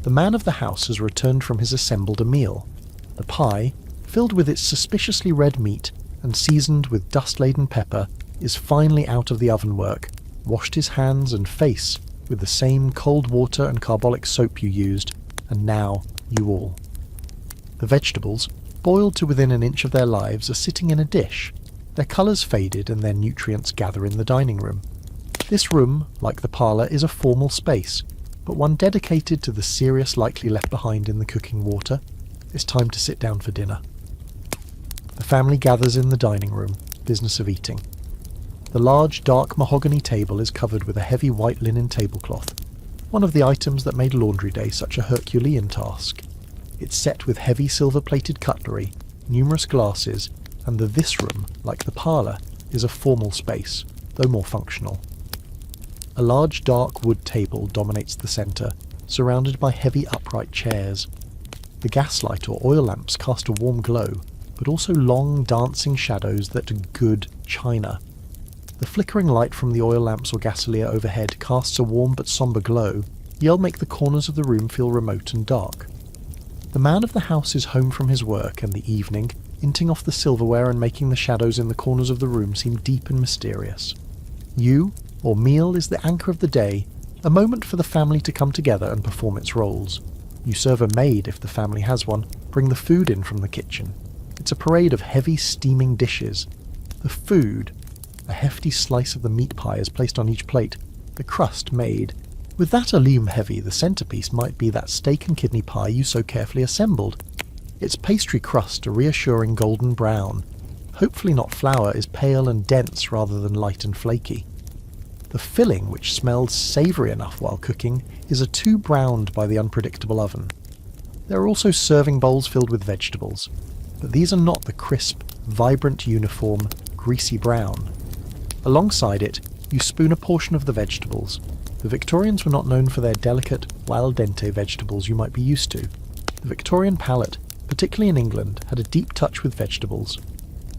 The man of the house has returned from his assembled a meal. The pie, filled with its suspiciously red meat and seasoned with dust-laden pepper, is finally out of the ovenwork, washed his hands and face with the same cold water and carbolic soap you used, and now you all. The vegetables, boiled to within an inch of their lives, are sitting in a dish, Their colours faded and their nutrients gather in the dining room. This room, like the parlour, is a formal space, but one dedicated to the serious likely left behind in the cooking water. It's time to sit down for dinner. The family gathers in the dining room, business of eating. The large dark mahogany table is covered with a heavy white linen tablecloth, one of the items that made laundry day such a Herculean task. It's set with heavy silver-plated cutlery, numerous glasses, and this room, like the parlour, is a formal space, though more functional. A large dark wood table dominates the centre, surrounded by heavy upright chairs. The gaslight or oil lamps cast a warm glow, but also long dancing shadows that are good china. The flickering light from the oil lamps or gasolier overhead casts a warm but sombre glow, yet make the corners of the room feel remote and dark. The man of the house is home from his work, and the evening, inting off the silverware and making the shadows in the corners of the room seem deep and mysterious. You, or meal, is the anchor of the day, a moment for the family to come together and perform its roles. You serve a maid if the family has one, bring the food in from the kitchen. It's a parade of heavy steaming dishes. The food, a hefty slice of the meat pie is placed on each plate, the crust made. With that allume heavy, the centrepiece might be that steak and kidney pie you so carefully assembled. Its pastry crust, a reassuring golden brown, hopefully not flour, is pale and dense rather than light and flaky. The filling, which smelled savoury enough while cooking, is a too browned by the unpredictable oven. There are also serving bowls filled with vegetables, but these are not the crisp, vibrant, uniform, greasy brown. Alongside it, you spoon a portion of the vegetables. The Victorians were not known for their delicate, al dente vegetables you might be used to. The Victorian palate, particularly in England, had a deep touch with vegetables.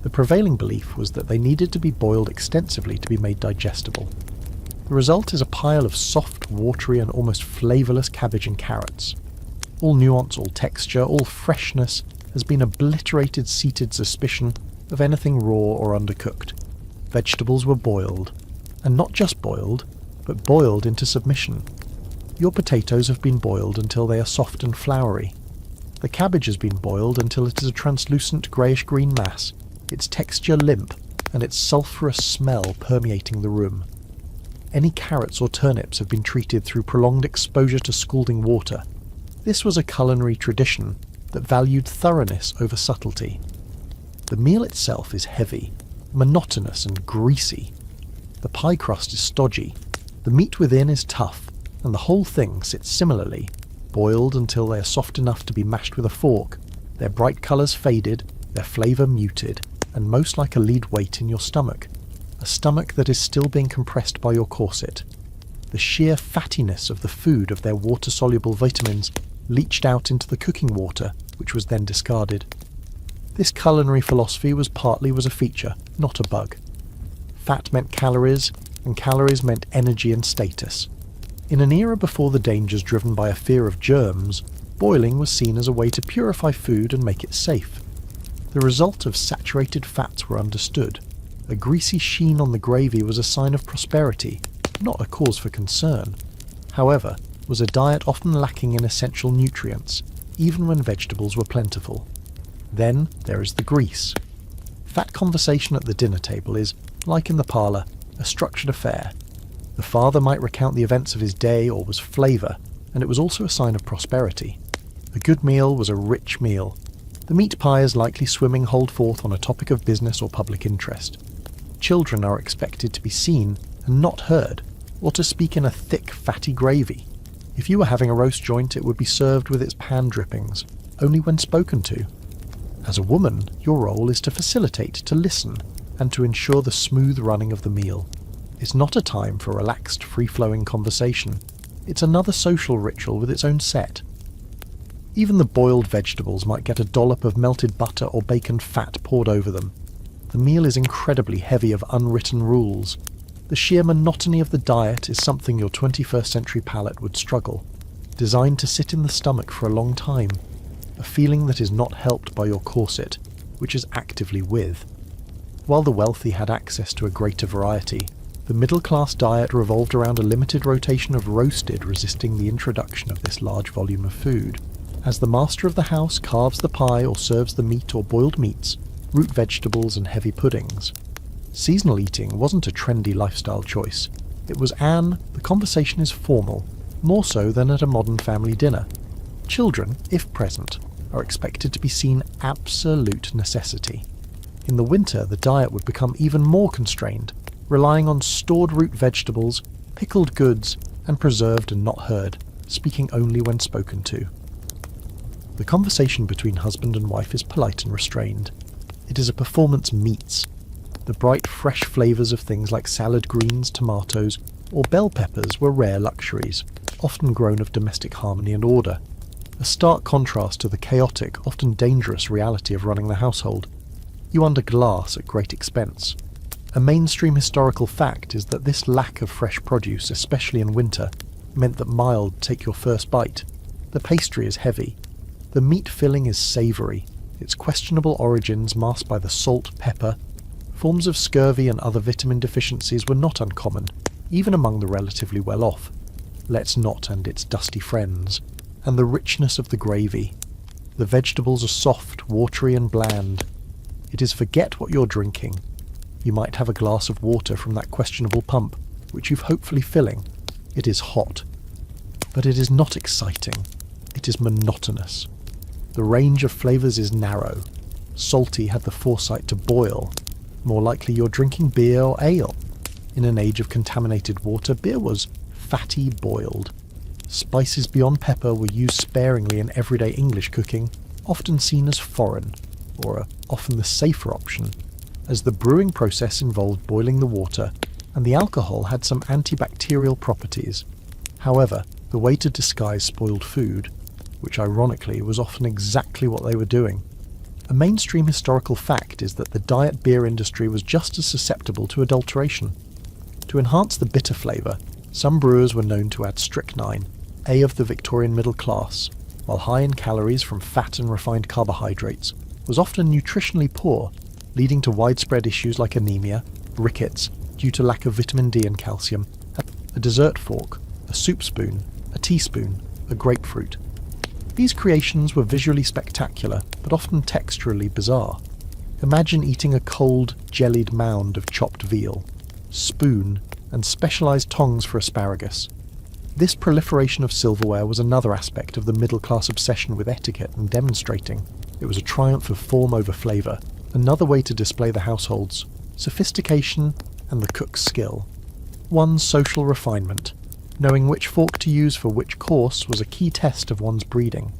The prevailing belief was that they needed to be boiled extensively to be made digestible. The result is a pile of soft, watery and almost flavourless cabbage and carrots. All nuance, all texture, all freshness has been obliterated seated suspicion of anything raw or undercooked. Vegetables were boiled, and not just boiled, but boiled into submission. Your potatoes have been boiled until they are soft and floury. The cabbage has been boiled until it is a translucent greyish-green mass, its texture limp, and its sulphurous smell permeating the room. Any carrots or turnips have been treated through prolonged exposure to scalding water. This was a culinary tradition that valued thoroughness over subtlety. The meal itself is heavy, monotonous and greasy. The pie crust is stodgy, the meat within is tough, and the whole thing sits similarly, boiled until they are soft enough to be mashed with a fork, their bright colours faded, their flavour muted, and most like a lead weight in your stomach, a stomach that is still being compressed by your corset. The sheer fattiness of the food of their water-soluble vitamins leached out into the cooking water, which was then discarded. This culinary philosophy was a feature, not a bug. Fat meant calories, and calories meant energy and status. In an era before the dangers driven by a fear of germs, boiling was seen as a way to purify food and make it safe. The result of saturated fats were understood. A greasy sheen on the gravy was a sign of prosperity, not a cause for concern. However, was a diet often lacking in essential nutrients, even when vegetables were plentiful. Then there is the grease. Fat conversation at the dinner table is, like in the parlour, a structured affair. The father might recount the events of his day or was flavour, and it was also a sign of prosperity. A good meal was a rich meal. The meat pie is likely swimming hold forth on a topic of business or public interest. Children are expected to be seen and not heard, or to speak in a thick, fatty gravy. If you were having a roast joint, it would be served with its pan drippings, only when spoken to. As a woman, your role is to facilitate, to listen, and to ensure the smooth running of the meal. It's not a time for relaxed, free-flowing conversation. It's another social ritual with its own set. Even the boiled vegetables might get a dollop of melted butter or bacon fat poured over them. The meal is incredibly heavy of unwritten rules. The sheer monotony of the diet is something your 21st century palate would struggle. Designed to sit in the stomach for a long time. A feeling that is not helped by your corset, which is actively with. While the wealthy had access to a greater variety, the middle-class diet revolved around a limited rotation of roasted, resisting the introduction of this large volume of food. As the master of the house carves the pie or serves the meat or boiled meats, root vegetables and heavy puddings, Seasonal eating wasn't a trendy lifestyle choice. It was the conversation is formal, more so than at a modern family dinner. Children, if present, are expected to be seen absolute necessity. In the winter, the diet would become even more constrained, relying on stored root vegetables, pickled goods, and preserved and not heard, speaking only when spoken to. The conversation between husband and wife is polite and restrained. It is a performance meets. The bright, fresh flavours of things like salad greens, tomatoes, or bell peppers were rare luxuries, often grown of domestic harmony and order. A stark contrast to the chaotic, often dangerous reality of running the household. You under glass at great expense. A mainstream historical fact is that this lack of fresh produce, especially in winter, meant that mild take your first bite. The pastry is heavy. The meat filling is savoury, its questionable origins masked by the salt, pepper. Forms of scurvy and other vitamin deficiencies were not uncommon, even among the relatively well-off. Let's not and its dusty friends. And the richness of the gravy. The vegetables are soft, watery and bland. It is forget what you're drinking. You might have a glass of water from that questionable pump, which you've hopefully filling. It is hot. But it is not exciting. It is monotonous. The range of flavours is narrow. Salty had the foresight to boil. More likely you're drinking beer or ale. In an age of contaminated water, beer was fatty boiled. Spices beyond pepper were used sparingly in everyday English cooking, often seen as foreign, or often the safer option, as the brewing process involved boiling the water, and the alcohol had some antibacterial properties. However, the way to disguise spoiled food, which ironically was often exactly what they were doing. A mainstream historical fact is that the diet beer industry was just as susceptible to adulteration. To enhance the bitter flavour, some brewers were known to add strychnine, of the Victorian middle class, while high in calories from fat and refined carbohydrates, was often nutritionally poor, leading to widespread issues like anemia, rickets, due to lack of vitamin D and calcium, a dessert fork, a soup spoon, a teaspoon, a grapefruit. These creations were visually spectacular, but often texturally bizarre. Imagine eating a cold, jellied mound of chopped veal, spoon, and specialised tongs for asparagus. This proliferation of silverware was another aspect of the middle-class obsession with etiquette and demonstrating. It was a triumph of form over flavour, another way to display the household's sophistication and the cook's skill. One's social refinement. Knowing which fork to use for which course was a key test of one's breeding.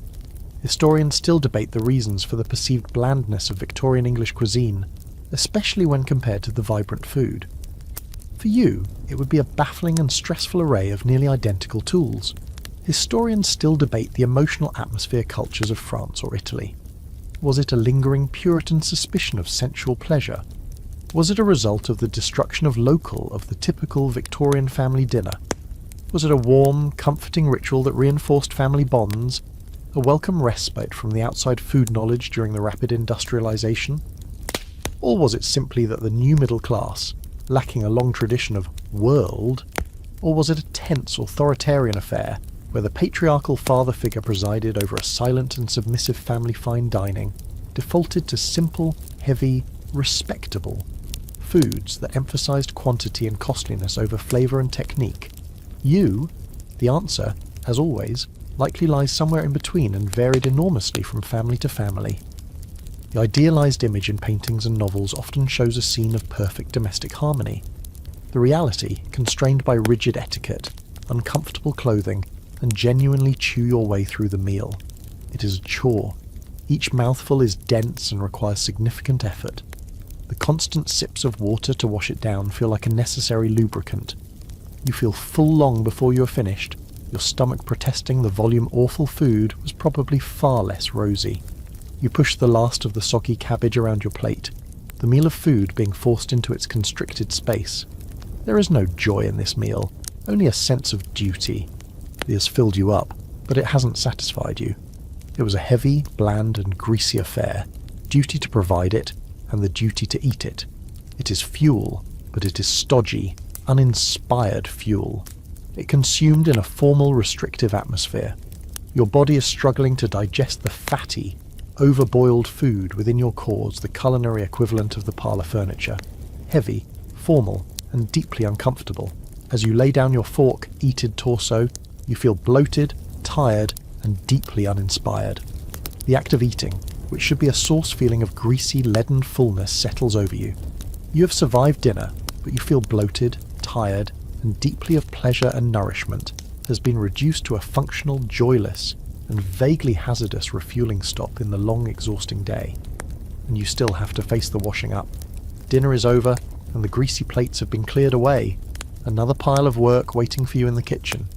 Historians still debate the reasons for the perceived blandness of Victorian English cuisine, especially when compared to the vibrant food. For you, it would be a baffling and stressful array of nearly identical tools. Historians still debate the emotional atmosphere cultures of France or Italy. Was it a lingering Puritan suspicion of sensual pleasure? Was it a result of the destruction of the typical Victorian family dinner? Was it a warm, comforting ritual that reinforced family bonds? A welcome respite from the outside food knowledge during the rapid industrialisation? Or was it simply that the new middle class, lacking a long tradition of world, or was it a tense authoritarian affair where the patriarchal father figure presided over a silent and submissive family fine dining, defaulted to simple, heavy, respectable foods that emphasised quantity and costliness over flavour and technique? The answer, as always, likely lies somewhere in between and varied enormously from family to family. The idealised image in paintings and novels often shows a scene of perfect domestic harmony. The reality, constrained by rigid etiquette, uncomfortable clothing, and genuinely chew your way through the meal. It is a chore. Each mouthful is dense and requires significant effort. The constant sips of water to wash it down feel like a necessary lubricant. You feel full long before you are finished, your stomach protesting the volume awful food was probably far less rosy. You push the last of the soggy cabbage around your plate, the meal of food being forced into its constricted space. There is no joy in this meal, only a sense of duty. It has filled you up, but it hasn't satisfied you. It was a heavy, bland and greasy affair, duty to provide it, and the duty to eat it. It is fuel, but it is stodgy, uninspired fuel. It consumed in a formal, restrictive atmosphere. Your body is struggling to digest the fatty, overboiled food within your cores, the culinary equivalent of the parlour furniture. heavy, formal, and deeply uncomfortable. As you lay down your fork-eated torso, you feel bloated, tired, and deeply uninspired. The act of eating, which should be a source feeling of greasy, leaden fullness, settles over you. You have survived dinner, but you feel bloated, tired, and deeply of pleasure and nourishment has been reduced to a functional, joyless, and vaguely hazardous refueling stop in the long, exhausting day. And you still have to face the washing up. Dinner is over, and the greasy plates have been cleared away. Another pile of work waiting for you in the kitchen.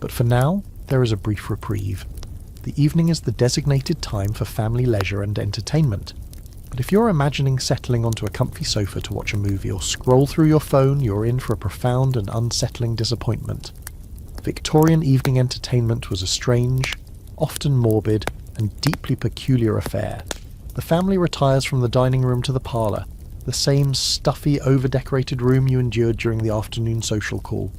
But for now, there is a brief reprieve. The evening is the designated time for family leisure and entertainment. But if you're imagining settling onto a comfy sofa to watch a movie or scroll through your phone, you're in for a profound and unsettling disappointment. Victorian evening entertainment was a strange, often morbid, and deeply peculiar affair. The family retires from the dining room to the parlour, the same stuffy, over-decorated room you endured during the afternoon social call.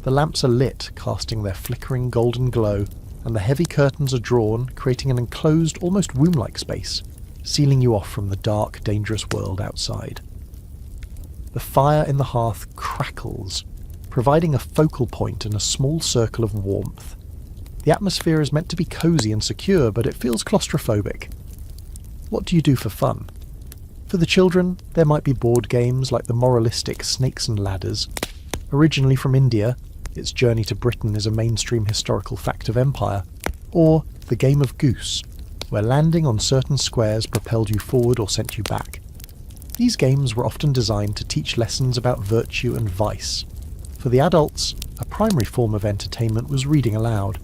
The lamps are lit, casting their flickering golden glow, and the heavy curtains are drawn, creating an enclosed, almost womb-like space, sealing you off from the dark, dangerous world outside. The fire in the hearth crackles, providing a focal point and a small circle of warmth. The atmosphere is meant to be cosy and secure, but it feels claustrophobic. What do you do for fun? For the children, there might be board games like the moralistic Snakes and Ladders. Originally from India, its journey to Britain is a mainstream historical fact of empire. Or the game of Goose, where landing on certain squares propelled you forward or sent you back. These games were often designed to teach lessons about virtue and vice. For the adults, a primary form of entertainment was reading aloud.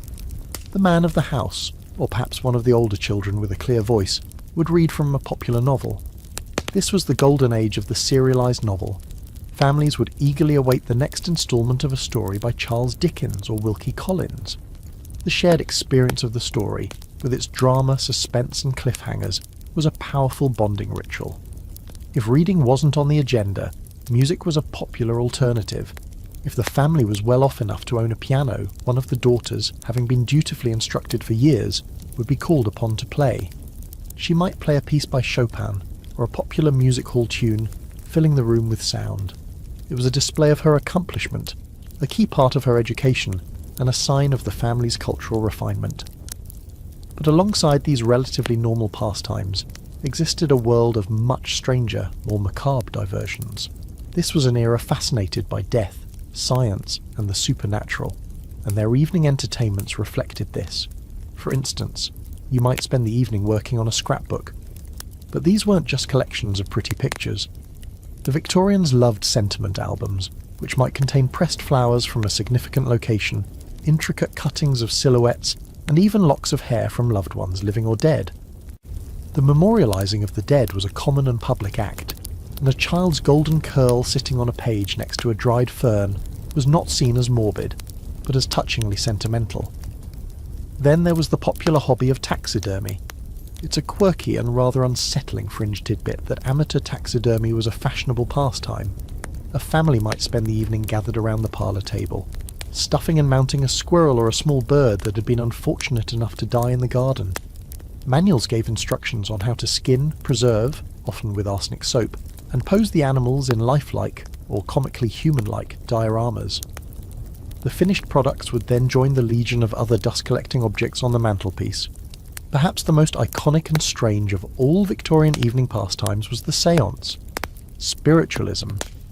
The man of the house, or perhaps one of the older children with a clear voice, would read from a popular novel. This was the golden age of the serialized novel. Families would eagerly await the next installment of a story by Charles Dickens or Wilkie Collins. The shared experience of the story, with its drama, suspense and cliffhangers, was a powerful bonding ritual. If reading wasn't on the agenda, music was a popular alternative. If the family was well off enough to own a piano, one of the daughters, having been dutifully instructed for years, would be called upon to play. She might play a piece by Chopin, or a popular music hall tune, filling the room with sound. It was a display of her accomplishment, a key part of her education, and a sign of the family's cultural refinement. But alongside these relatively normal pastimes, existed a world of much stranger, more macabre diversions. This was an era fascinated by death, science, and the supernatural, and their evening entertainments reflected this. For instance, you might spend the evening working on a scrapbook. But these weren't just collections of pretty pictures. The Victorians loved sentiment albums, which might contain pressed flowers from a significant location, intricate cuttings of silhouettes, and even locks of hair from loved ones living or dead. The memorialising of the dead was a common and public act, and a child's golden curl sitting on a page next to a dried fern was not seen as morbid, but as touchingly sentimental. Then there was the popular hobby of taxidermy. It's a quirky and rather unsettling fringe tidbit that amateur taxidermy was a fashionable pastime. A family might spend the evening gathered around the parlour table, stuffing and mounting a squirrel or a small bird that had been unfortunate enough to die in the garden. Manuals gave instructions on how to skin, preserve, often with arsenic soap, and pose the animals in lifelike, or comically human-like, dioramas. The finished products would then join the legion of other dust-collecting objects on the mantelpiece. Perhaps the most iconic and strange of all Victorian evening pastimes was the séance. Spiritualism,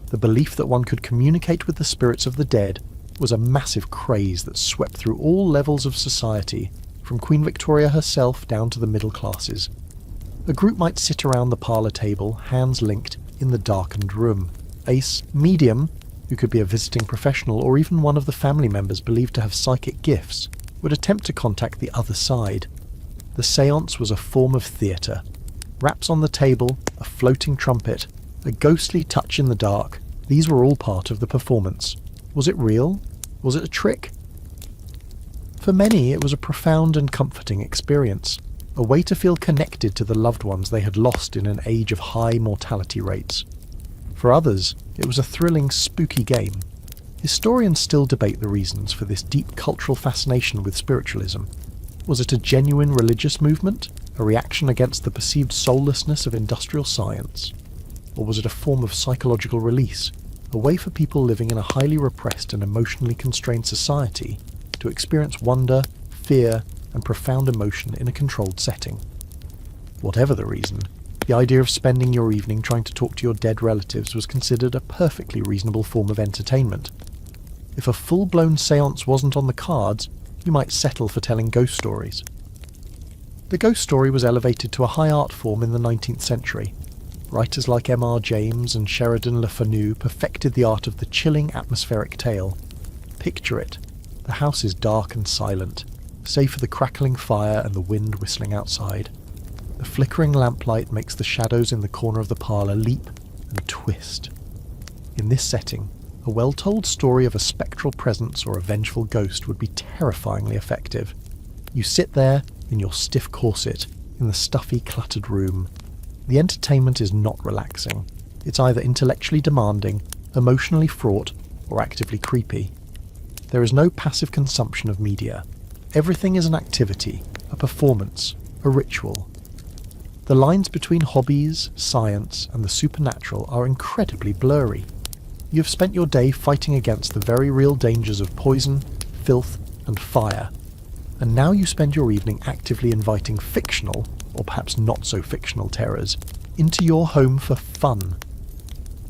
the belief that one could communicate with the spirits of the dead, was a massive craze that swept through all levels of society, from Queen Victoria herself down to the middle classes. A group might sit around the parlour table, hands linked, in the darkened room. A medium, who could be a visiting professional or even one of the family members believed to have psychic gifts, would attempt to contact the other side. The séance was a form of theatre. Raps on the table, a floating trumpet, a ghostly touch in the dark, these were all part of the performance. Was it real? Was it a trick? For many, it was a profound and comforting experience, a way to feel connected to the loved ones they had lost in an age of high mortality rates. For others, it was a thrilling, spooky game. Historians still debate the reasons for this deep cultural fascination with spiritualism. Was it a genuine religious movement, a reaction against the perceived soullessness of industrial science? Or was it a form of psychological release, a way for people living in a highly repressed and emotionally constrained society to experience wonder, fear, and profound emotion in a controlled setting? Whatever the reason, the idea of spending your evening trying to talk to your dead relatives was considered a perfectly reasonable form of entertainment. If a full-blown séance wasn't on the cards, you might settle for telling ghost stories. The ghost story was elevated to a high art form in the 19th century. Writers like M.R. James and Sheridan Le Fanu perfected the art of the chilling atmospheric tale. Picture it. The house is dark and silent, save for the crackling fire and the wind whistling outside. The flickering lamplight makes the shadows in the corner of the parlour leap and twist. In this setting, a well-told story of a spectral presence or a vengeful ghost would be terrifyingly effective. You sit there in your stiff corset in the stuffy, cluttered room. The entertainment is not relaxing. It's either intellectually demanding, emotionally fraught, or actively creepy. There is no passive consumption of media. Everything is an activity, a performance, a ritual. The lines between hobbies, science, and the supernatural are incredibly blurry. You have spent your day fighting against the very real dangers of poison, filth, and fire, and now you spend your evening actively inviting fictional, or perhaps not so fictional terrors, into your home for fun.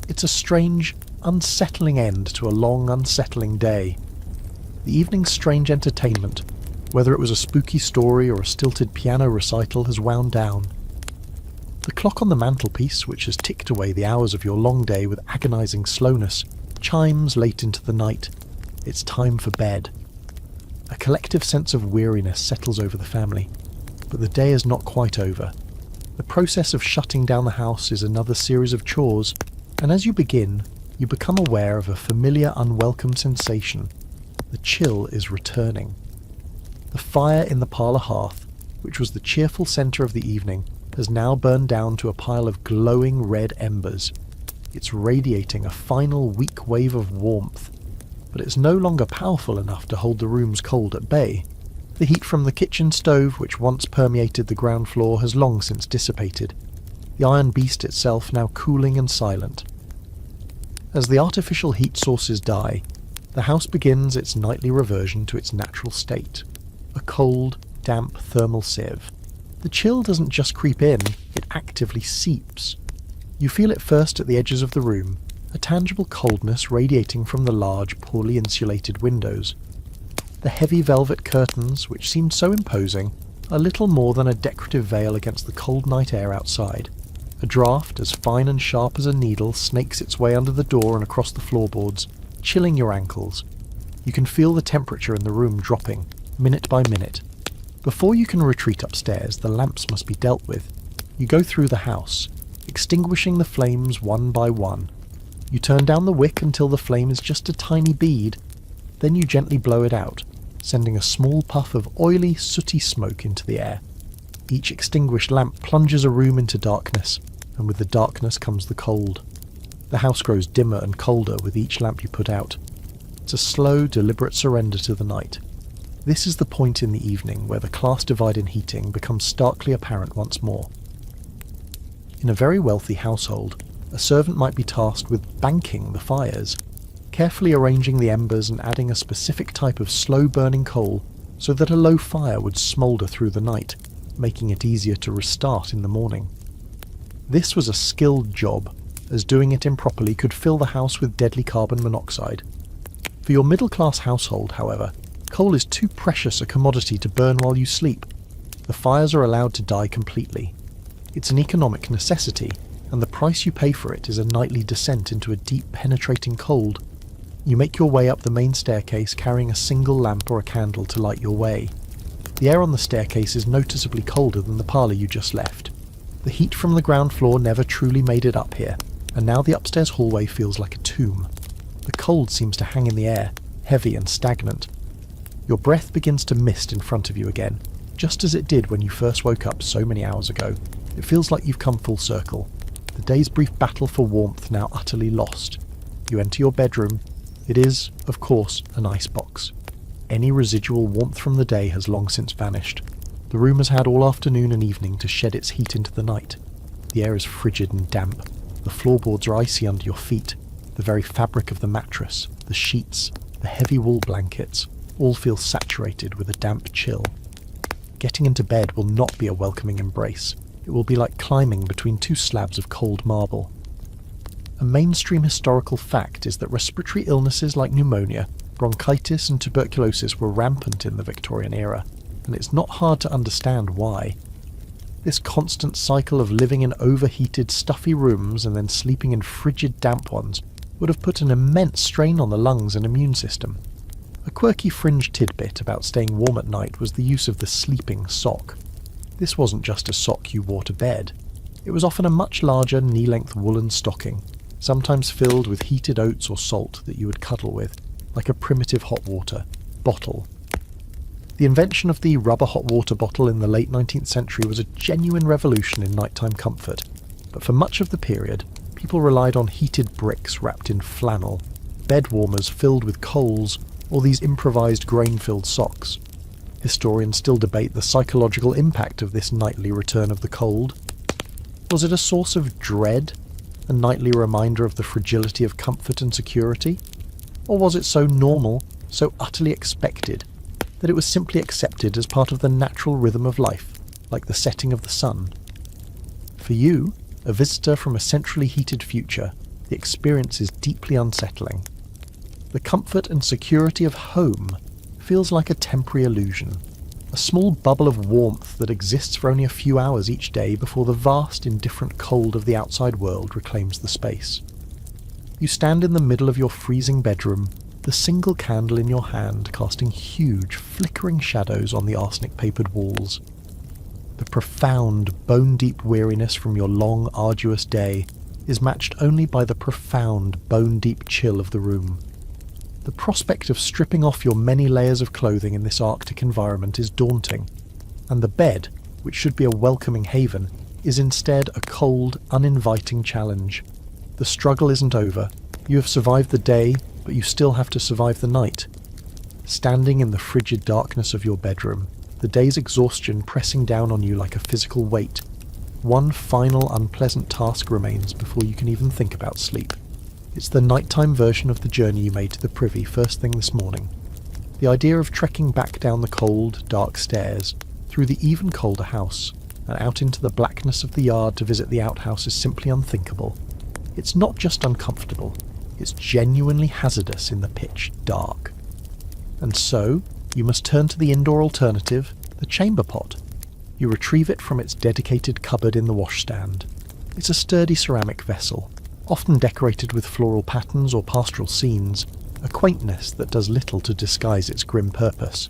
It's a strange, unsettling end to a long, unsettling day. The evening's strange entertainment, whether it was a spooky story or a stilted piano recital, has wound down. The clock on the mantelpiece, which has ticked away the hours of your long day with agonising slowness, chimes late into the night. It's time for bed. A collective sense of weariness settles over the family, but the day is not quite over. The process of shutting down the house is another series of chores, and as you begin, you become aware of a familiar, unwelcome sensation. The chill is returning. The fire in the parlour hearth, which was the cheerful centre of the evening, has now burned down to a pile of glowing red embers. It's radiating a final weak wave of warmth, but it's no longer powerful enough to hold the room's cold at bay. The heat from the kitchen stove, which once permeated the ground floor, has long since dissipated, the iron beast itself now cooling and silent. As the artificial heat sources die, the house begins its nightly reversion to its natural state, a cold, damp thermal sieve. The chill doesn't just creep in, it actively seeps. You feel it first at the edges of the room, a tangible coldness radiating from the large, poorly insulated windows. The heavy velvet curtains, which seemed so imposing, are little more than a decorative veil against the cold night air outside. A draught, as fine and sharp as a needle, snakes its way under the door and across the floorboards, chilling your ankles. You can feel the temperature in the room dropping, minute by minute. Before you can retreat upstairs, the lamps must be dealt with. You go through the house, extinguishing the flames one by one. You turn down the wick until the flame is just a tiny bead. Then you gently blow it out, sending a small puff of oily, sooty smoke into the air. Each extinguished lamp plunges a room into darkness, and with the darkness comes the cold. The house grows dimmer and colder with each lamp you put out. It's a slow, deliberate surrender to the night. This is the point in the evening where the class divide in heating becomes starkly apparent once more. In a very wealthy household, a servant might be tasked with banking the fires, carefully arranging the embers and adding a specific type of slow-burning coal so that a low fire would smoulder through the night, making it easier to restart in the morning. This was a skilled job, as doing it improperly could fill the house with deadly carbon monoxide. For your middle-class household, however, coal is too precious a commodity to burn while you sleep. The fires are allowed to die completely. It's an economic necessity, and the price you pay for it is a nightly descent into a deep, penetrating cold. You make your way up the main staircase carrying a single lamp or a candle to light your way. The air on the staircase is noticeably colder than the parlour you just left. The heat from the ground floor never truly made it up here, and now the upstairs hallway feels like a tomb. The cold seems to hang in the air, heavy and stagnant. Your breath begins to mist in front of you again, just as it did when you first woke up so many hours ago. It feels like you've come full circle. The day's brief battle for warmth now utterly lost. You enter your bedroom. It is, of course, an icebox. Any residual warmth from the day has long since vanished. The room has had all afternoon and evening to shed its heat into the night. The air is frigid and damp. The floorboards are icy under your feet. The very fabric of the mattress, the sheets, the heavy wool blankets, all feel saturated with a damp chill. Getting into bed will not be a welcoming embrace. It will be like climbing between two slabs of cold marble. A mainstream historical fact is that respiratory illnesses like pneumonia, bronchitis and tuberculosis were rampant in the Victorian era, and it's not hard to understand why. This constant cycle of living in overheated, stuffy rooms and then sleeping in frigid, damp ones would have put an immense strain on the lungs and immune system. A quirky fringe tidbit about staying warm at night was the use of the sleeping sock. This wasn't just a sock you wore to bed. It was often a much larger, knee-length woolen stocking, sometimes filled with heated oats or salt that you would cuddle with, like a primitive hot water bottle. The invention of the rubber hot water bottle in the late 19th century was a genuine revolution in nighttime comfort, but for much of the period, people relied on heated bricks wrapped in flannel, bed warmers filled with coals, or these improvised grain-filled socks. Historians still debate the psychological impact of this nightly return of the cold. Was it a source of dread, a nightly reminder of the fragility of comfort and security? Or was it so normal, so utterly expected, that it was simply accepted as part of the natural rhythm of life, like the setting of the sun? For you, a visitor from a centrally heated future, the experience is deeply unsettling. The comfort and security of home feels like a temporary illusion, a small bubble of warmth that exists for only a few hours each day before the vast, indifferent cold of the outside world reclaims the space. You stand in the middle of your freezing bedroom, the single candle in your hand casting huge, flickering shadows on the arsenic-papered walls. The profound, bone-deep weariness from your long, arduous day is matched only by the profound, bone-deep chill of the room. The prospect of stripping off your many layers of clothing in this Arctic environment is daunting, and the bed, which should be a welcoming haven, is instead a cold, uninviting challenge. The struggle isn't over. You have survived the day, but you still have to survive the night. Standing in the frigid darkness of your bedroom, the day's exhaustion pressing down on you like a physical weight, one final unpleasant task remains before you can even think about sleep. It's the nighttime version of the journey you made to the privy first thing this morning. The idea of trekking back down the cold, dark stairs, through the even colder house, and out into the blackness of the yard to visit the outhouse is simply unthinkable. It's not just uncomfortable, it's genuinely hazardous in the pitch dark. And so, you must turn to the indoor alternative, the chamber pot. You retrieve it from its dedicated cupboard in the washstand. It's a sturdy ceramic vessel, often decorated with floral patterns or pastoral scenes, a quaintness that does little to disguise its grim purpose.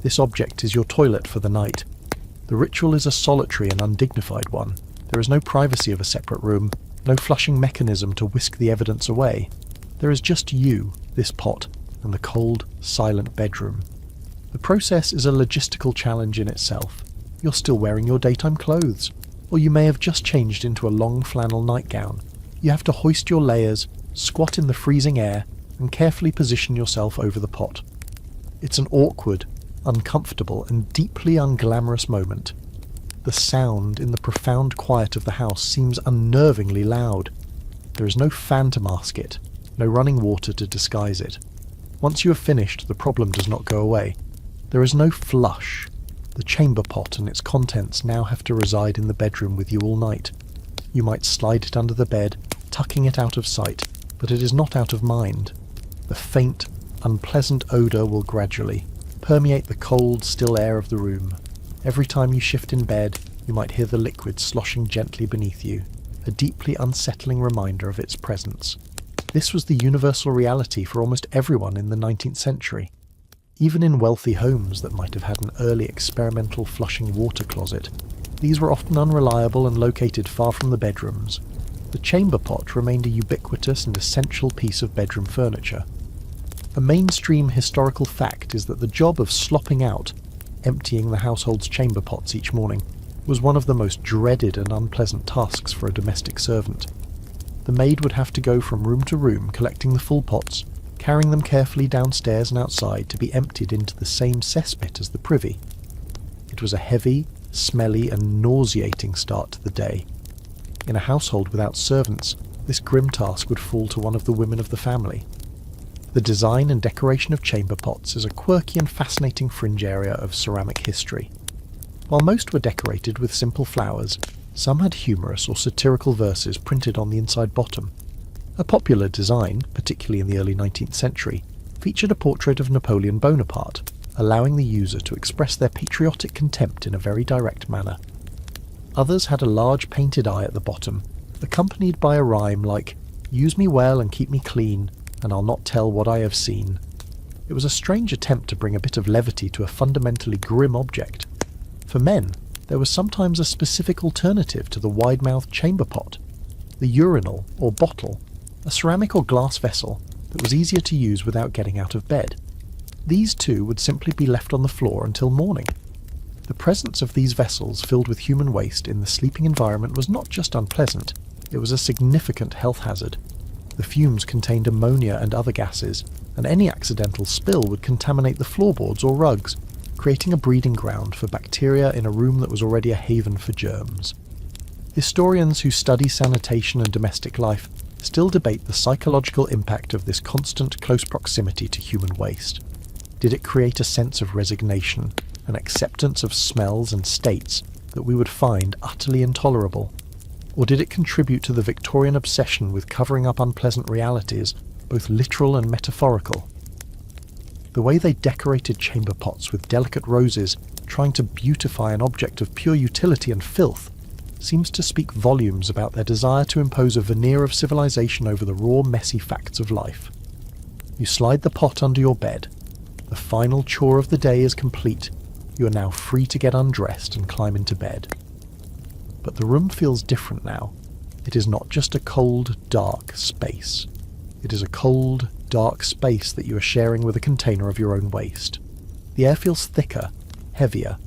This object is your toilet for the night. The ritual is a solitary and undignified one. There is no privacy of a separate room, no flushing mechanism to whisk the evidence away. There is just you, this pot, and the cold, silent bedroom. The process is a logistical challenge in itself. You're still wearing your daytime clothes, or you may have just changed into a long flannel nightgown. You have to hoist your layers, squat in the freezing air, and carefully position yourself over the pot. It's an awkward, uncomfortable, and deeply unglamorous moment. The sound in the profound quiet of the house seems unnervingly loud. There is no fan to mask it, no running water to disguise it. Once you have finished, the problem does not go away. There is no flush. The chamber pot and its contents now have to reside in the bedroom with you all night. You might slide it under the bed, tucking it out of sight, but it is not out of mind. The faint, unpleasant odour will gradually permeate the cold, still air of the room. Every time you shift in bed, you might hear the liquid sloshing gently beneath you, a deeply unsettling reminder of its presence. This was the universal reality for almost everyone in the 19th century. Even in wealthy homes that might have had an early experimental flushing water closet, these were often unreliable and located far from the bedrooms. The chamber pot remained a ubiquitous and essential piece of bedroom furniture. A mainstream historical fact is that the job of slopping out, emptying the household's chamber pots each morning, was one of the most dreaded and unpleasant tasks for a domestic servant. The maid would have to go from room to room collecting the full pots, carrying them carefully downstairs and outside to be emptied into the same cesspit as the privy. It was a heavy, smelly and nauseating start to the day. In a household without servants, this grim task would fall to one of the women of the family. The design and decoration of chamber pots is a quirky and fascinating fringe area of ceramic history. While most were decorated with simple flowers, some had humorous or satirical verses printed on the inside bottom. A popular design, particularly in the early 19th century, featured a portrait of Napoleon Bonaparte, allowing the user to express their patriotic contempt in a very direct manner. Others had a large painted eye at the bottom, accompanied by a rhyme like, "Use me well and keep me clean, and I'll not tell what I have seen." It was a strange attempt to bring a bit of levity to a fundamentally grim object. For men, there was sometimes a specific alternative to the wide-mouthed chamber pot, the urinal or bottle, a ceramic or glass vessel that was easier to use without getting out of bed. These two would simply be left on the floor until morning. The presence of these vessels filled with human waste in the sleeping environment was not just unpleasant, it was a significant health hazard. The fumes contained ammonia and other gases, and any accidental spill would contaminate the floorboards or rugs, creating a breeding ground for bacteria in a room that was already a haven for germs. Historians who study sanitation and domestic life still debate the psychological impact of this constant close proximity to human waste. Did it create a sense of resignation, an acceptance of smells and states that we would find utterly intolerable? Or did it contribute to the Victorian obsession with covering up unpleasant realities, both literal and metaphorical? The way they decorated chamber pots with delicate roses, trying to beautify an object of pure utility and filth, seems to speak volumes about their desire to impose a veneer of civilization over the raw, messy facts of life. You slide the pot under your bed. The final chore of the day is complete. You are now free to get undressed and climb into bed. But the room feels different now. It is not just a cold, dark space. It is a cold, dark space that you are sharing with a container of your own waste. The air feels thicker, heavier.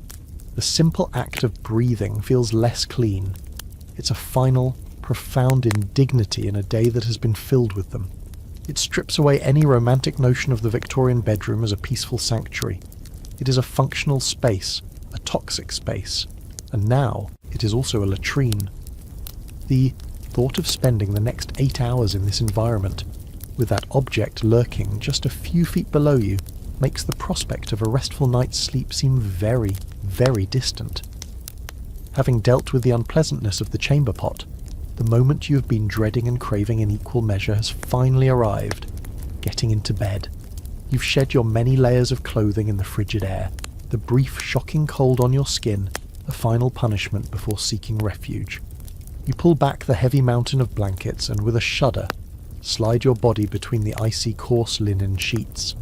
The simple act of breathing feels less clean. It's a final, profound indignity in a day that has been filled with them. It strips away any romantic notion of the Victorian bedroom as a peaceful sanctuary. It is a functional space, a toxic space, and now it is also a latrine. The thought of spending the next 8 hours in this environment, with that object lurking just a few feet below you, makes the prospect of a restful night's sleep seem very, very distant. Having dealt with the unpleasantness of the chamber pot, the moment you have been dreading and craving in equal measure has finally arrived, getting into bed. You've shed your many layers of clothing in the frigid air, the brief shocking cold on your skin, the final punishment before seeking refuge. You pull back the heavy mountain of blankets and with a shudder, slide your body between the icy coarse linen sheets.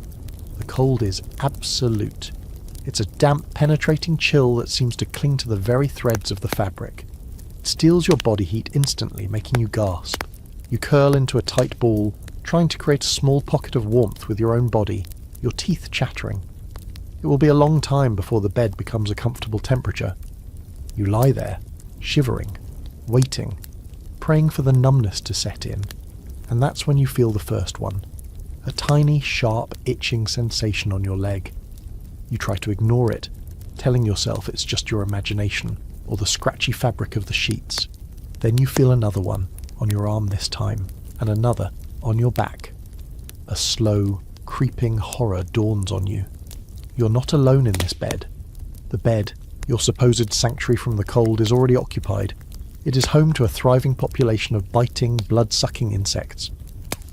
The cold is absolute. It's a damp, penetrating chill that seems to cling to the very threads of the fabric. It steals your body heat instantly, making you gasp. You curl into a tight ball, trying to create a small pocket of warmth with your own body, your teeth chattering. It will be a long time before the bed becomes a comfortable temperature. You lie there, shivering, waiting, praying for the numbness to set in, and that's when you feel the first one. A tiny, sharp, itching sensation on your leg. You try to ignore it, telling yourself it's just your imagination, or the scratchy fabric of the sheets. Then you feel another one, on your arm this time, and another, on your back. A slow, creeping horror dawns on you. You're not alone in this bed. The bed, your supposed sanctuary from the cold, is already occupied. It is home to a thriving population of biting, blood-sucking insects.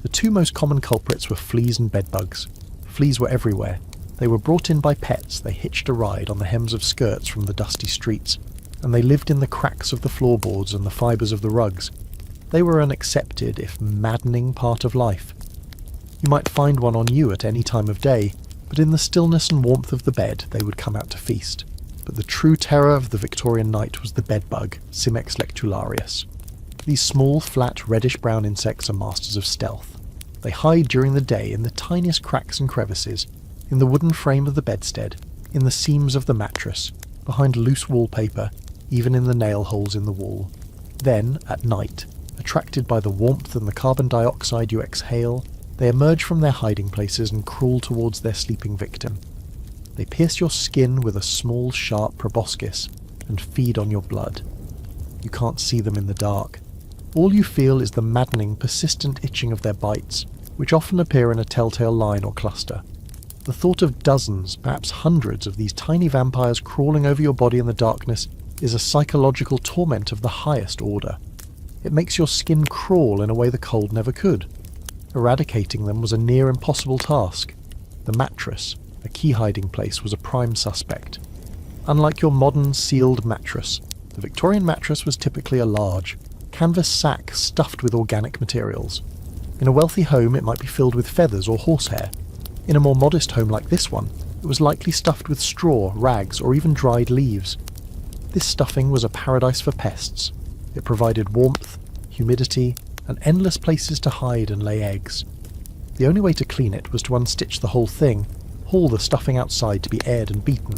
The two most common culprits were fleas and bedbugs. Fleas were everywhere. They were brought in by pets. They hitched a ride on the hems of skirts from the dusty streets, and they lived in the cracks of the floorboards and the fibres of the rugs. They were an accepted, if maddening, part of life. You might find one on you at any time of day, but in the stillness and warmth of the bed they would come out to feast. But the true terror of the Victorian night was the bedbug, Cimex lectularius. These small, flat, reddish-brown insects are masters of stealth. They hide during the day in the tiniest cracks and crevices, in the wooden frame of the bedstead, in the seams of the mattress, behind loose wallpaper, even in the nail holes in the wall. Then, at night, attracted by the warmth and the carbon dioxide you exhale, they emerge from their hiding places and crawl towards their sleeping victim. They pierce your skin with a small, sharp proboscis and feed on your blood. You can't see them in the dark. All you feel is the maddening, persistent itching of their bites, which often appear in a telltale line or cluster. The thought of dozens, perhaps hundreds of these tiny vampires crawling over your body in the darkness is a psychological torment of the highest order. It makes your skin crawl in a way the cold never could. Eradicating them was a near impossible task. The mattress, a key hiding place, was a prime suspect. Unlike your modern sealed mattress, the Victorian mattress was typically a large, canvas sack stuffed with organic materials. In a wealthy home it might be filled with feathers or horsehair. In a more modest home like this one, it was likely stuffed with straw, rags, or even dried leaves. This stuffing was a paradise for pests. It provided warmth, humidity, and endless places to hide and lay eggs. The only way to clean it was to unstitch the whole thing, haul the stuffing outside to be aired and beaten,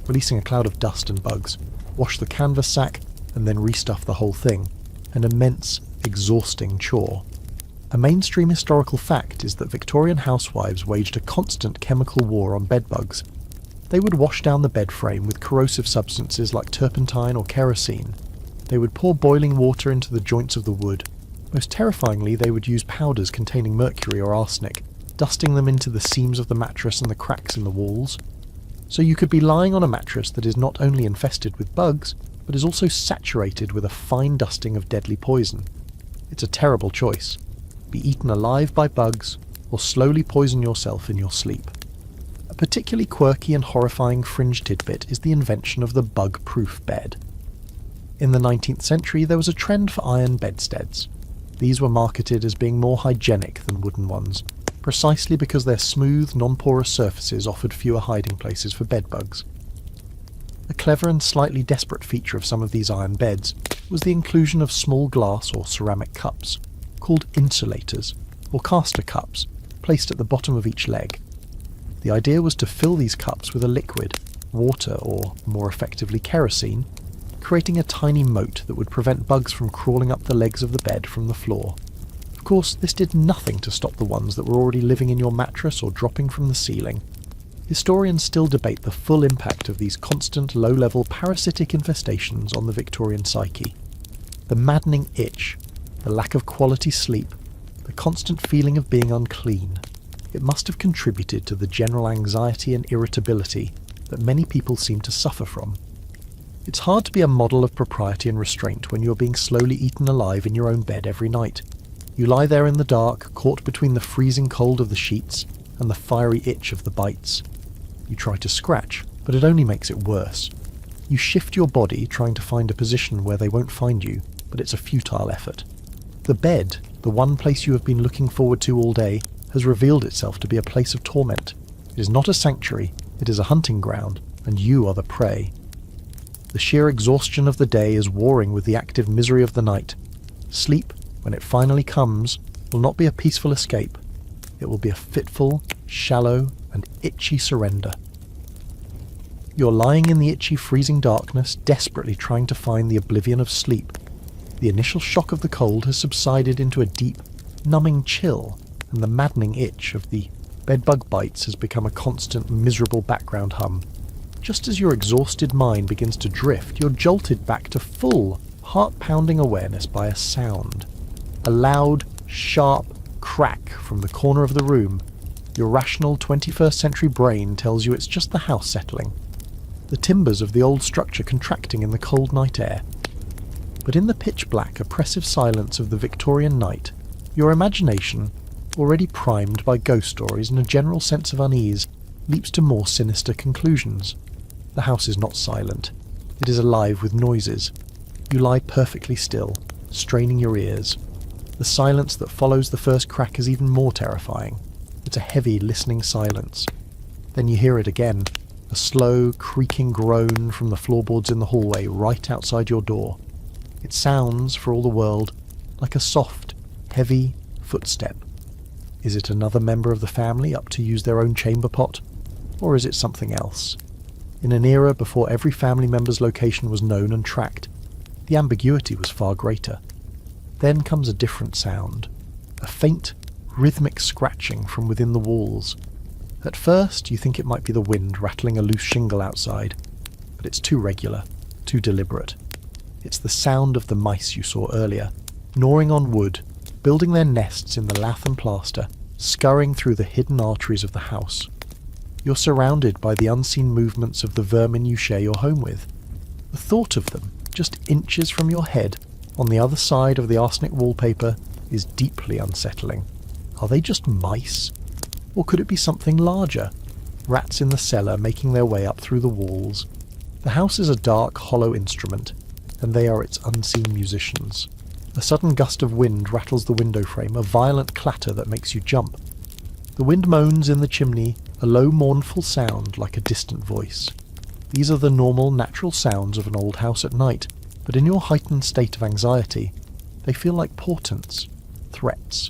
releasing a cloud of dust and bugs, wash the canvas sack, and then restuff the whole thing. An immense, exhausting chore. A mainstream historical fact is that Victorian housewives waged a constant chemical war on bedbugs. They would wash down the bed frame with corrosive substances like turpentine or kerosene. They would pour boiling water into the joints of the wood. Most terrifyingly, they would use powders containing mercury or arsenic, dusting them into the seams of the mattress and the cracks in the walls. So you could be lying on a mattress that is not only infested with bugs, but is also saturated with a fine dusting of deadly poison. It's a terrible choice. Be eaten alive by bugs, or slowly poison yourself in your sleep. A particularly quirky and horrifying fringe tidbit is the invention of the bug-proof bed. In the 19th century, there was a trend for iron bedsteads. These were marketed as being more hygienic than wooden ones, precisely because their smooth, non-porous surfaces offered fewer hiding places for bedbugs. A clever and slightly desperate feature of some of these iron beds was the inclusion of small glass or ceramic cups, called insulators, or caster cups, placed at the bottom of each leg. The idea was to fill these cups with a liquid, water or, more effectively, kerosene, creating a tiny moat that would prevent bugs from crawling up the legs of the bed from the floor. Of course, this did nothing to stop the ones that were already living in your mattress or dropping from the ceiling. Historians still debate the full impact of these constant low-level parasitic infestations on the Victorian psyche. The maddening itch, the lack of quality sleep, the constant feeling of being unclean. It must have contributed to the general anxiety and irritability that many people seem to suffer from. It's hard to be a model of propriety and restraint when you're being slowly eaten alive in your own bed every night. You lie there in the dark, caught between the freezing cold of the sheets and the fiery itch of the bites. You try to scratch, but it only makes it worse. You shift your body trying to find a position where they won't find you, but it's a futile effort. The bed, the one place you have been looking forward to all day, has revealed itself to be a place of torment. It is not a sanctuary, it is a hunting ground, and you are the prey. The sheer exhaustion of the day is warring with the active misery of the night. Sleep, when it finally comes, will not be a peaceful escape. It will be a fitful, shallow, and itchy surrender. You're lying in the itchy, freezing darkness, desperately trying to find the oblivion of sleep. The initial shock of the cold has subsided into a deep, numbing chill, and the maddening itch of the bedbug bites has become a constant, miserable background hum. Just as your exhausted mind begins to drift, you're jolted back to full, heart-pounding awareness by a sound. A loud, sharp crack from the corner of the room. Your rational 21st century brain tells you it's just the house settling. The timbers of the old structure contracting in the cold night air. But in the pitch-black, oppressive silence of the Victorian night, your imagination, already primed by ghost stories and a general sense of unease, leaps to more sinister conclusions. The house is not silent. It is alive with noises. You lie perfectly still, straining your ears. The silence that follows the first crack is even more terrifying. It's a heavy, listening silence. Then you hear it again, a slow, creaking groan from the floorboards in the hallway right outside your door. It sounds, for all the world, like a soft, heavy footstep. Is it another member of the family up to use their own chamber pot? Or is it something else? In an era before every family member's location was known and tracked, the ambiguity was far greater. Then comes a different sound, a faint, rhythmic scratching from within the walls. At first, you think it might be the wind rattling a loose shingle outside, but it's too regular, too deliberate. It's the sound of the mice you saw earlier, gnawing on wood, building their nests in the lath and plaster, scurrying through the hidden arteries of the house. You're surrounded by the unseen movements of the vermin you share your home with. The thought of them, just inches from your head, on the other side of the arsenic wallpaper, is deeply unsettling. Are they just mice? Or could it be something larger? Rats in the cellar making their way up through the walls. The house is a dark, hollow instrument, and they are its unseen musicians. A sudden gust of wind rattles the window frame, a violent clatter that makes you jump. The wind moans in the chimney, a low, mournful sound like a distant voice. These are the normal, natural sounds of an old house at night, but in your heightened state of anxiety, they feel like portents, threats.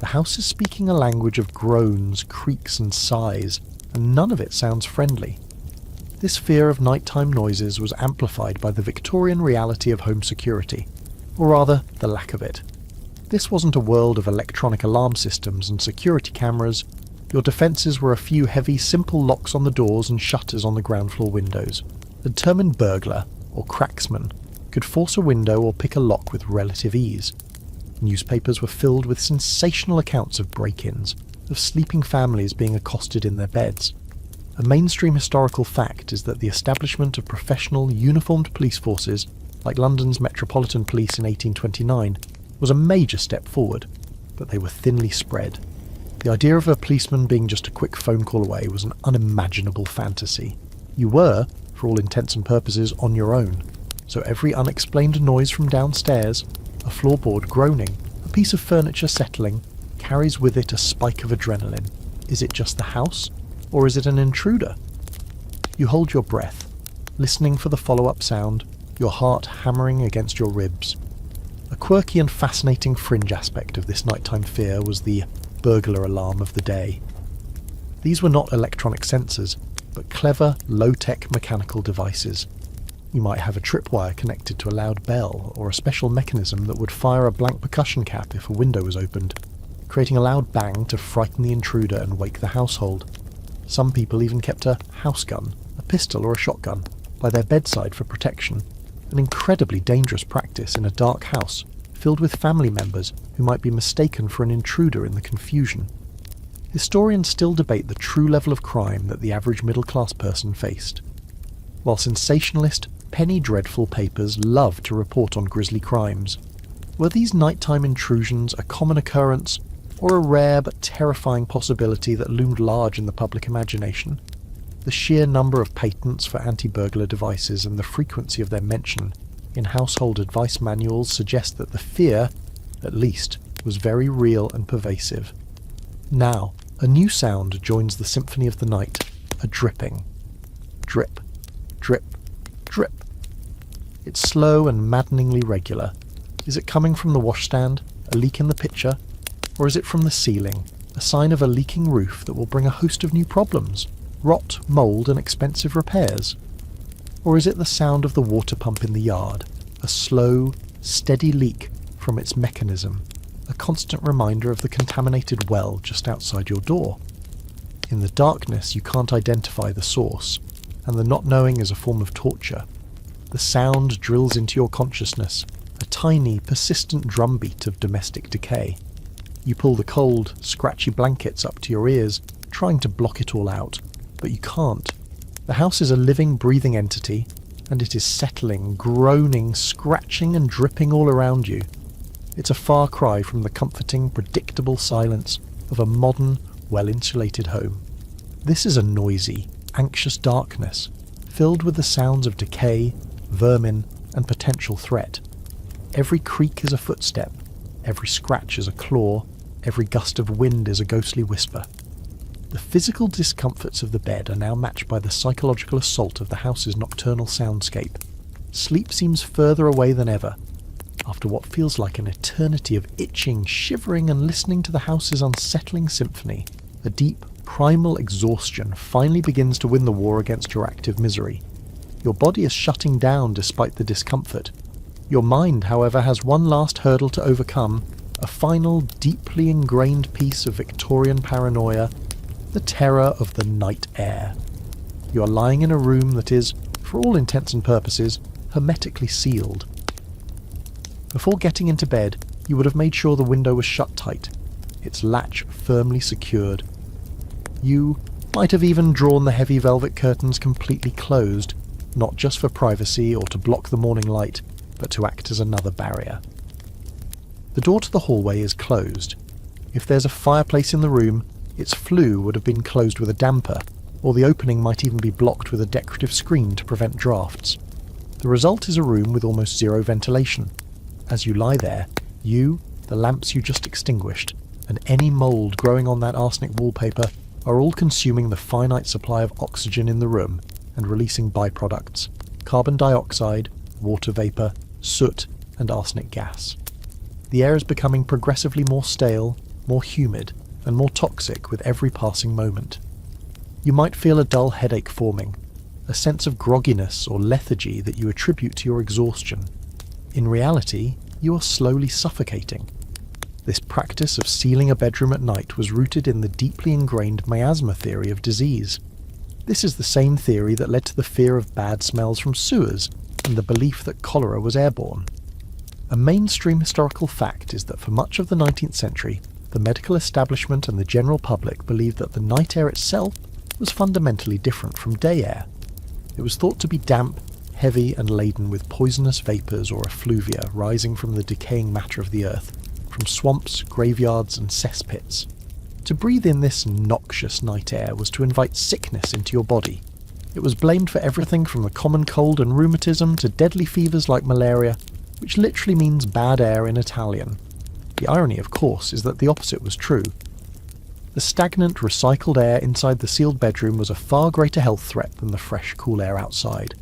The house is speaking a language of groans, creaks and sighs, and none of it sounds friendly. This fear of nighttime noises was amplified by the Victorian reality of home security, or rather, the lack of it. This wasn't a world of electronic alarm systems and security cameras. Your defences were a few heavy, simple locks on the doors and shutters on the ground floor windows. A determined burglar, or cracksman, could force a window or pick a lock with relative ease. Newspapers were filled with sensational accounts of break-ins, of sleeping families being accosted in their beds. A mainstream historical fact is that the establishment of professional, uniformed police forces, like London's Metropolitan Police in 1829, was a major step forward, but they were thinly spread. The idea of a policeman being just a quick phone call away was an unimaginable fantasy. You were, for all intents and purposes, on your own, so every unexplained noise from downstairs, a floorboard groaning, a piece of furniture settling, carries with it a spike of adrenaline. Is it just the house, or is it an intruder? You hold your breath, listening for the follow-up sound, your heart hammering against your ribs. A quirky and fascinating fringe aspect of this nighttime fear was the burglar alarm of the day. These were not electronic sensors, but clever, low-tech mechanical devices. You might have a tripwire connected to a loud bell, or a special mechanism that would fire a blank percussion cap if a window was opened, creating a loud bang to frighten the intruder and wake the household. Some people even kept a house gun, a pistol or a shotgun, by their bedside for protection, an incredibly dangerous practice in a dark house filled with family members who might be mistaken for an intruder in the confusion. Historians still debate the true level of crime that the average middle-class person faced. While sensationalist, penny-dreadful papers love to report on grisly crimes, were these nighttime intrusions a common occurrence, or a rare but terrifying possibility that loomed large in the public imagination? The sheer number of patents for anti-burglar devices and the frequency of their mention in household advice manuals suggest that the fear, at least, was very real and pervasive. Now, a new sound joins the symphony of the night, a dripping. Drip, drip, drip. It's slow and maddeningly regular. Is it coming from the washstand, a leak in the pitcher, or is it from the ceiling, a sign of a leaking roof that will bring a host of new problems? Rot, mould and expensive repairs? Or is it the sound of the water pump in the yard, a slow, steady leak from its mechanism, a constant reminder of the contaminated well just outside your door? In the darkness you can't identify the source, and the not knowing is a form of torture. The sound drills into your consciousness, a tiny, persistent drumbeat of domestic decay. You pull the cold, scratchy blankets up to your ears, trying to block it all out. But you can't. The house is a living, breathing entity, and it is settling, groaning, scratching and dripping all around you. It's a far cry from the comforting, predictable silence of a modern, well-insulated home. This is a noisy, anxious darkness, filled with the sounds of decay, vermin, and potential threat. Every creak is a footstep, every scratch is a claw, every gust of wind is a ghostly whisper. The physical discomforts of the bed are now matched by the psychological assault of the house's nocturnal soundscape. Sleep seems further away than ever. After what feels like an eternity of itching, shivering, and listening to the house's unsettling symphony, a deep, primal exhaustion finally begins to win the war against your active misery. Your body is shutting down despite the discomfort. Your mind, however, has one last hurdle to overcome, a final, deeply ingrained piece of Victorian paranoia: the terror of the night air. You are lying in a room that is, for all intents and purposes, hermetically sealed. Before getting into bed, you would have made sure the window was shut tight, its latch firmly secured. You might have even drawn the heavy velvet curtains completely closed, not just for privacy or to block the morning light, but to act as another barrier. The door to the hallway is closed. If there's a fireplace in the room, its flue would have been closed with a damper, or the opening might even be blocked with a decorative screen to prevent drafts. The result is a room with almost zero ventilation. As you lie there, you, the lamps you just extinguished, and any mould growing on that arsenic wallpaper are all consuming the finite supply of oxygen in the room and releasing byproducts: carbon dioxide, water vapour, soot, and arsenic gas. The air is becoming progressively more stale, more humid, and more toxic with every passing moment. You might feel a dull headache forming, a sense of grogginess or lethargy that you attribute to your exhaustion. In reality, you are slowly suffocating. This practice of sealing a bedroom at night was rooted in the deeply ingrained miasma theory of disease. This is the same theory that led to the fear of bad smells from sewers and the belief that cholera was airborne. A mainstream historical fact is that for much of the 19th century, the medical establishment and the general public believed that the night air itself was fundamentally different from day air. It was thought to be damp, heavy, and laden with poisonous vapours or effluvia rising from the decaying matter of the earth, from swamps, graveyards, and cesspits. To breathe in this noxious night air was to invite sickness into your body. It was blamed for everything from the common cold and rheumatism to deadly fevers like malaria, which literally means bad air in Italian. The irony, of course, is that the opposite was true. The stagnant, recycled air inside the sealed bedroom was a far greater health threat than the fresh, cool air outside.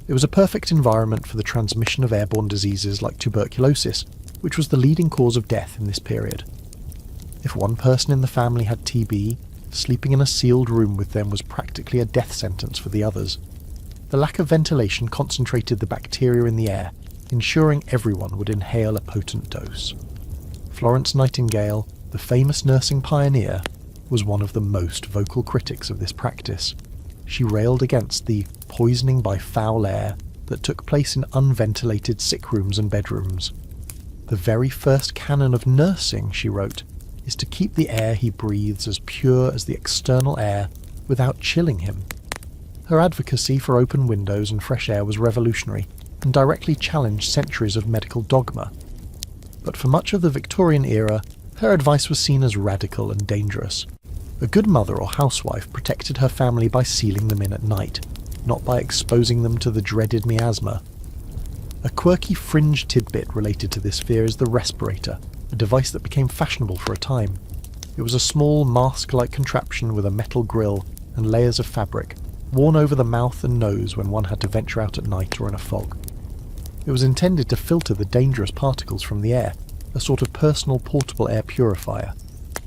It was a perfect environment for the transmission of airborne diseases like tuberculosis, which was the leading cause of death in this period. If one person in the family had TB, sleeping in a sealed room with them was practically a death sentence for the others. The lack of ventilation concentrated the bacteria in the air, ensuring everyone would inhale a potent dose. Florence Nightingale, the famous nursing pioneer, was one of the most vocal critics of this practice. She railed against the poisoning by foul air that took place in unventilated sick rooms and bedrooms. The very first canon of nursing, she wrote, is to keep the air he breathes as pure as the external air without chilling him. Her advocacy for open windows and fresh air was revolutionary and directly challenged centuries of medical dogma. But for much of the Victorian era, her advice was seen as radical and dangerous. A good mother or housewife protected her family by sealing them in at night, not by exposing them to the dreaded miasma. A quirky fringe tidbit related to this fear is the respirator, a device that became fashionable for a time. It was a small mask-like contraption with a metal grill and layers of fabric, worn over the mouth and nose when one had to venture out at night or in a fog. It was intended to filter the dangerous particles from the air, a sort of personal portable air purifier.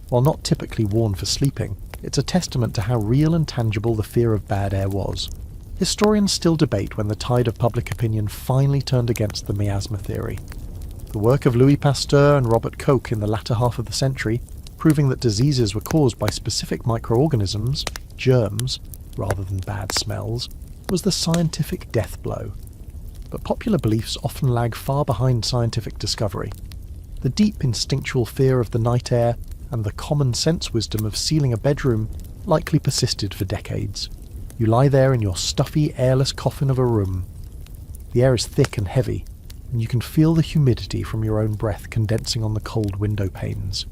While not typically worn for sleeping, it's a testament to how real and tangible the fear of bad air was. Historians still debate when the tide of public opinion finally turned against the miasma theory. The work of Louis Pasteur and Robert Koch in the latter half of the century, proving that diseases were caused by specific microorganisms, germs, rather than bad smells, was the scientific death blow. But popular beliefs often lag far behind scientific discovery. The deep instinctual fear of the night air and the common sense wisdom of sealing a bedroom likely persisted for decades. You lie there in your stuffy, airless coffin of a room. The air is thick and heavy, and you can feel the humidity from your own breath condensing on the cold window panes.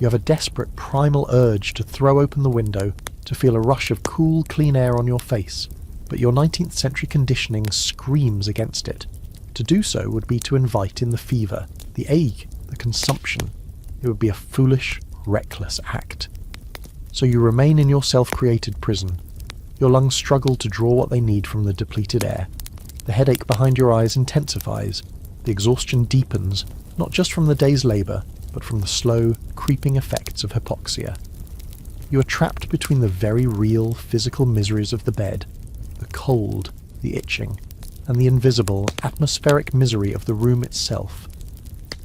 You have a desperate, primal urge to throw open the window, to feel a rush of cool, clean air on your face, but your 19th century conditioning screams against it. To do so would be to invite in the fever, the ache, the consumption. It would be a foolish, reckless act. So you remain in your self-created prison. Your lungs struggle to draw what they need from the depleted air. The headache behind your eyes intensifies. The exhaustion deepens, not just from the day's labour, but from the slow, creeping effects of hypoxia. You are trapped between the very real physical miseries of the bed, the cold, the itching, and the invisible, atmospheric misery of the room itself.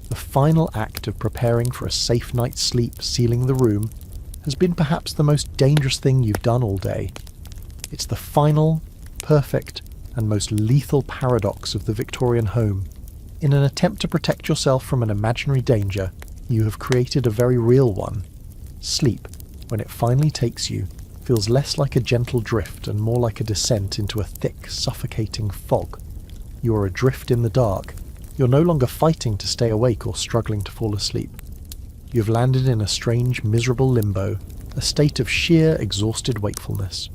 The final act of preparing for a safe night's sleep, sealing the room, has been perhaps the most dangerous thing you've done all day. It's the final, perfect, and most lethal paradox of the Victorian home. In an attempt to protect yourself from an imaginary danger, you have created a very real one. Sleep, when it finally takes you, feels less like a gentle drift and more like a descent into a thick, suffocating fog. You are adrift in the dark. You're no longer fighting to stay awake or struggling to fall asleep. You have landed in a strange, miserable limbo, a state of sheer, exhausted wakefulness.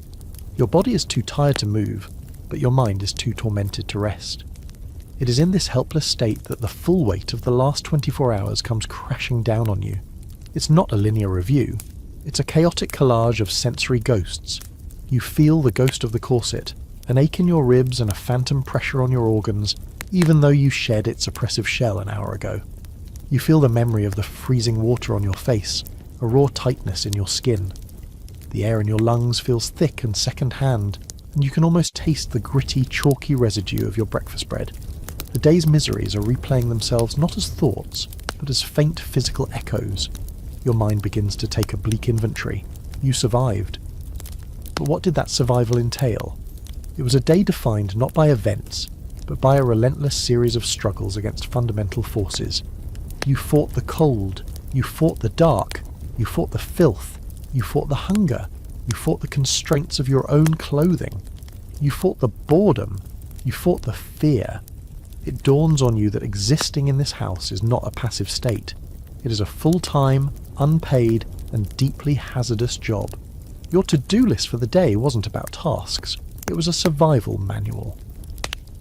Your body is too tired to move, but your mind is too tormented to rest. It is in this helpless state that the full weight of the last 24 hours comes crashing down on you. It's not a linear review. It's a chaotic collage of sensory ghosts. You feel the ghost of the corset, an ache in your ribs and a phantom pressure on your organs, even though you shed its oppressive shell an hour ago. You feel the memory of the freezing water on your face, a raw tightness in your skin. The air in your lungs feels thick and second-hand, and you can almost taste the gritty, chalky residue of your breakfast bread. The day's miseries are replaying themselves not as thoughts, but as faint physical echoes. Your mind begins to take a bleak inventory. You survived. But what did that survival entail? It was a day defined not by events, but by a relentless series of struggles against fundamental forces. You fought the cold, you fought the dark, you fought the filth, you fought the hunger, you fought the constraints of your own clothing, you fought the boredom, you fought the fear. It dawns on you that existing in this house is not a passive state. It is a full-time, unpaid, and deeply hazardous job. Your to-do list for the day wasn't about tasks. It was a survival manual.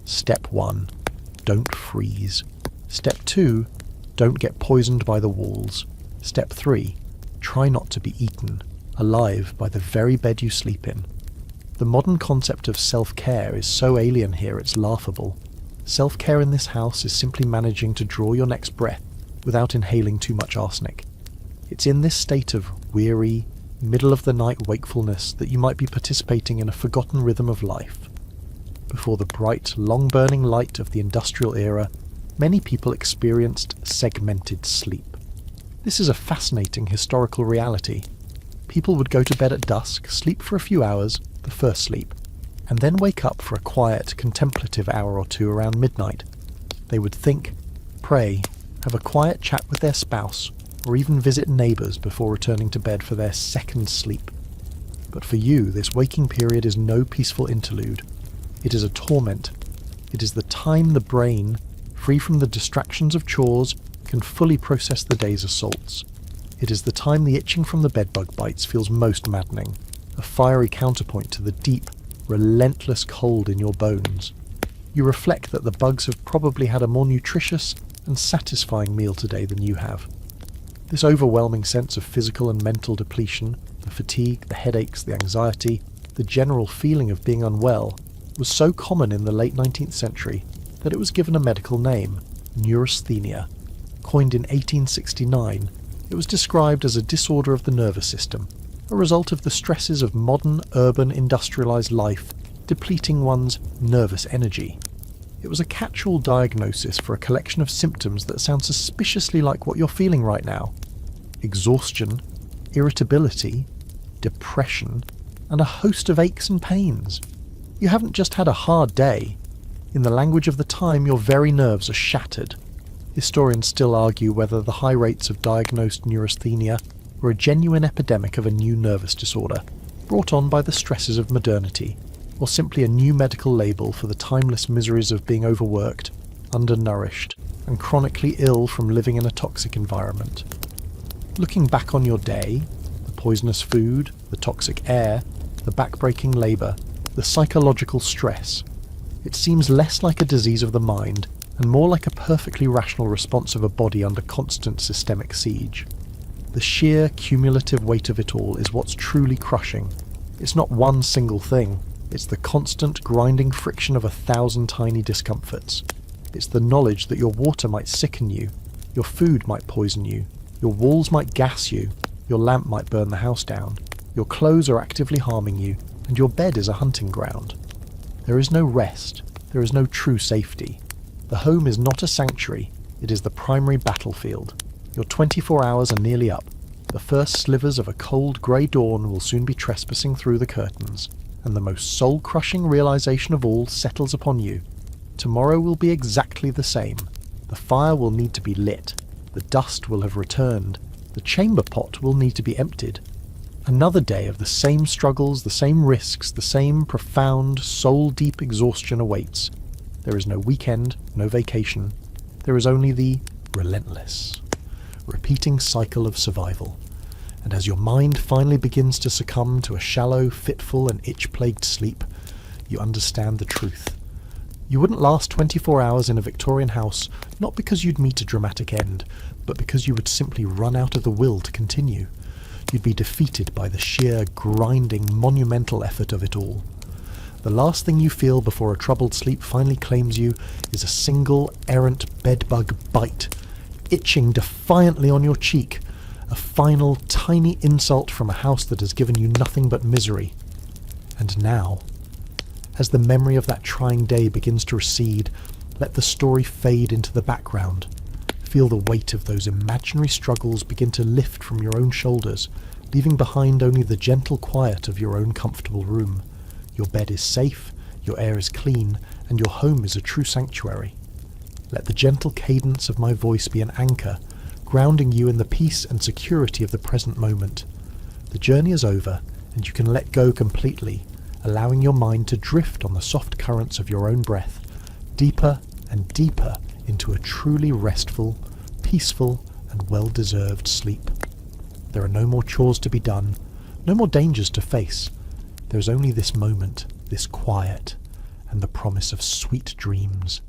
Step 1. Don't freeze. Step 2. Don't get poisoned by the walls. Step 3. Try not to be eaten, alive by the very bed you sleep in. The modern concept of self-care is so alien here it's laughable. Self-care in this house is simply managing to draw your next breath without inhaling too much arsenic. It's in this state of weary, middle-of-the-night wakefulness that you might be participating in a forgotten rhythm of life. Before the bright, long-burning light of the industrial era, many people experienced segmented sleep. This is a fascinating historical reality. People would go to bed at dusk, sleep for a few hours, the first sleep, and then wake up for a quiet, contemplative hour or two around midnight. They would think, pray, have a quiet chat with their spouse, or even visit neighbours before returning to bed for their second sleep. But for you, this waking period is no peaceful interlude. It is a torment. It is the time the brain, free from the distractions of chores, can fully process the day's assaults. It is the time the itching from the bedbug bites feels most maddening, a fiery counterpoint to the deep, relentless cold in your bones. You reflect that the bugs have probably had a more nutritious and satisfying meal today than you have. This overwhelming sense of physical and mental depletion, the fatigue, the headaches, the anxiety, the general feeling of being unwell, was so common in the late 19th century that it was given a medical name, neurasthenia. Coined in 1869, it was described as a disorder of the nervous system, a result of the stresses of modern, urban, industrialized life depleting one's nervous energy. It was a catch-all diagnosis for a collection of symptoms that sound suspiciously like what you're feeling right now. Exhaustion, irritability, depression, and a host of aches and pains. You haven't just had a hard day. In the language of the time, your very nerves are shattered. Historians still argue whether the high rates of diagnosed neurasthenia were a genuine epidemic of a new nervous disorder, brought on by the stresses of modernity, or simply a new medical label for the timeless miseries of being overworked, undernourished, and chronically ill from living in a toxic environment. Looking back on your day, the poisonous food, the toxic air, the back-breaking labour, the psychological stress, it seems less like a disease of the mind and more like a perfectly rational response of a body under constant systemic siege. The sheer cumulative weight of it all is what's truly crushing. It's not one single thing. It's the constant grinding friction of 1,000 tiny discomforts. It's the knowledge that your water might sicken you, your food might poison you, your walls might gas you, your lamp might burn the house down, your clothes are actively harming you, and your bed is a hunting ground. There is no rest. There is no true safety. The home is not a sanctuary. It is the primary battlefield. Your 24 hours are nearly up. The first slivers of a cold grey dawn will soon be trespassing through the curtains, and the most soul-crushing realization of all settles upon you. Tomorrow will be exactly the same. The fire will need to be lit, the dust will have returned, the chamber pot will need to be emptied. Another day of the same struggles, the same risks, the same profound, soul-deep exhaustion awaits. There is no weekend, no vacation. There is only the relentless, repeating cycle of survival. And as your mind finally begins to succumb to a shallow, fitful and itch-plagued sleep, you understand the truth. You wouldn't last 24 hours in a Victorian house, not because you'd meet a dramatic end, but because you would simply run out of the will to continue. You'd be defeated by the sheer, grinding, monumental effort of it all. The last thing you feel before a troubled sleep finally claims you is a single, errant bedbug bite, itching defiantly on your cheek, a final, tiny insult from a house that has given you nothing but misery. And now, as the memory of that trying day begins to recede, let the story fade into the background. Feel the weight of those imaginary struggles begin to lift from your own shoulders, leaving behind only the gentle quiet of your own comfortable room. Your bed is safe, your air is clean, and your home is a true sanctuary. Let the gentle cadence of my voice be an anchor, grounding you in the peace and security of the present moment. The journey is over, and you can let go completely, allowing your mind to drift on the soft currents of your own breath, deeper and deeper into a truly restful, peaceful, and well-deserved sleep. There are no more chores to be done, no more dangers to face. There is only this moment, this quiet, and the promise of sweet dreams.